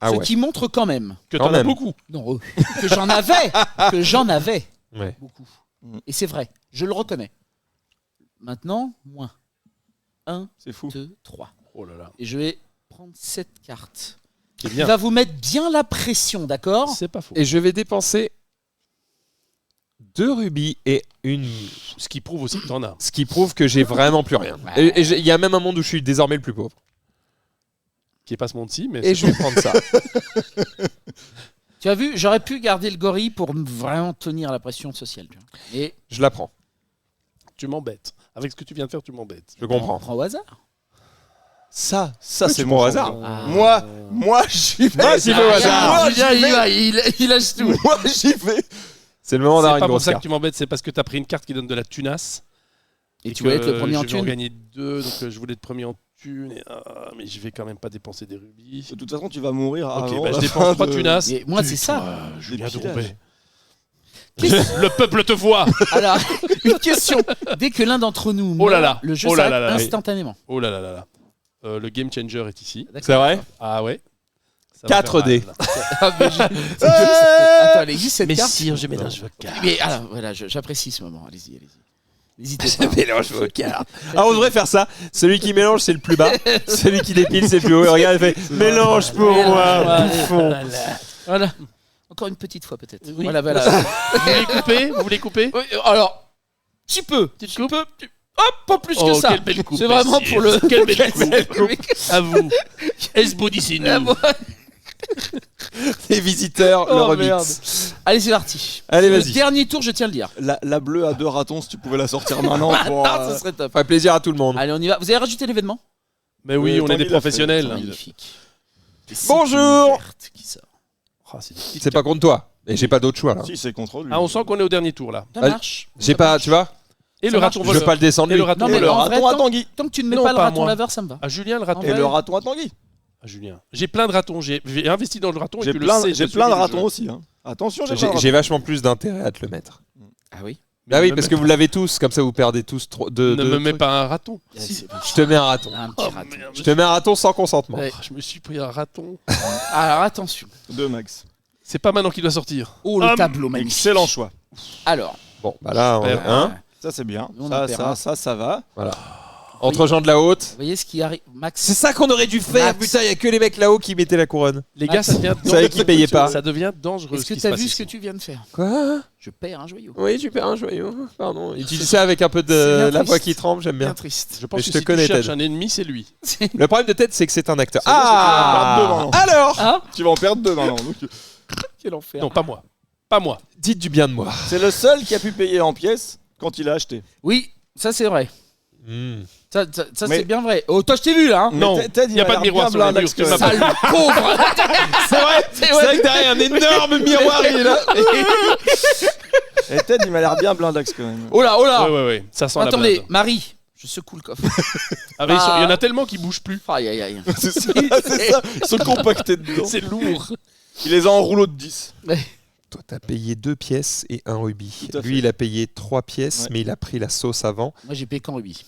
Ah Ce ouais. qui montre quand même Que Quand t'en as même. beaucoup. non, que j'en avais. Que j'en avais Ouais. beaucoup. Mm. Et c'est vrai, je le reconnais. Maintenant, moins. 1, C'est fou. 2, 3. Oh là là. Et je vais prendre cette carte. C'est Il bien. va vous mettre bien la pression, d'accord? C'est pas faux. Et je vais dépenser 2 rubis et une. Ce qui prouve aussi que t'en as. Ce qui prouve que j'ai vraiment plus rien. Et il y a même un monde où je suis désormais le plus pauvre. Qui est pas ce monde-ci, mais Et je vais prendre ça. Tu as vu, j'aurais pu garder le gorille pour vraiment tenir la pression sociale. Tu vois. Et Je la prends. tu m'embêtes. Avec ce que tu viens de faire, tu m'embêtes. Je comprends. prends au hasard. Ça Oui, c'est tu mon prends au hasard. hasard. Ah. Moi, j'y vais. Moi, j'y vais au hasard. Moi, Julien, j'y il vais. va, il lâche tout. Moi, j'y vais. C'est le moment C'est d'avoir pas une pour grosse ça que carte. tu m'embêtes, c'est parce que t'as pris une carte qui donne de la tunasse. Et tu voulais être le premier en Je vais en thune. gagner 2, donc je voulais être premier en thune. Mais je vais quand même pas dépenser des rubis. De toute façon, tu vas mourir Ok, avant bah, je la dépense fin 3 de- tunasses. Et moi, c'est ça. Julien Des pillages. Drouet. Le peuple te voit. Alors, une question. Dès que l'un d'entre nous Oh là meurt, là. le jeu Oh là s'arrête là là. instantanément. Oh là là là là. Le game changer est ici. C'est vrai? Ah ouais. Ça va 4D. faire mal. Ah, mais Attends, elle existe cette Mais carte. si, je mélange vos cartes. Mais alors, voilà, j'apprécie ce moment. Allez-y. N'hésitez pas. Mélange vos cartes. Ah, on devrait faire ça. Celui qui mélange, c'est le plus bas. Celui qui dépile, c'est le plus haut. Et regarde, il fait mélange pour moi, bouffon. Voilà. Encore une petite fois peut-être. Oui. Voilà. Vous voulez couper Vous voulez couper Oui, alors, tu peux. Hop, pas plus que ça. Quelle belle coupe. C'est vraiment messieurs. pour le. Quelle belle coupe. À vous. Esbaudissez-nous. Les visiteurs, le Oh, remix. Allez, c'est parti. Allez, Le vas-y. dernier tour, je tiens à le dire. La bleue à 2 ratons, si tu pouvais la sortir maintenant. Pour, Ah, ce serait top. Ça fait plaisir à tout le monde. Allez, on y va. Vous avez rajouté l'événement? Mais oui, on est des Tanguy l'a fait. professionnels. Magnifique. Et c'est Bonjour. une carte qui sort. Ah, c'est des petites C'est pas contre toi. Et j'ai pas d'autre choix là. Si, c'est contre lui. Ah, on sent qu'on est au dernier tour là. Ça Ah, marche. J'ai Ça pas, marche. tu vois, Et Ça le marche. raton Je veux voleur. pas le descendre Et lui. le raton Non, mais Et le en voleur. vrai, raton à tant- Tanguy. Tant que tu ne mets Non, pas le pas raton moi. laveur, ça me va. À Julien, le raton. En Et vrai. le raton à Tanguy. À Julien. J'ai plein de ratons. J'ai investi dans le raton. et J'ai tu le plein, sais, j'ai je plein de suis le ratons jeu. aussi. Hein. Attention, j'ai plein de J'ai ratons. vachement plus d'intérêt à te le mettre. Ah oui. Bah oui, Ne parce me que mets vous l'avez tous, comme ça vous perdez tous Ne me mets pas un raton. Je te mets un raton. Un petit raton. merde. Je te mets un raton sans consentement. Ouais. Je me suis pris un raton. Alors attention. 2 max. C'est pas maintenant qu'il doit sortir. Oh, le tableau magnifique. Excellent choix. Alors, Bon, bah là, Super. hein, Ça, c'est bien. On en perd un. Ça va. entre gens de la haute. vous voyez ce qui arrive, Max. C'est ça qu'on aurait dû faire, Max. putain, il y a que les mecs là-haut qui mettaient la couronne. Les gars, ça devient Vous savez qu'ils payaient pas. Ça devient dangereux. Est-ce que qui tu as se passe vu ce que ici. tu viens de faire? Quoi? Je perds un joyau. Oui, tu perds un joyau, pardon. Et tu dis ça avec un peu C'est de bien la triste. voix qui tremble, j'aime Bien bien. triste. Je pense Mais que je te si connais, tu cherches Ted. un ennemi, c'est lui. Le problème de Ted, c'est que c'est un acteur. C'est bien, Ah c'est que alors Hein? Tu vas en perdre 2 maintenant. donc. Quel enfer. Non, pas moi. Pas moi. Dites du bien de moi. C'est le seul qui a pu payer en pièces quand il a acheté. Oui, ça c'est vrai. Hmm. Ça Mais- c'est bien vrai. Oh, toi je t'ai vu là. Hein. Non, Mais Ted, il y a m'a pas de l'air miroir bien sur le blindax mur, quand tu même. m'as Sale pauvre. C'est vrai, c'est vrai que derrière un énorme miroir, il est là. Et Ted, il m'a l'air bien blindax quand même. Oh là, oh là. Ouais. Ça sent la Attendez, blinde. Marie, je secoue le coffre. Ah, mais il y en a tellement qui bougent plus. Aïe aïe aïe. C'est ça, c'est ça. Ils sont compactés dedans. C'est lourd. Il les a en rouleau de 10. Toi, t'as payé 2 pièces et un rubis. Tout à fait. Lui, il a payé 3 pièces, Ouais. mais il a pris la sauce avant. Moi j'ai payé qu'en rubis.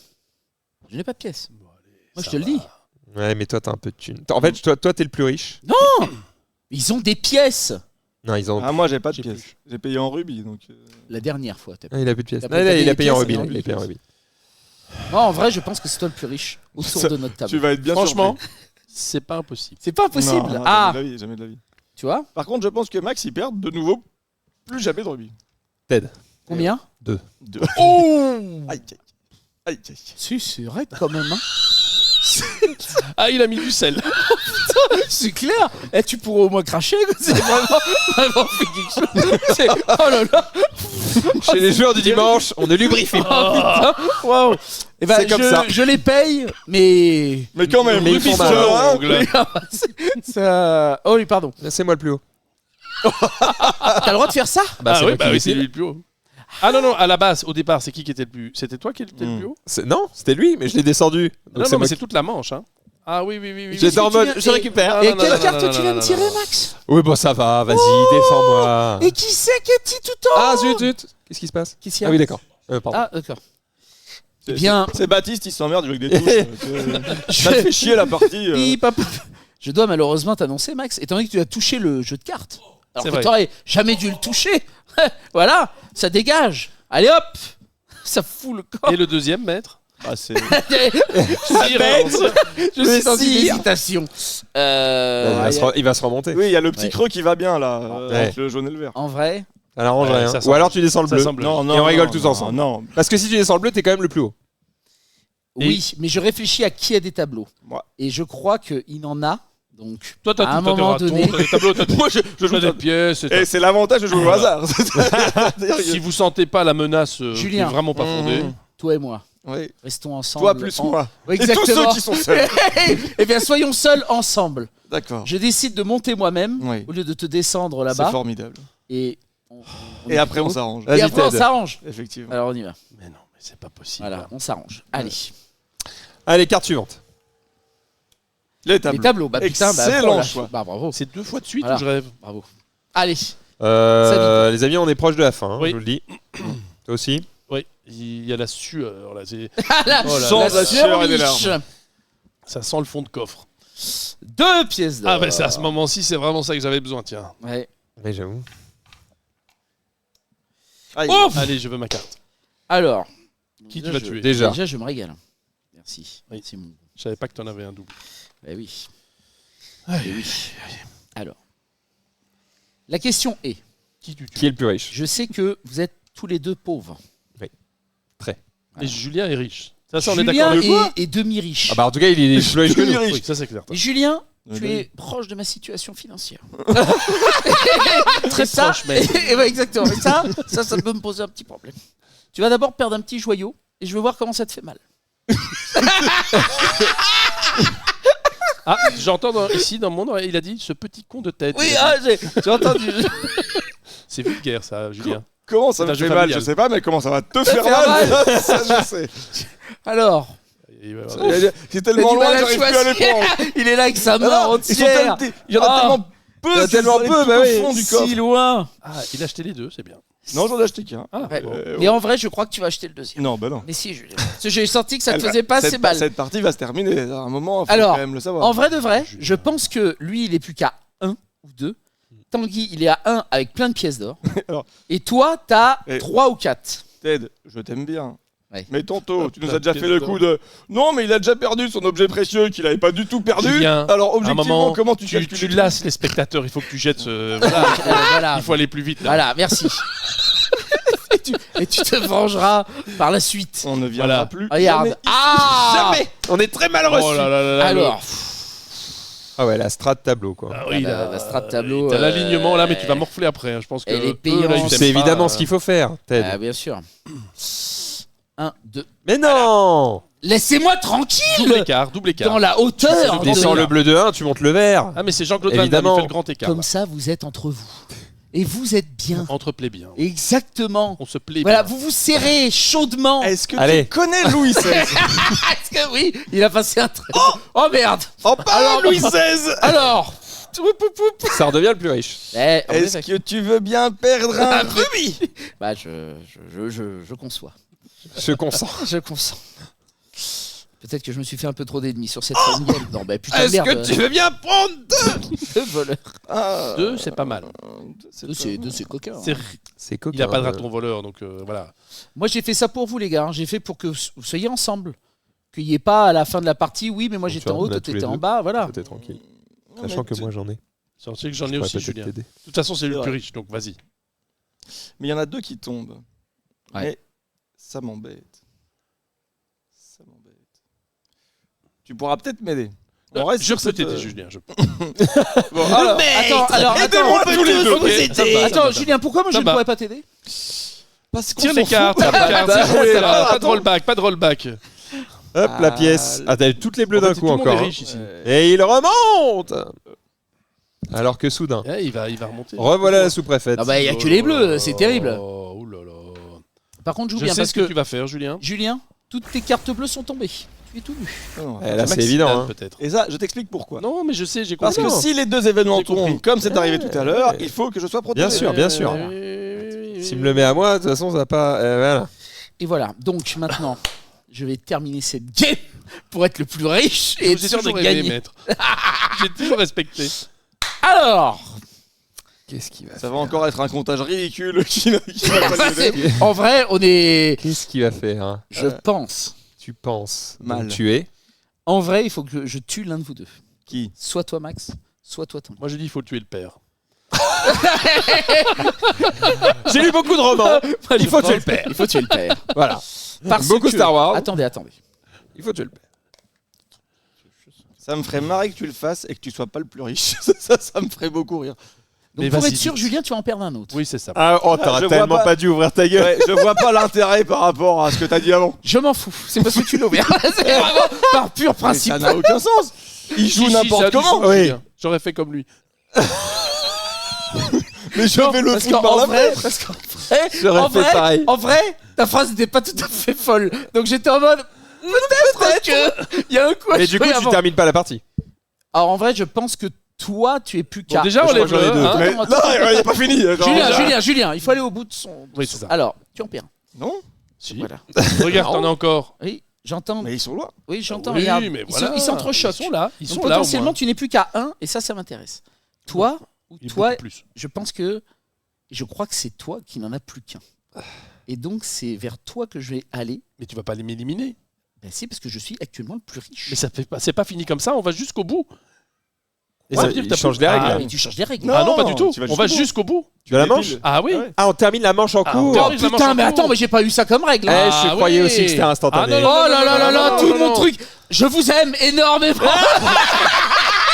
Je n'ai pas de pièces. Moi je te le dis. Ouais, mais toi, t'as un peu de thunes. En fait, toi, t'es le plus riche. Ils ont des pièces. Non, ils ont. Ah, moi, j'ai pas de J'ai pièces. plus. J'ai payé en rubis. Donc, La dernière fois. T'as Ah, il a plus de pièces. T'as Non, pas il payé a payé en pièces, rubis. non, Il a payé en rubis. Moi en vrai je pense que c'est toi le plus riche autour Ça, de notre table. tu vas être bien Franchement, surpris. c'est pas impossible. C'est pas possible. Non, Ah, jamais de la vie, jamais de la vie. tu vois? Par contre, je pense que Max, il perd de nouveau plus jamais de rubis. Combien? 2. Oh Aïe, aïe, aïe, aïe. Si, c'est vrai quand même. Hein. Ah, il a mis du sel. C'est clair. Eh, tu pourrais au moins cracher. Quoi. C'est vraiment fait quelque chose. C'est- Oh là là. Chez les joueurs du dimanche, on ne lubrifie pas. Waouh. Eh ben, C'est comme ça. je les paye, mais. Mais quand même, Mais ils rubis font mal. sur un, Ongle. Ça... Oh oui, pardon. C'est moi le plus haut. T'as le droit de faire ça? Bah, Ah c'est oui, moi bah qui oui, c'est décide. lui le plus haut. Ah non, à la base, au départ, c'est qui était le plus. C'était toi qui étais le Mm. plus haut? Non, c'était lui, mais je l'ai descendu. Donc Non, c'est non, mais moi c'est qui- toute la manche. Hein. Ah oui. J'étais en tu mode, viens- je récupère. Ah, Et non, non, quelle non, carte non, tu non, viens non, de tirer, non. Max? Oui, bon, ça va, vas-y, défends-moi. Et qui c'est qui est petit tout en Ah, zut. Qu'est-ce qui se passe? Qu'est-ce qu'il y a? Ah oui, d'accord. Pardon. Ah, d'accord. C'est- Bien. C'est Baptiste, il s'emmerde avec des touches. Ça te fait chier la partie. Pip, hop. Je dois malheureusement t'annoncer, Max, étant donné que tu as touché le jeu de cartes. Alors C'est que vrai. t'aurais jamais dû le toucher. Voilà, ça dégage. Allez hop, ça fout le corps. Et le deuxième maître? Ah, c'est. Je suis dans une Sire. hésitation. Il va se remonter. Oui, il y a le petit Ouais. creux qui va bien là, Ouais. entre le jaune et le vert. En vrai, Ça n'arrange Ouais, rien. ça Ou semble- alors tu descends le ça bleu. semble- Et on rigole tous ensemble. Non, Parce que si tu descends le bleu, t'es quand même le plus haut. Et- oui, mais je réfléchis à qui a des tableaux. Moi. Et je crois qu'il en a. Donc, Toi, t'as à un tout, t'as des moment ratons, donné. t'as des tableaux, t'as moi je joue t'as des pièces. Et c'est l'avantage de jouer au hasard. Si vous sentez pas la menace qui Julien. est vraiment pas fondée, toi et moi, Oui. restons ensemble. Toi plus moi. Oui, Et tous ceux exactement. qui sont seuls. Eh bien, soyons seuls ensemble. D'accord. Je décide de monter moi-même Oui. au lieu de te descendre C'est là-bas. formidable. Et, Et après on s'arrange. Et Vas-y, après, on Ted. s'arrange. Effectivement. Alors, on y va. mais non, mais c'est pas possible. Voilà, on s'arrange. Allez. Allez, carte suivante. Les Les tableaux. tableaux. Bah, putain, bah, Excellent voilà. choix. Bah, bravo. C'est 2 fois de suite Voilà. où je rêve. Bravo. Allez. Les amis, on est proche de la fin, hein, Oui. je vous le dis. Toi aussi. Oui, il y a la sueur là. La, Oh là Sans la la sueur et des surliche. Ça sent le fond de coffre. 2 pièces d'or. Ah, ben c'est à ce moment-ci, c'est vraiment ça que j'avais besoin, tiens. Ouais. Mais j'avoue. Aïe. Ouf. Allez, je veux ma carte. Alors. Qui déjà, tu vas je- tuer Déjà. Déjà, je me régale. Merci. Oui. C'est mon. Je savais pas que t'en avais un double. Bah oui. Aïe, Eh oui. Alors. La question est, Qui tu tues Qui est le plus riche? je sais que vous êtes tous les deux pauvres. Et Julien est riche. Ça, on est Julien d'accord. est demi-riche. Ah bah en tout cas, il est plus riche que nous. Oui, ça c'est clair. Et Julien, Oui, tu oui. es proche de ma situation financière. Très ça, proche, mais. et ouais, exactement. Et ça peut me poser un petit problème. Tu vas d'abord perdre un petit joyau et je veux voir comment ça te fait mal. Ah, j'entends ici dans mon oreille, il a dit ce petit con de tête. Oui, Il a dit- j'ai entendu. C'est vulgaire ça, Julien. Comment ça me C'est un jeu fait mal, familial. je sais pas, mais comment ça va te faire faire mal, ça je sais. Alors, C'est tellement du mal loin, à j'arrive plus à les choisir. prendre. il est là avec sa main Alors, ils sont entière. il y en a Ah. tellement peu, Il y en a tellement c'est peu, tout bah au oui. fond du coffre. Si loin. Ah, il a acheté les deux, c'est bien. Non, j'en ai acheté qu'un. Ah, Ouais. bon. Mais en vrai, je crois que tu vas acheter le deuxième. Non, bah non. Mais si, Julien. Parce que j'ai senti que ça te Elle va- faisait pas assez cette- mal. Cette partie va se terminer à un moment, faut Alors, quand même le savoir. En vrai de vrai, je pense que lui, il est plus qu'à 1 ou 2. Tanguy, il est à 1 avec plein de pièces d'or. Alors. Et toi, t'as Et- 3 ou 4. Ted, je t'aime bien. Ouais. Mais tantôt, tu nous La as déjà pièce fait le d'or. coup de non, mais il a déjà perdu son objet précieux qu'il avait pas du tout perdu. Julien, Alors À un objectivement, moment, comment tu tu calcules les lasses les spectateurs, il faut que tu jettes ce... Voilà, Voilà. il faut aller plus vite. Là. Voilà, merci. et tu te vengeras par la suite. trucs On ne viendra Voilà. plus. Regarde. jamais. Ah Jamais. On est très mal reçus. Oh là là là là, Alors, Ah ouais, la strat tableau quoi. Ah oui, la strat tableau, T'as l'alignement là, mais tu vas morfler après. hein. Je pense que elle est eux, là, payante. ils Tu t'aiment sais pas, évidemment ce qu'il faut faire, Ted. ah, bien sûr. 1, 2. Mais non. Laissez-moi Double tranquille écart, double écart. dans la hauteur. Tu descends le bleu de 1, tu montes le vert. Ah mais c'est Jean-Claude Van Damme, Évidemment. il fait le grand écart. Comme ça, vous êtes entre vous. Et vous êtes bien. Entre plébéiens. Exactement. On se plaît Voilà, bien. vous vous serrez chaudement. Est-ce que Allez. tu connais Louis XVI? Est-ce que oui, il a passé un très... Oh merde. Oh, pas Alors, Louis XVI. Alors. Ça redevient le plus riche. Est-ce que tu veux bien perdre un rubis? Bah, je conçois. Je consens. Je consens. Peut-être que je me suis fait un peu trop d'ennemis sur cette game. Non, bah putain de Est-ce merde. que tu veux bien prendre Le voleur. Ah, Deux, c'est pas mal. Deux, c'est coquin. hein. C'est- C'est coquin. Il a pas de raton voleur, donc voilà. Moi, j'ai fait ça pour vous, les gars. hein. J'ai fait pour que vous soyez ensemble. Qu'il n'y ait pas à la fin de la partie, oui, mais moi Donc, j'étais tu en vois, haut, on a toi tous les t'étais en deux. bas, voilà. T'es tranquille. Non, Sachant mais que moi j'en ai. C'est que j'en ai Je pourrais aussi, peut-être Julien. t'aider. De toute façon, c'est le C'est plus vrai. riche, donc vas-y. Mais il y en a deux qui tombent. Ouais. Mais ça m'embête. Ça m'embête. Tu pourras peut-être m'aider. On reste Je sur peux cette, t'aider, Julien. Bon, alors, Attends, tous les deux, ok. Ça va, Attends, Julien, pourquoi moi je Ça ne va. pourrais pas t'aider? parce qu'on Tire s'en les cartes, fout. tire les cartes, Bah, c'est joué, ouais, là. Pas de attends. rollback, pas de rollback. Hop, la pièce. Ah, t'as toutes les bleus En fait, d'un tout coup le monde encore. est hein. riche ici. Et il remonte. Alors que soudain. Eh, il va remonter. Revoilà la sous-préfète. Ah bah il n'y a que les bleus, c'est terrible. Oh là là. Par contre, joue Je bien sais parce ce que tu vas faire, Julien. Julien, toutes tes cartes bleues sont tombées. Tu es tout nu. Non, Eh, là, c'est Maxime, évident. hein. peut-être. Et ça, je t'explique pourquoi. Non, mais je sais, j'ai Parce compris. que si les deux événements J'ai compris. tombent, comme c'est arrivé tout à l'heure, il faut que je sois protégé. Bien sûr, bien sûr. S'il me le met à moi, de toute façon, ça va pas. Voilà. Et voilà, donc maintenant, je vais terminer cette game pour être le plus riche et Et être j'ai sûr de toujours aimé, gagner. maître. J'ai toujours respecté. Alors, Qu'est-ce qu'il va Ça va encore être un comptage ridicule qui n'a pas ça, lieu c'est- d'être. en vrai, on est. Qu'est-ce qu'il va faire hein Je pense. Tu penses Mal. donc tu es. En vrai, il faut que je tue l'un de vous deux. Qui? Soit toi, Max, soit toi, Tanguy. Moi, j'ai dit, il faut tuer le père. J'ai lu beaucoup de romans. Il faut tuer le père. Il faut tuer le père. Voilà. Parce Beaucoup que- Star Wars. Attendez. Il faut tuer le père. Ça me ferait marrer que tu le fasses et que tu sois pas le plus riche. ça me ferait beaucoup rire. Donc Mais pour vas-y, être sûr, vite. Julien, tu vas en perdre un autre. Oui, c'est ça. Ah, oh, je t'aurais vois tellement pas- pas dû ouvrir ta gueule. Ouais, je vois pas l'intérêt par rapport à ce que t'as dit avant. Je m'en fous. C'est parce que tu l'as ouvert. C'est vraiment par pur Mais principe. ça n'a aucun sens. Il joue Si, si, ça a n'importe du comment. sens, Oui. Julien. J'aurais fait comme lui. Mais je vais le Parce foutre par qu'en la vrai, fenêtre. parce qu'en vrai, J'aurais en fait vrai, pareil. en vrai, ta phrase n'était pas tout à fait folle. Donc j'étais en mode peut-être que il y a un coup à Mais du coup, jouer tu avant. termines pas la partie. Alors en vrai, je pense que toi, tu es plus qu'à. Bon, déjà, on Je crois lève que j'en ai le. deux. hein. Mais Attends, non, il n'est pas fini. Genre, Julien, il faut aller au bout de son. Oui, c'est ça. Alors, tu en perds. Non, Si. Voilà. Regarde, t'en as encore. Oui, j'entends. mais ils sont loin. Oui, j'entends. Oui, regarde. mais Ils voilà. s'entrechoquent. Ils sont là. Ils Donc sont là. au potentiellement, moins. tu n'es plus qu'à 1 et ça m'intéresse. Toi ou Il est toi, beaucoup plus. je pense que je crois que c'est toi qui n'en as plus qu'un. Et donc c'est vers toi que je vais aller. Mais tu vas pas m'éliminer. Ben si, parce que je suis actuellement le plus riche. Mais ça fait pas. C'est pas fini comme ça. On va jusqu'au bout. Et Ouais, ça veut dire que il t'as change plus- les règles. Ah, Ah, oui. mais tu changes des règles. Non. Ah non, pas du tout. tu vas On va jusqu'au bout. jusqu'au bout. Tu as la dépiles. manche Ah oui. Ah, on termine la manche en Ah, cours. on Oh termine la manche putain, en mais cours. attends, mais j'ai pas eu ça comme règle. Eh, hein. je Ah croyais oui. aussi que c'était instantané. Ah non, non, Oh là là là là, non, tout non, mon non. truc. Je vous aime énormément.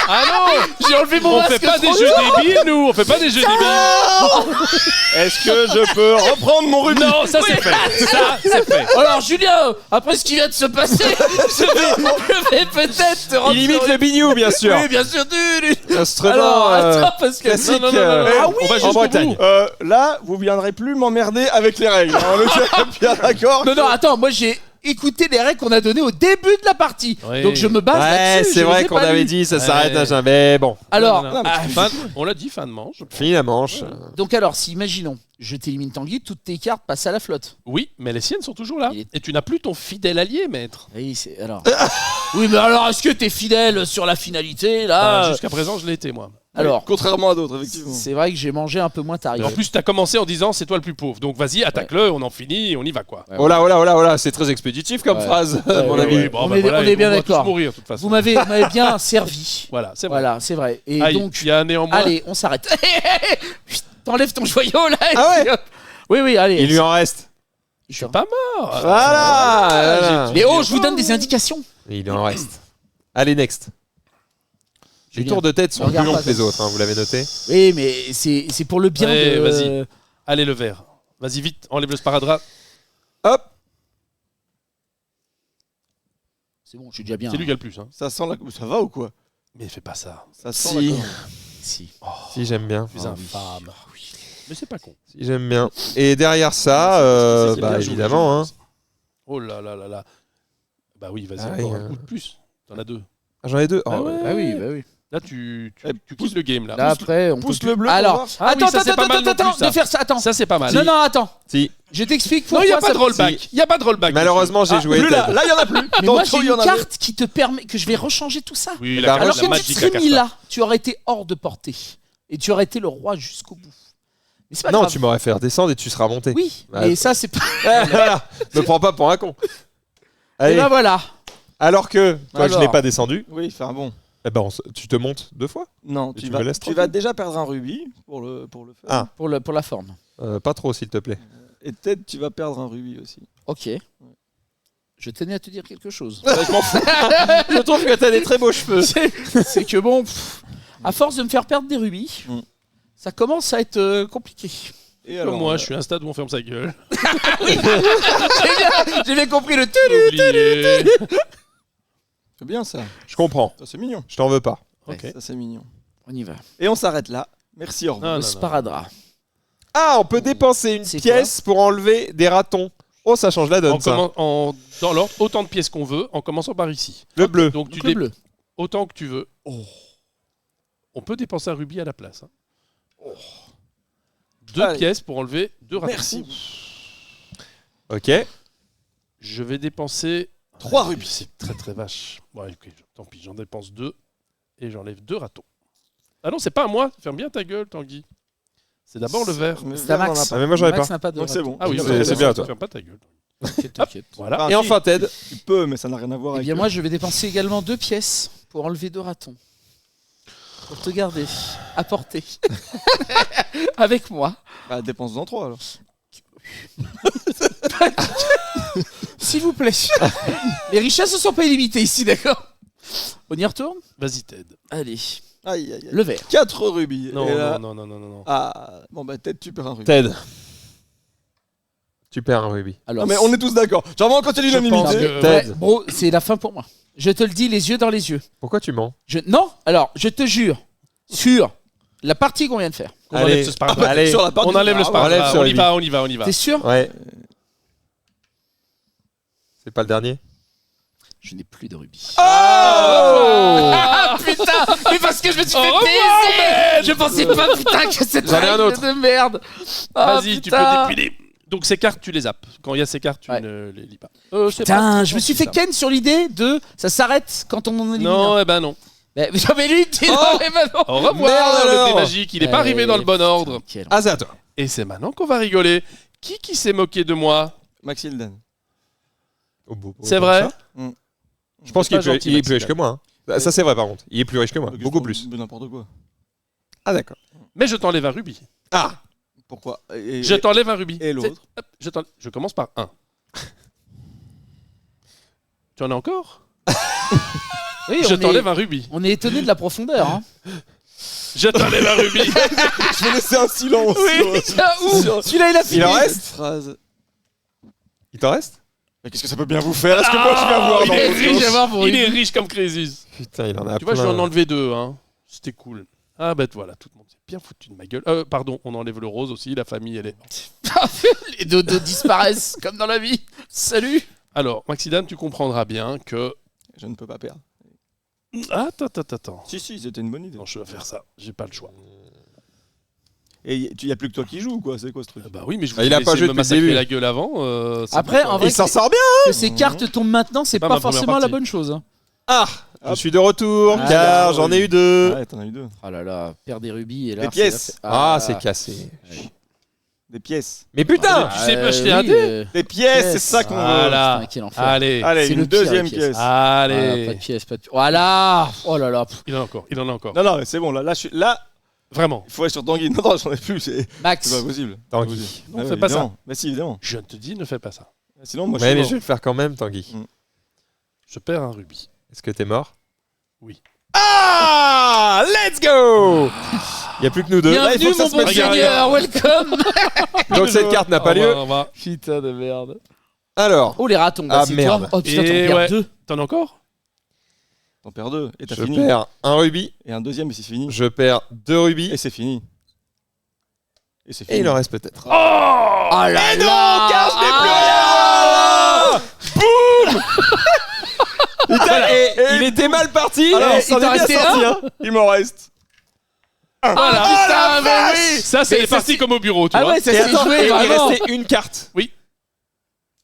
Ah non, J'ai enlevé mon on masque. fait pas des trop jeux tôt. débiles, nous. On fait pas des jeux débiles. Est-ce que je peux reprendre mon rubis? Non, ça c'est fait. Ça c'est fait. Alors Julien, après ce qui vient de se passer, je vais peut-être te rendre. Il imite le bignou, bien sûr. Oui, bien sûr. Instrument Alors attends parce que classique. Non, Ah oui, on va en jusqu'au Bretagne. bout. Là, vous viendrez plus m'emmerder avec les règles. On est bien d'accord. Non, attends, moi j'ai écouté les règles qu'on a données au début de la partie. Oui. Donc je me base Ouais, là-dessus. c'est je vrai les ai qu'on pas avait lus. dit ça s'arrête Ouais. à jamais. Bon, Alors, Non, non, non. On l'a dit, fin de manche. fini la manche. donc alors, si imaginons, je t'élimine Tanguy, toutes tes cartes passent à la flotte. Oui, mais les siennes sont toujours là. Il est- Et tu n'as plus ton fidèle allié, maître. Oui, c'est alors. Oui, mais alors, est-ce que t'es fidèle sur la finalité là Jusqu'à présent, je l'ai été, moi. Alors, Contrairement à d'autres, effectivement. c'est vrai que j'ai mangé un peu moins Et en tarif. plus, tu as commencé en disant c'est toi le plus pauvre. Donc vas-y, attaque-le, on en finit, on y va quoi. Ouais, Oh là, oh là, oh là, oh là, c'est très expéditif comme Ouais. phrase, Ouais, mon ouais, ami. ouais. On est bien on va d'accord. tous mourir de toute façon. Vous m'avez bien servi. Voilà, c'est vrai. Voilà, c'est vrai. Et Ah, donc, il y a néanmoins. allez, on s'arrête. T'enlèves ton joyau là. et Ah ouais puis, hop. Oui, oui, allez. Il lui en reste. Je suis pas mort. Voilà. Mais oh, je vous donne des indications. Il lui en reste. Allez, next. Les Julien. tours de tête sont plus Regarde longs pas, que les ça. autres, hein, vous l'avez noté. Oui, mais c'est pour le bien Ouais, de. vas-y. Allez, le vert. Vas-y, vite, enlève le sparadrap. Hop. C'est bon, je suis déjà bien. C'est lui qui a le plus. Hein. Ça sent la... Ça va ou quoi? Mais fais pas ça. Ça sent Si. la connerie. Si. Si, j'aime bien. Tu es infâme. Mais c'est pas con. Si, j'aime bien. Et derrière ça, c'est bah bien joué, évidemment, hein. Oh là là là là. Bah oui, vas-y, Ah encore oui, un coup de plus. T'en as deux. Ah, j'en ai deux. Ah Oh, ouais. Bah oui, bah oui. Là, tu Eh, quittes le game. Là. Là, après, on Pousse peut le plus- bleu. pour Alors, voir. Ah oui, attends, ça, c'est pas mal non attends, plus, ça. de faire ça. Attends. Ça, c'est pas mal. Non, non, attends. Si. Je t'explique Non, pourquoi. il n'y a pas ça- de rollback. Il n'y a pas de rollback. Malheureusement, j'ai Ah, joué. plus là, Ted. là il y en a plus. Mais moi, Tantôt, j'ai il y en une avait. carte qui te permet que je vais rechanger tout ça. Oui, Alors, la Alors que tu magique, serais la mis carte. là, tu aurais été hors de portée. Et tu aurais été le roi jusqu'au bout. Mais c'est pas Non, grave. tu m'aurais fait redescendre et tu seras monté. Oui, Ouais. et ça, c'est pas. Voilà. Me prends pas pour un con. Et Allez. ben voilà. Alors que toi, je Alors. n'ai pas descendu. Oui, il fait un bon. Eh ben, tu te montes deux fois. Non, Et tu tu me laisses vas tranquille. déjà perdre un rubis pour le fun. Ah. Pour la forme. Pas trop, s'il te plaît. Et peut-être tu vas perdre un rubis aussi. Ok. Je tenais à te dire quelque chose. Je m'en fous. Je trouve que t'as des très beaux cheveux. C'est que bon, à force de me faire perdre des rubis, Mm. ça commence à être compliqué. Et Comme moi, je suis à un stade où on ferme sa gueule. J'ai bien compris le Oublié. c'est bien ça. Je comprends. Ça, c'est mignon. Je t'en veux pas. Ok. Ça c'est mignon. On y va. Et on s'arrête là. Merci, au revoir. Ah, Le non, non. sparadrap. Ah, on peut dépenser une C'est pièce pour enlever des ratons. Oh, ça change la donne, On ça. commence dans l'ordre, autant de pièces qu'on veut, en commençant par ici. Le bleu. Donc tu Donc le bleu. autant que tu veux. On peut dépenser un rubis à la place. Hein. Deux Allez. pièces pour enlever deux ratons. Merci. Ok. Je vais dépenser 3 rubis. C'est très très vache. Bon, ok, tant pis, j'en dépense 2 et j'enlève 2 ratons. Ah non, c'est pas à moi. Ferme bien ta gueule, Tanguy. C'est d'abord le vert. Mais C'est à vert, on en a Max. pas. Ah, mais moi, j'en ai Max pas. n'a pas de Donc c'est raton. bon. Ah oui, C'est bien, toi. Ferme pas ta gueule. T'inquiète. Voilà. Enfin, Et enfin, Ted. Tu peux, mais ça n'a rien à voir Eh avec. bien moi je vais dépenser également 2 pièces pour enlever 2 ratons. Pour te garder à portée. Avec moi. Bah, dépense-en 3 alors. S'il vous plaît. Les richesses ne sont pas illimitées ici, d'accord? On y retourne? Vas-y, Ted. Allez. Aïe, aïe, aïe. Le vert. 4 rubis. Non, Et là- non, non, non, non, non. Ah, bon, bah, peut-être tu perds un rubis. Ted. Tu perds un rubis. Alors, Non, mais on est tous d'accord. Genre, quand il y a Je pense l'unanimité. que- Ted. ouais, bro, c'est la fin pour moi. Je te le dis les yeux dans les yeux. Pourquoi tu mens? Non, alors, je te jure, sur la partie qu'on vient de faire. On Allez. enlève ce sparadrap. Allez. Sur la part On du- enlève le Ah, enlève sparadrap. sur On le y va, on y va, on y va. T'es sûr? Ouais. C'est pas le dernier? Je n'ai plus de rubis. Oh Ah putain! Mais parce que je me suis fait baiser! Je pensais pas putain que c'était J'en ai un autre. de merde! Ah, Vas-y, tu putain. peux dépiler. Donc ces cartes, tu les zappes. Quand il y a ces cartes, tu Ouais. ne les lis pas. Putain, je me suis fait ken sur l'idée de ça s'arrête quand on en élimine. Non, eh ben non. Mais lui, tu Oh. mais bah non. Au revoir, Merde le alors. thé magique. Il n'est pas arrivé dans le bon ordre. Quel- Ah, c'est à toi. Et c'est maintenant qu'on va rigoler. Qui s'est moqué de moi? Maxildan. C'est vrai? Je pense qu'il pas est plus gentil, il est plus Maxime. riche que moi. Hein. Ça, c'est vrai, par contre. Il est plus riche que moi. Qu'est-ce Beaucoup qu'on- plus. mais N'importe quoi. Ah, d'accord. Mais je t'enlève un rubis. Ah. Pourquoi Et- Je t'enlève un rubis. Et l'autre? Hop, je commence par 1. Tu en as encore? Oui, Je t'enlève un rubis. On est étonné de la profondeur. Hein. Je t'enlève un rubis. Je vais laisser un silence. Oui, celui-là, il a fini. Il en reste Phrase. Il t'en reste? Mais qu'est-ce que ça peut bien vous faire? Est-ce que moi je viens voir il dans est votre riche, sens il est riche comme Crésus. Putain, il en a Tu vois, je plein. lui en ai enlevé 2. Hein. C'était cool. Ah, bah voilà, tout le monde s'est bien foutu de ma gueule. Pardon, on enlève le rose aussi. La famille, elle est. Les dodos disparaissent comme dans la vie. Salut. Alors, Maxidane, tu comprendras bien que. Je ne peux pas perdre. Attends. Si, c'était une bonne idée. Non, je vais faire ça. J'ai pas le choix. Et il n'y a plus que toi qui joues, quoi. C'est quoi ce truc? Bah oui, mais je vous Il a ai pas laissé joué me depuis le massacrer début. la gueule avant. c'est Après, bon, quoi. en vrai, Il s'en sort bien. que ces cartes tombent maintenant, c'est pas pas ma première forcément la partie. bonne chose. Hein. Ah, je suis de retour, Ah, car bah, j'en oui. ai eu 2. Ouais, t'en as eu 2. Oh là là, perdre des rubis et là. Des pièces. Ah, c'est cassé. Des pièces. Mais putain, Tu sais pas acheter un dé Des pièces, c'est ça qu'on veut. Voilà. Putain, quel enfer. Allez. Allez, C'est une le pire, deuxième les pièces. pièce. Allez. Pas de pièces, pas de pièces. Voilà. Oh là là. Il en a encore. Non, non, mais c'est bon. Là, Vraiment. il faut aller sur Tanguy. Non, non, j'en ai plus. C'est Max. pas possible. Tanguy. Non, Ah fais ouais, pas ça. évidemment. Mais si, évidemment. Je te dis, ne fais pas ça. Sinon, moi, Ouais, mais je je vais le faire quand même, Tanguy. Je perds un rubis. Est-ce que t'es mort? Oui. Ah, let's go. Il n'y a plus que nous deux. Là, il faut Bienvenue que ça mon se bon mette seigneur, welcome. Donc cette carte n'a pas lieu. On va. Putain de merde. Alors, Oh les ratons, bah, Ah, c'est merde. toi. Oh putain, t'en Et perds ouais. 2. T'en as encore? T'en perds 2. Et t'as je fini. perds un rubis, Et un deuxième, et c'est fini. je perds 2 rubis, Et c'est fini. Et c'est et fini. il en reste peut-être. Oh là là. non, car je n'ai plus rien. Boum. Putain, et il était mal parti. Alors, il ça t'en en est bien restait sorti, hein. Il m'en reste. Voilà. putain, mais oui. Ça, c'est Et les ça, parties comme au bureau, tu Ah vois. ouais, ça Et s'est attends, joué et il vraiment. restait une carte. Oui.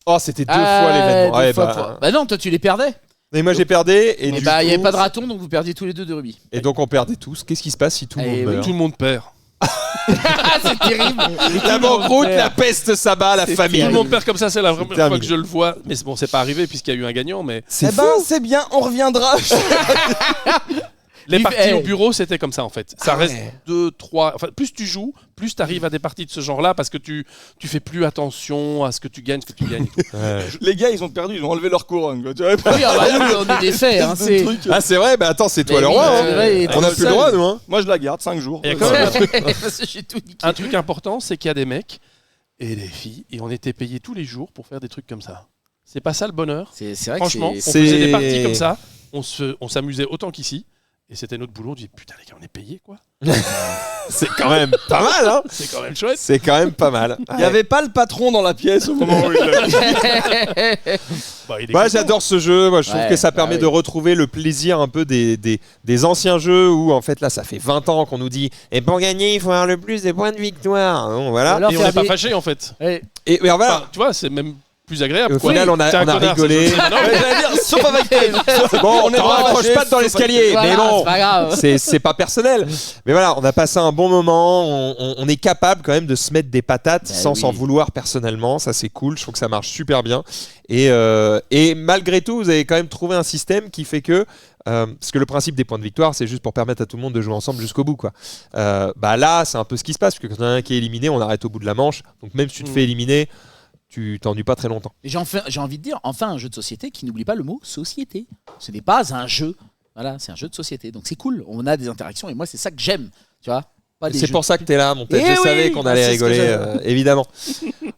Oh, c'était 2 fois l'événement. Deux Ouais, fois bah, pour- Bah non, toi tu les perdais. Et moi j'ai perdu. Et Et du bah il y coup, avait pas de raton donc vous perdiez tous les deux de rubis. Et donc on perdait tous. Qu'est-ce qui se passe si tout le Eh monde oui. meurt? Tout le monde perd. Ah c'est terrible. La banqueroute, la peste s'abat, la C'est famille. Tout le monde perd comme ça, c'est la première fois terminé. que je le vois. Mais bon, c'est pas arrivé puisqu'il y a eu un gagnant, mais C'est fou. c'est bien, on reviendra. les Vive- parties eh. au bureau, c'était comme ça en fait. Ça Ah reste ouais. 2, 3. Enfin, plus tu joues, plus tu arrives à des parties de ce genre-là parce que tu fais plus attention à ce que tu gagnes, ce que tu gagnes. et tout. Ouais. Les gars, ils ont perdu, ils ont enlevé leur couronne. Quoi. Tu vois, Oui, ah bah, nous, on est des faits. Hein, c'est... Ah c'est vrai, bah attends, c'est toi Mais le oui, roi. c'est hein. vrai, et On n'a tout plus le seul. droit, nous. Hein. Moi, je la garde 5 jours. Il y a quand même un truc, Parce que j'ai tout niqué. un truc important, c'est qu'il y a des mecs et des filles et on était payés tous les jours pour faire des trucs comme ça. C'est pas ça le bonheur. C'est vrai Franchement, que on c'est... faisait des parties comme ça, on s'amusait autant qu'ici. Et c'était notre boulot, on dit putain les gars, on est payés quoi. C'est quand même pas mal, hein. C'est quand même chouette. C'est quand même pas mal. Il n'y avait pas le patron dans la pièce au moment où il l'a. Bah, il est Moi content. j'adore ce jeu, moi je trouve Ouais, que ça bah permet oui. de retrouver le plaisir un peu des anciens jeux où en fait là ça fait 20 ans qu'on nous dit et pour gagner il faut avoir le plus de points de victoire. Bon, voilà. Alors, Et on faire n'est pas des- fâchés en fait. Ouais. Et voilà. Enfin, tu vois, c'est même plus agréable. Au quoi. final, on a- T'es un on a connard, rigolé. c'est maintenant. Ouais, j'allais dire, sauf avec Bon, on est t'en pas raccroche fâchés, pas dans sauf l'escalier, Voilà, mais bon. c'est pas grave. C'est pas personnel. Mais voilà, on a passé un bon moment. On est capable quand même de se mettre des patates Bah sans oui. s'en vouloir personnellement. Ça, c'est cool. Je trouve que ça marche super bien. Et malgré tout, vous avez quand même trouvé un système qui fait que. Parce que le principe des points de victoire, c'est juste pour permettre à tout le monde de jouer ensemble jusqu'au bout, quoi. Bah là, c'est un peu ce qui se passe, parce que quand il y en a un qui est éliminé, on arrête au bout de la manche. Donc même si tu te fais éliminer, tu t'ennuies pas très longtemps. Et j'ai envie de dire, enfin un jeu de société qui n'oublie pas le mot société. Ce n'est pas un jeu. Voilà, c'est un jeu de société. Donc c'est cool. On a des interactions et moi c'est ça que j'aime. Tu vois. Pas des C'est jeux. pour ça que t'es là, mon tête. Eh Je oui, savais qu'on allait c'est ce que rigoler, j'aime. évidemment.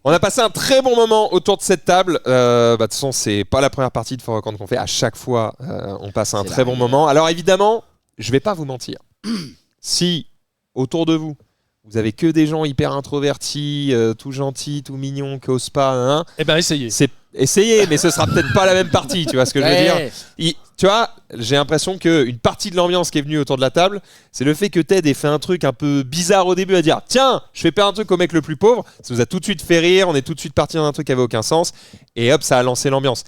On a passé un très bon moment autour de cette table. De toute façon, c'est pas la première partie de For Rock qu'on fait. À chaque fois, on passe un C'est très la bon règle. moment. Alors évidemment, je vais pas vous mentir. Si autour de vous, vous avez que des gens hyper introvertis, tout gentils, tout mignons, qui osent pas, hein, Eh ben, essayez. c'est essayez, mais ce sera peut-être pas la même partie. Tu vois ce que je veux dire? Ouais. Tu vois, j'ai l'impression qu'une partie de l'ambiance qui est venue autour de la table, c'est le fait que Ted ait fait un truc un peu bizarre au début à dire tiens, je fais pas un truc au mec le plus pauvre. Ça nous a tout de suite fait rire, on est tout de suite parti dans un truc qui avait aucun sens, et hop, ça a lancé l'ambiance.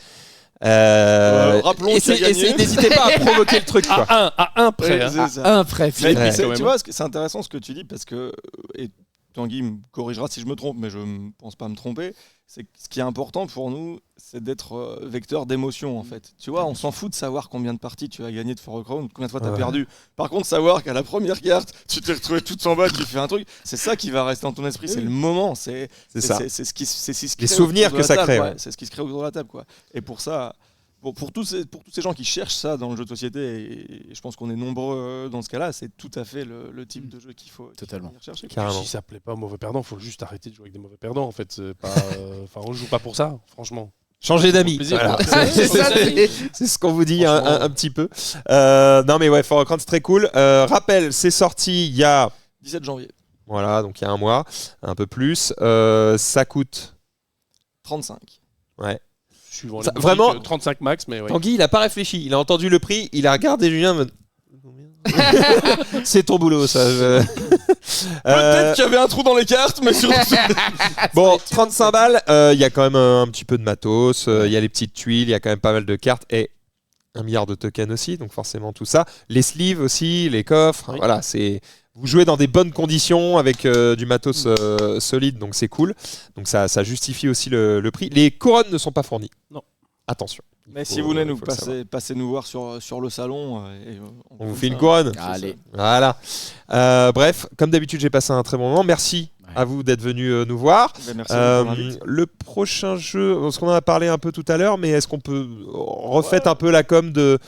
Rappelons qui a gagné. N'hésitez pas à provoquer le truc, quoi. À un près. hein. C'est ça. Un prêt. Mais Ouais. c'est- quand même. tu vois, c'est intéressant ce que tu dis parce que, et Tanguy me corrigera si je me trompe, mais je ne pense pas me tromper, c'est que ce qui est important pour nous, c'est d'être vecteur d'émotion en fait. Tu vois, on s'en fout de savoir combien de parties tu as gagné de For a Crown, combien de fois tu as Ouais. perdu. Par contre, savoir qu'à la première carte, tu t'es retrouvé tout en bas, tu fais un truc, c'est ça qui va rester dans ton esprit, c'est le moment, c'est C'est ça. c'est ce qui se Les crée souvenirs autour de que la ça table, crée, ouais. ouais. C'est ce qui se crée autour de la table, quoi. Et pour ça, pour tous ces gens qui cherchent ça dans le jeu de société, et je pense qu'on est nombreux dans ce cas-là, c'est tout à fait le type de jeu qu'il faut venir chercher. Si ça plaît pas aux mauvais perdants, il faut juste arrêter de jouer avec des mauvais perdants. En fait, c'est pas, on joue pas pour ça, franchement. Changer d'amis. Voilà. C'est ce qu'on vous dit un petit peu. Non mais ouais, For Crown c'est très cool. Rappel, c'est sorti il y a 17 janvier. Voilà, donc il y a un mois, un peu plus. Ça coûte 35. Ouais. Suivant Ça, les vraiment, 35 max, mais ouais. Tanguy, il a pas réfléchi. Il a entendu le prix, il a regardé Julien. C'est ton boulot, ça. Peut-être qu'il y avait un trou dans les cartes, mais surtout. Bon, 35 balles, il y a quand même un petit peu de matos, il y a les petites tuiles, il y a quand même pas mal de cartes et 1 milliard de tokens aussi, donc forcément tout ça. Les sleeves aussi, les coffres, Oui. voilà, c'est. Vous jouez dans des bonnes conditions avec du matos solide, donc c'est cool. Donc ça justifie aussi le prix. Les couronnes ne sont pas fournies. Non. Attention. Mais si vous voulez nous passer nous voir sur le salon, on vous fait une couronne. Allez. Voilà. Bref, comme d'habitude, j'ai passé un très bon moment. Merci à vous d'être venus nous voir. Merci pour l'invite. Le prochain jeu, parce qu'on en a parlé un peu tout à l'heure, mais est-ce qu'on peut refaire un peu la com de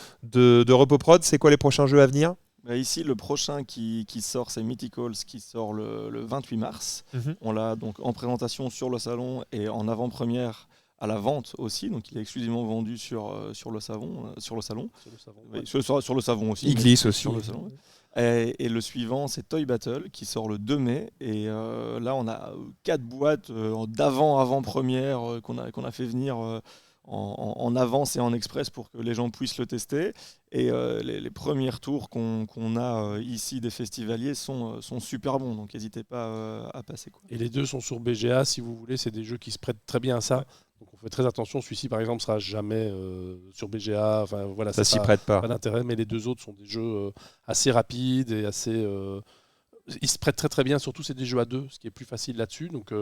RepoProd? C'est quoi les prochains jeux à venir? Ici, le prochain qui sort, c'est Mythicals, qui sort le 28 mars. On l'a donc en présentation sur le salon et en avant-première à la vente aussi. Donc, il est exclusivement vendu sur le salon. Sur le savon aussi. Il glisse aussi. Sur le salon. Et le suivant, c'est Toy Battle, qui sort le 2 mai. Et là, on a 4 boîtes d'avant-première qu'on a fait venir en avance et en express pour que les gens puissent le tester. Et les premiers tours qu'on a ici des festivaliers sont super bons, donc n'hésitez pas à passer. Et les deux sont sur BGA, si vous voulez, c'est des jeux qui se prêtent très bien à ça. Donc on fait très attention, celui-ci par exemple ne sera jamais sur BGA, enfin, voilà, ça s'y prête pas. Pas d'intérêt, mais les deux autres sont des jeux assez rapides et assez... ils se prêtent très très bien, surtout c'est des jeux à deux, ce qui est plus facile là-dessus. Donc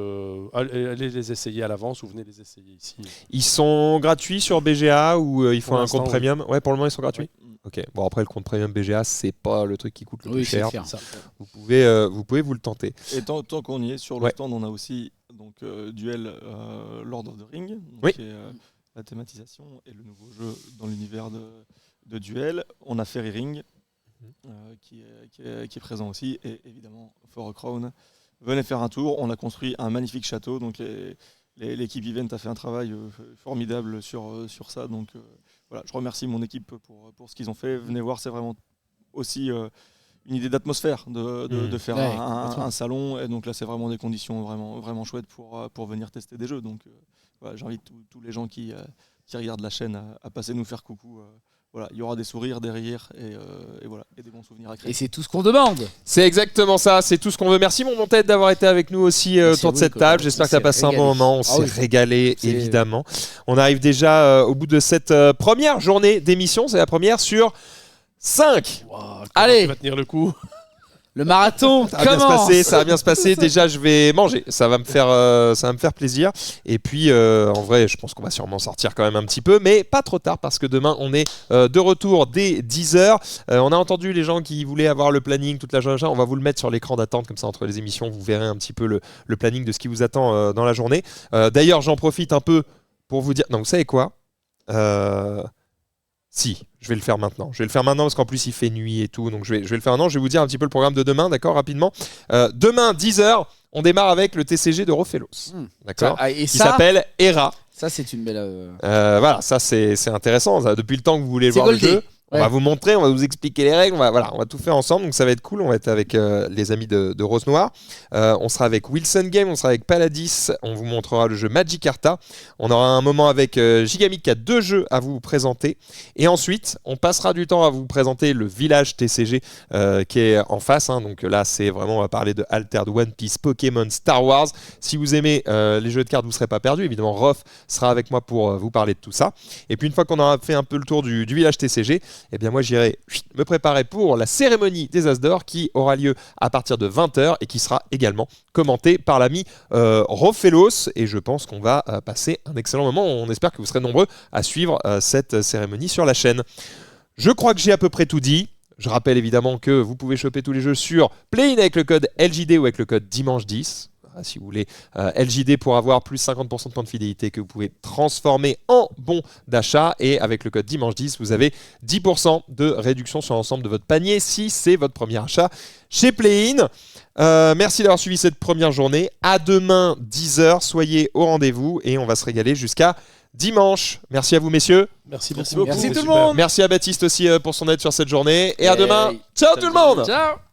allez les essayer à l'avance ou venez les essayer ici. Ils sont gratuits sur BGA ou il faut un compte premium? Ouais, pour le moment ils sont gratuits. Ouais. Ok. Bon après le compte premium BGA c'est pas le truc qui coûte le plus cher. Ça. Vous pouvez vous le tenter. Et tant qu'on y est, sur le stand, on a aussi donc Duel Lord of the Ring, donc, qui est la thématisation et le nouveau jeu dans l'univers de Duel. On a Fairy Ring. Qui est présent aussi, et évidemment For a Crown. Venez faire un tour, on a construit un magnifique château, donc l'équipe Event a fait un travail formidable sur ça, donc voilà, je remercie mon équipe pour ce qu'ils ont fait. Venez voir, c'est vraiment aussi une idée d'atmosphère de faire un salon, et donc là c'est vraiment des conditions vraiment, vraiment chouettes pour venir tester des jeux, donc voilà, j'invite tous les gens qui regardent la chaîne à passer nous faire coucou. Voilà, il y aura des sourires, des rires et voilà, et des bons souvenirs à créer. Et c'est tout ce qu'on demande. C'est exactement ça, c'est tout ce qu'on veut. Merci mon tête d'avoir été avec nous aussi autour de cette table. J'espère que tu as passé un bon moment. On s'est régalé, évidemment. On arrive déjà au bout de cette première journée d'émission. C'est la première sur 5. Wow, allez, tu vas tenir le coup. Le marathon ça va bien se passer. Déjà, je vais manger. Ça va me faire plaisir. Et puis, en vrai, je pense qu'on va sûrement sortir quand même un petit peu, mais pas trop tard parce que demain, on est de retour dès 10h. On a entendu les gens qui voulaient avoir le planning toute la journée. On va vous le mettre sur l'écran d'attente comme ça entre les émissions. Vous verrez un petit peu le planning de ce qui vous attend dans la journée. D'ailleurs, j'en profite un peu pour vous dire. Non, vous savez quoi? Si, je vais le faire maintenant. Je vais le faire maintenant parce qu'en plus il fait nuit et tout. Donc je vais le faire maintenant. Je vais vous dire un petit peu le programme de demain, d'accord, rapidement. Demain, 10h, on démarre avec le TCG de Rofellos. D'accord. Qui s'appelle Hera. Ça, c'est une belle. Voilà, ça c'est intéressant. Ça, depuis le temps que vous voulez voir le jeu. On va vous montrer, on va vous expliquer les règles, on va tout faire ensemble, donc ça va être cool. On va être avec les amis de Rose Noire. On sera avec Wilson Game, on sera avec Paladis, on vous montrera le jeu Magic Arta. On aura un moment avec Gigamic qui a 2 jeux à vous présenter. Et ensuite, on passera du temps à vous présenter le village TCG qui est en face. Donc là, c'est vraiment, on va parler de Altered One Piece, Pokémon, Star Wars. Si vous aimez les jeux de cartes, vous ne serez pas perdu. Évidemment, Rof sera avec moi pour vous parler de tout ça. Et puis une fois qu'on aura fait un peu le tour du village TCG, eh bien moi j'irai me préparer pour la cérémonie des As d'Or qui aura lieu à partir de 20h et qui sera également commentée par l'ami Rofellos, et je pense qu'on va passer un excellent moment. On espère que vous serez nombreux à suivre cette cérémonie sur la chaîne. Je crois que j'ai à peu près tout dit. Je rappelle évidemment que vous pouvez choper tous les jeux sur Play-in avec le code LJD ou avec le code Dimanche 10. Si vous voulez LJD pour avoir plus 50% de points de fidélité que vous pouvez transformer en bon d'achat. Et avec le code Dimanche 10, vous avez 10% de réduction sur l'ensemble de votre panier si c'est votre premier achat chez Play-in. Merci d'avoir suivi cette première journée. À demain, 10h. Soyez au rendez-vous et on va se régaler jusqu'à dimanche. Merci à vous, messieurs. Merci beaucoup. Merci tout le Super. monde. Merci à Baptiste aussi pour son aide sur cette journée. Et à demain. Ciao tout le monde. Ciao.